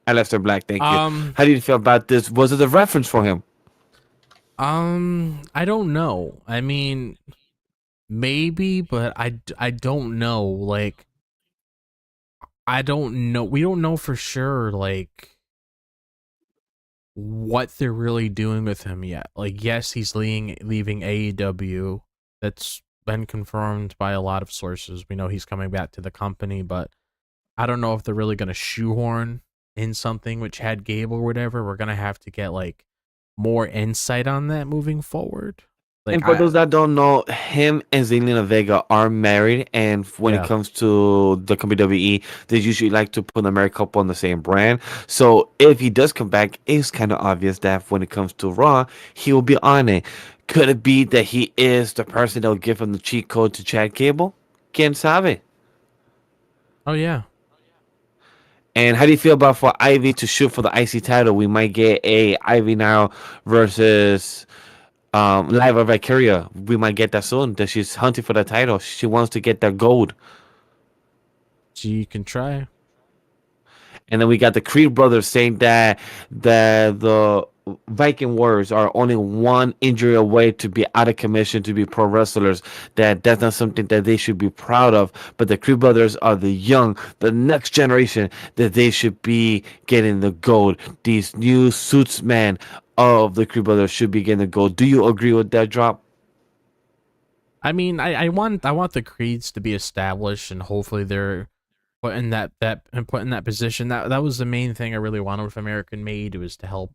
Alastair Black, thank you. Um, How do you feel about this? Was it a reference for him? I don't know. I mean, maybe, but I don't know. Like, I don't know. We don't know for sure, like, what they're really doing with him yet. Like, yes, he's leaving AEW. That's been confirmed by a lot of sources. We know he's coming back to the company, but I don't know if they're really gonna shoehorn in something with Chad Gable or whatever. We're gonna have to get like more insight on that moving forward. And Like for those that don't know, him and Zelina Vega are married, and when it yeah. comes to the WWE, they usually like to put a married couple on the same brand. So if he does come back, it's kind of obvious that when it comes to Raw, he will be on it. Could it be that he is the person that will give him the cheat code to Chad Gable? Quien sabe? Oh yeah. And how do you feel about for Ivy to shoot for the IC title? We might get a Ivy now versus Lyra Valkyria. We might get that soon. That she's hunting for the title. She wants to get that gold. She can try. And then we got the Creed brothers saying that the Viking Warriors are only one injury away to be out of commission to be pro wrestlers. That's not something that they should be proud of. But the Creed brothers are the young, the next generation that they should be getting the gold. These new suits men of the Creed brothers should be getting the gold. Do you agree with that drop? I mean, I want the creeds to be established, and hopefully they're put in that position. That was the main thing I really wanted with American Made. It was to help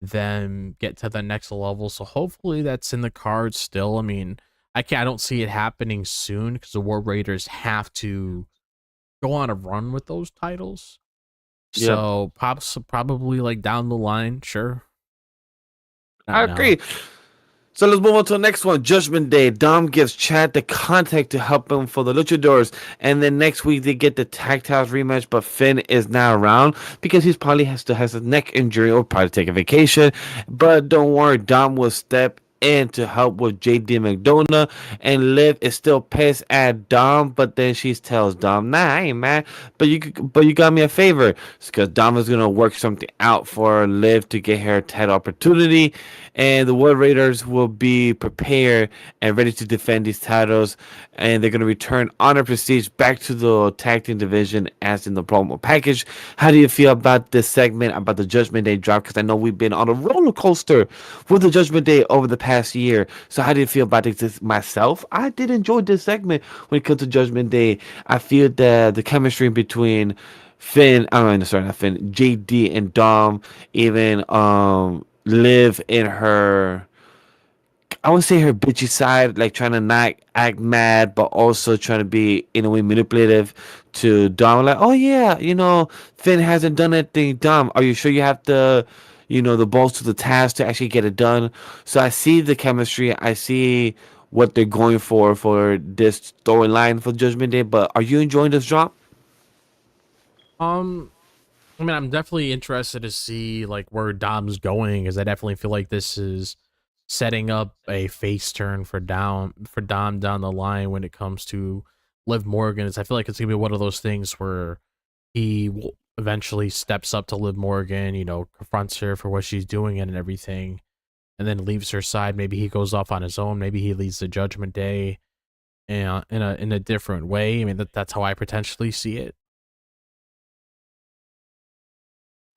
them get to the next level. So hopefully that's in the cards still. I mean, I don't see it happening soon because the War Raiders have to go on a run with those titles. Yep. So probably like down the line, sure. I Not now. agree. So let's move on to the next one. Judgment Day. Dom gives Chad the contact to help him for the Luchadors. And then next week they get the tag titles rematch, but Finn is now around because he's probably has a neck injury or probably take a vacation. But don't worry, Dom will step in to help with JD McDonough, and Liv is still pissed at Dom, but then she tells Dom, "Nah, I ain't mad, but you got me a favor." It's because Dom is gonna work something out for Liv to get her title opportunity, and the World Raiders will be prepared and ready to defend these titles, and they're gonna return Honor Prestige back to the tag team division as in the promo package. How do you feel about this segment, about the Judgment Day drop? Because I know we've been on a roller coaster with the Judgment Day over the past year. So how do you feel about this myself? I did enjoy this segment when it comes to Judgment Day. I feel that the chemistry between Finn, I don't know, sorry, not Finn, JD and Dom, even Liv in her, I would say her bitchy side, like trying to not act mad, but also trying to be in a way manipulative to Dom. Like, oh yeah, Finn hasn't done anything. Dom, are you sure you have the balls to the task to actually get it done? So I see the chemistry. I see what they're going for this storyline for Judgment Day. But are you enjoying this drop? Um, I mean, I'm definitely interested to see like where Dom's going, because I definitely feel like this is setting up a face turn for Dom down the line when it comes to Liv Morgan. I feel like it's gonna be one of those things where he will eventually steps up to Liv Morgan, confronts her for what she's doing and everything, and then leaves her side. Maybe he goes off on his own. Maybe he leads the Judgment Day in a different way. I mean, that's how I potentially see it.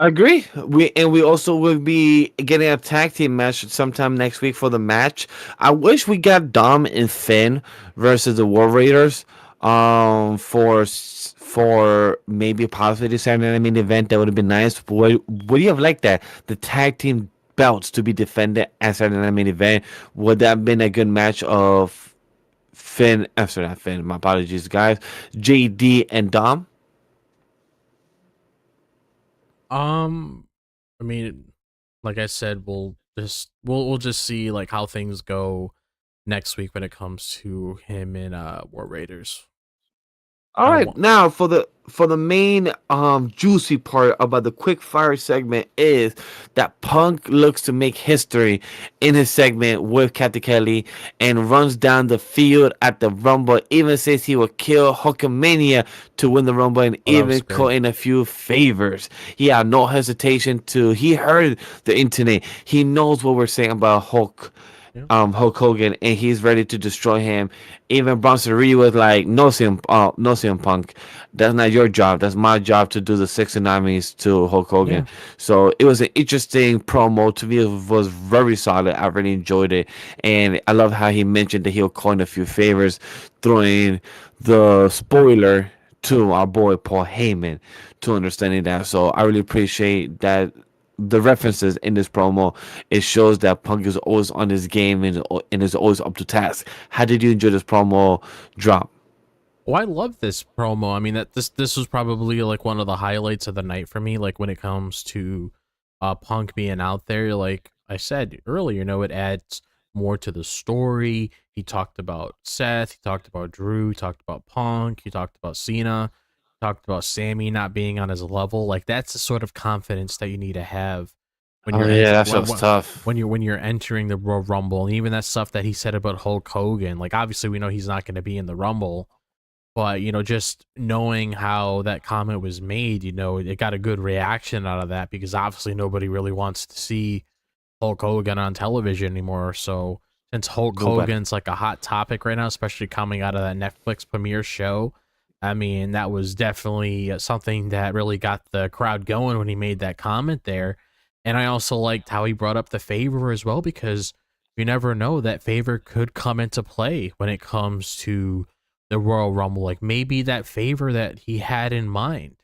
I agree. We also will be getting a tag team match sometime next week for the match. I wish we got Dom and Finn versus the War Raiders. For maybe possibly the Saturday Night main event, that would have been nice. Would you have liked that? The tag team belts to be defended at Saturday Night main event. Would that have been a good match of Finn? I'm sorry, not Finn. My apologies, guys. JD and Dom. Um, I mean, like I said, we'll just see like how things go next week when it comes to him and War Raiders. All I right, want, now for the main juicy part about the quick fire segment is that Punk looks to make history in his segment with Kathy Kelly and runs down the field at the Rumble. Even says he will kill Hulkamania to win the Rumble and oh, that even was call great. in a few favors. He had no hesitation to. He heard the internet. He knows what we're saying about Yeah, Hulk Hogan, and he's ready to destroy him. Even Bronson Reed was like, no CM Punk, that's not your job. That's my job to do the six tsunamis to Hulk Hogan. yeah. So it was an interesting promo. To me, it was very solid. I really enjoyed it, and I love how he mentioned that he'll coin a few favors, throwing the spoiler to our boy Paul Heyman to understanding that. So I really appreciate that the references in this promo. It shows that Punk is always on his game and is always up to task. How did you enjoy this promo drop? Oh, I love this promo. I mean, that this was probably like one of the highlights of the night for me. Like when it comes to Punk being out there, like I said earlier, it adds more to the story. He talked about Seth, he talked about Drew, he talked about Punk, he talked about Cena, talked about Sammy not being on his level. Like that's the sort of confidence that you need to have when Oh you're yeah, entering that shit was tough. when you're entering the Royal Rumble, and even that stuff that he said about Hulk Hogan. Like obviously we know he's not going to be in the Rumble, but just knowing how that comment was made, it got a good reaction out of that, because obviously nobody really wants to see Hulk Hogan on television anymore. So since Hulk Nobody. Hogan's like a hot topic right now, especially coming out of that Netflix premiere show, I mean, that was definitely something that really got the crowd going when he made that comment there. And I also liked how he brought up the favor as well, because you never know, that favor could come into play when it comes to the Royal Rumble. Like maybe that favor that he had in mind,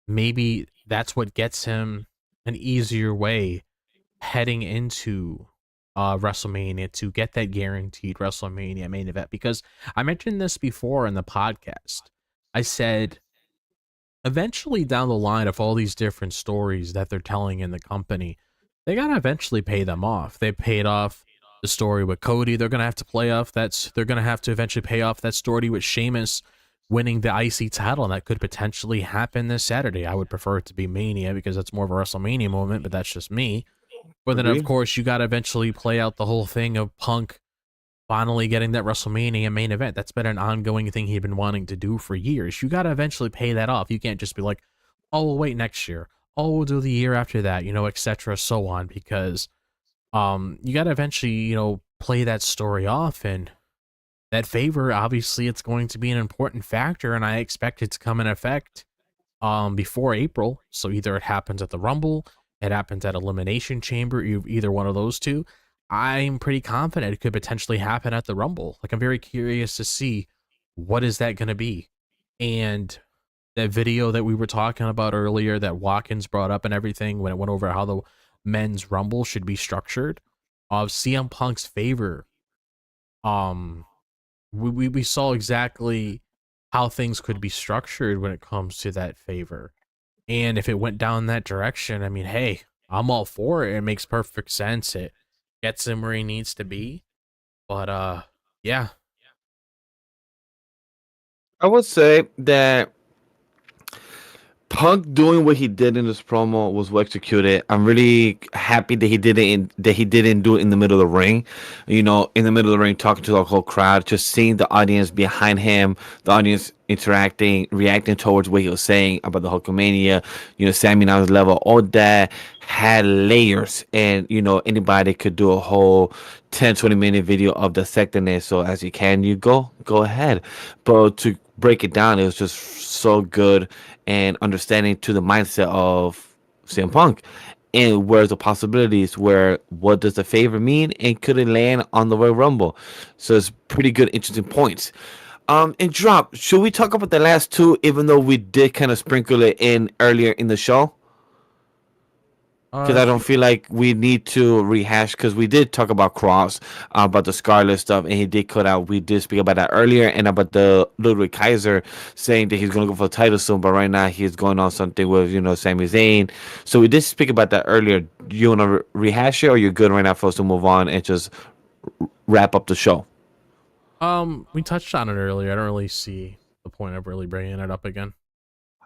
maybe that's what gets him an easier way heading into WrestleMania to get that guaranteed WrestleMania main event. Because I mentioned this before in the podcast. I said eventually down the line of all these different stories that they're telling in the company, they gotta eventually pay them off. They paid off the story with Cody. They're gonna have to play off that's they're gonna have to eventually pay off that story with Sheamus winning the IC title, and that could potentially happen this Saturday. I would prefer it to be Mania because that's more of a WrestleMania moment, but that's just me. But then, of Agreed. course, you got to eventually play out the whole thing of Punk finally getting that WrestleMania main event. That's been an ongoing thing he'd been wanting to do for years. You got to eventually pay that off. You can't just be like, oh, we'll wait next year. Oh, we'll do the year after that, etc., so on, because you got to eventually, play that story off. And that favor, obviously, it's going to be an important factor, and I expect it to come in effect before April. So either it happens at the Rumble, it happens at Elimination Chamber, either one of those two. I'm pretty confident it could potentially happen at the Rumble. Like I'm very curious to see what is that going to be. And that video that we were talking about earlier that Watkins brought up and everything when it went over how the men's Rumble should be structured of CM Punk's favor. Um we saw exactly how things could be structured when it comes to that favor. And if it went down that direction, I mean, hey, I'm all for it. It makes perfect sense. It gets him where he needs to be. But yeah. I would say that Punk doing what he did in this promo was well executed. I'm really happy that he didn't do it in the middle of the ring. You know, in the middle of the ring, talking to the whole crowd, just seeing the audience behind him, the audience interacting, reacting towards what he was saying about the Hulkamania. You know, Sami now level. All that had layers, and you know, anybody could do a whole 10-20 minute video of dissecting it. So as you can, you go ahead. But to break it down, it was just so good and understanding to the mindset of CM Punk and where's the possibilities, where what does the favor mean, and could it land on the Royal Rumble. So it's pretty good, interesting points. And drop, should we talk about the last two, even though we did kind of sprinkle it in earlier in the show? Because I don't feel like we need to rehash, because we did talk about Cross, about the Scarlet stuff, and he did cut out. We did speak about that earlier, and about the Ludwig Kaiser saying that he's going to go for the title soon, but right now he's going on something with, you know, Sami Zayn. So we did speak about that earlier. You want to rehash it, or you're good right now for us to move on and just wrap up the show? We touched on it earlier. I don't really see the point of really bringing it up again.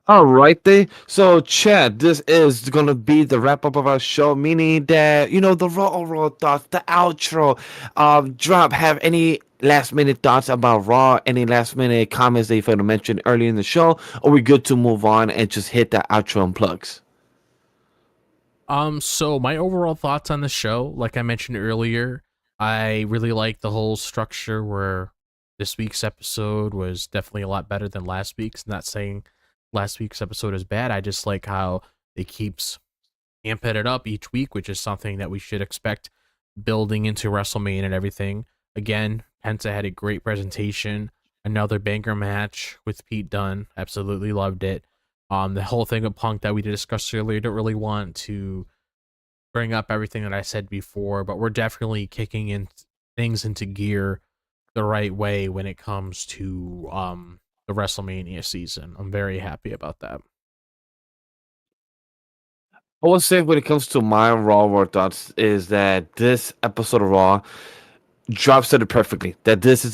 All right, then. So, Chad, this is gonna be the wrap up of our show, meaning that you know the raw thoughts, the outro. Drop. Have any last minute thoughts about Raw? Any last minute comments that you want to mention early in the show? Or we good to move on and just hit the outro and plugs? So my overall thoughts on the show, like I mentioned earlier, I really like the whole structure where this week's episode was definitely a lot better than last week's. Not saying last week's episode is bad. I just like how it keeps amping it up each week, which is something that we should expect building into WrestleMania and everything. Again, Penta had a great presentation. Another banger match with Pete Dunne. Absolutely loved it. The whole thing of Punk that we discussed earlier, don't really want to bring up everything that I said before, but we're definitely kicking in things into gear the right way when it comes to the WrestleMania season. I'm very happy about that. I will say when it comes to my Raw thoughts is that this episode of Raw Drop said it perfectly. That this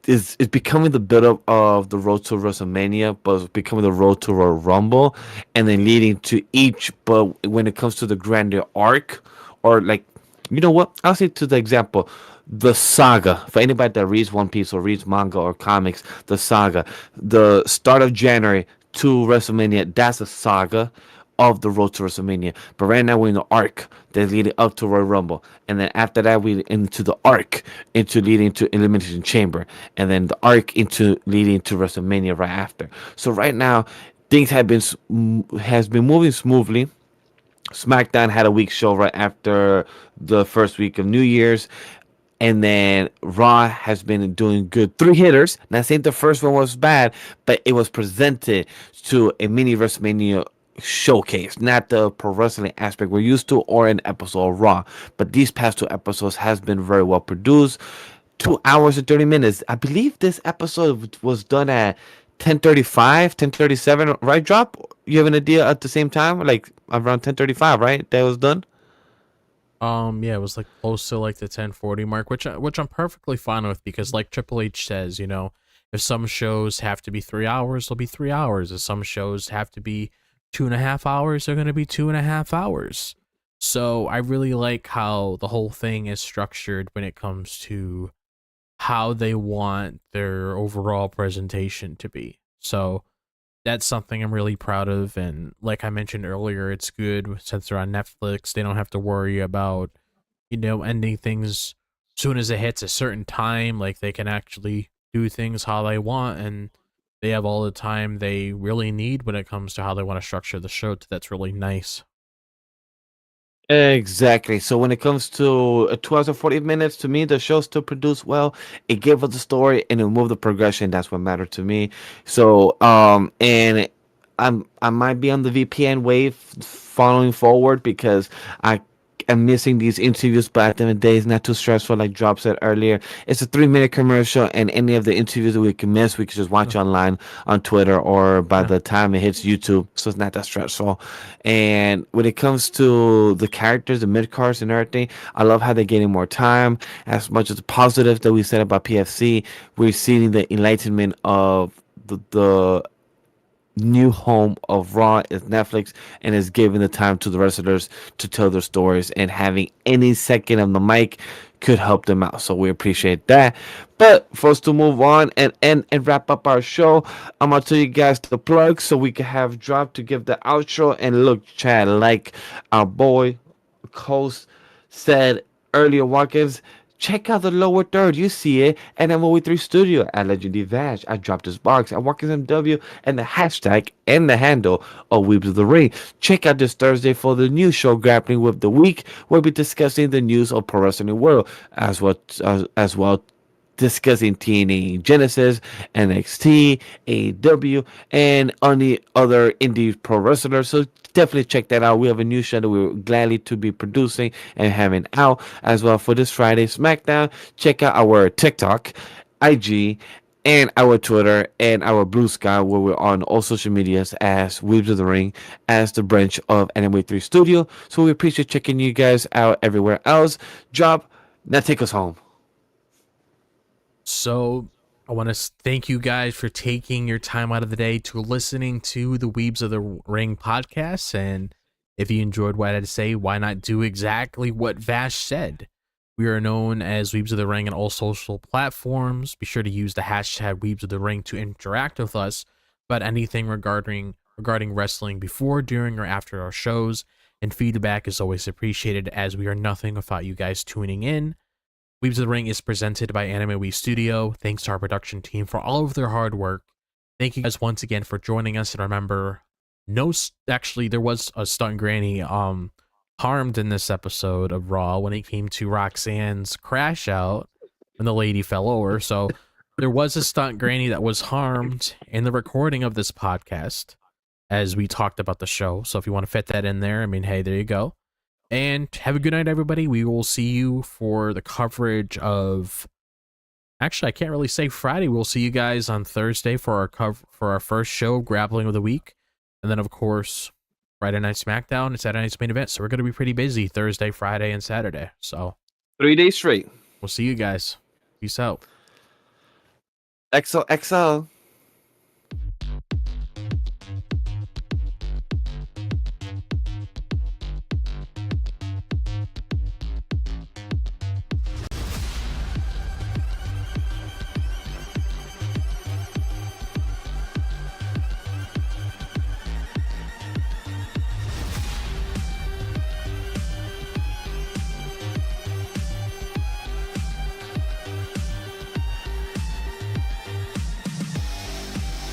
is becoming the build-up of the road to WrestleMania, but it's becoming the road to Royal Rumble, and then leading to each. But when it comes to the grander arc, or like, you know what? I'll say to the example, the saga. For anybody that reads One Piece or reads manga or comics, the saga, the start of January to WrestleMania. That's a saga of the road to WrestleMania. But right now we're in the arc that's leading up to Royal Rumble, and then after that we into the arc into leading to Elimination Chamber, and then the arc into leading to WrestleMania right after. So right now things has been moving smoothly. SmackDown had a week show right after the first week of New Year's. And then Raw has been doing good. Three hitters. Not saying the first one was bad, but it was presented to a mini WrestleMania showcase, not the pro wrestling aspect we're used to, or an episode of Raw. But these past two episodes has been very well produced. 2 hours and 30 minutes. I believe this episode was done at 10:35, 10:37. Right, drop. You have an idea at the same time, like around 10:35, right? That was done. Yeah, it was like close to like the 10:40 mark, which I'm perfectly fine with, because like Triple H says, you know, if some shows have to be 3 hours, they'll be 3 hours. If some shows have to be 2.5 hours, they're gonna be 2.5 hours. So I really like how the whole thing is structured when it comes to how they want their overall presentation to be. So that's something I'm really proud of. And like I mentioned earlier, it's good since they're on Netflix. They don't have to worry about, you know, ending things soon as it hits a certain time. Like they can actually do things how they want, and they have all the time they really need when it comes to how they want to structure the show. That's really nice. Exactly. So when it comes to 2 hours and 40 minutes, to me, the show still produced well. It gave us the story and it moved the progression. That's what mattered to me. So, and I might be on the VPN wave following forward because I am missing these interviews, but at the end of the day, it's not too stressful. Like Drop said earlier, it's a 3 minute commercial, and any of the interviews that we can miss, we can just watch online on Twitter or by the time it hits YouTube. So it's not that stressful. And when it comes to the characters, the mid cards, and everything, I love how they're getting more time. As much as the positive that we said about PFC, we're seeing the enlightenment of the new home of Raw is Netflix, and is giving the time to the wrestlers to tell their stories, and having any second of the mic could help them out. So we appreciate that. But for us to move on and wrap up our show, I'm gonna tell you guys the plug so we can have drop to give the outro. And look, Chad, like our boy Coast said earlier, Watkins, check out the lower third. You see it. And MOE3 Studio at Legendary Vash. I dropped this box at Watkins MW and the hashtag and the handle of Weebs of the Ring. Check out this Thursday for the new show, Grappling with the Week. We'll be discussing the news of pro wrestling world as well discussing TNA Genesis, NXT, AEW, and any other indie pro wrestlers. So definitely check that out. We have a new show that we're gladly to be producing and having out as well for this Friday SmackDown. Check out our TikTok, IG, and our Twitter and our Blue Sky, where we're on all social medias as Weebs of the Ring, as the branch of NMA3 Studio. So we appreciate checking you guys out everywhere else. Drop, now take us home. So I want to thank you guys for taking your time out of the day to listening to the Weebs of the Ring podcast. And if you enjoyed what I had to say, why not do exactly what Vash said? We are known as Weebs of the Ring on all social platforms. Be sure to use the hashtag Weebs of the Ring to interact with us about anything regarding wrestling before, during, or after our shows. And feedback is always appreciated, as we are nothing without you guys tuning in. Weebs of the Ring is presented by Anime Weeb Studio. Thanks to our production team for all of their hard work. Thank you guys once again for joining us. And remember, actually, there was a stunt granny harmed in this episode of Raw when it came to Roxanne's crash out when the lady fell over. So there was a stunt granny that was harmed in the recording of this podcast as we talked about the show. So if you want to fit that in there, I mean, hey, there you go. And have a good night, everybody. We will see you for the coverage of... Actually, I can't really say Friday. We'll see you guys on Thursday for our first show, Grappling with the Week. And then, of course, Friday Night SmackDown and Saturday Night's Main Event. So we're going to be pretty busy Thursday, Friday, and Saturday. So 3 days straight. we'll see you guys. Peace out. XOXO.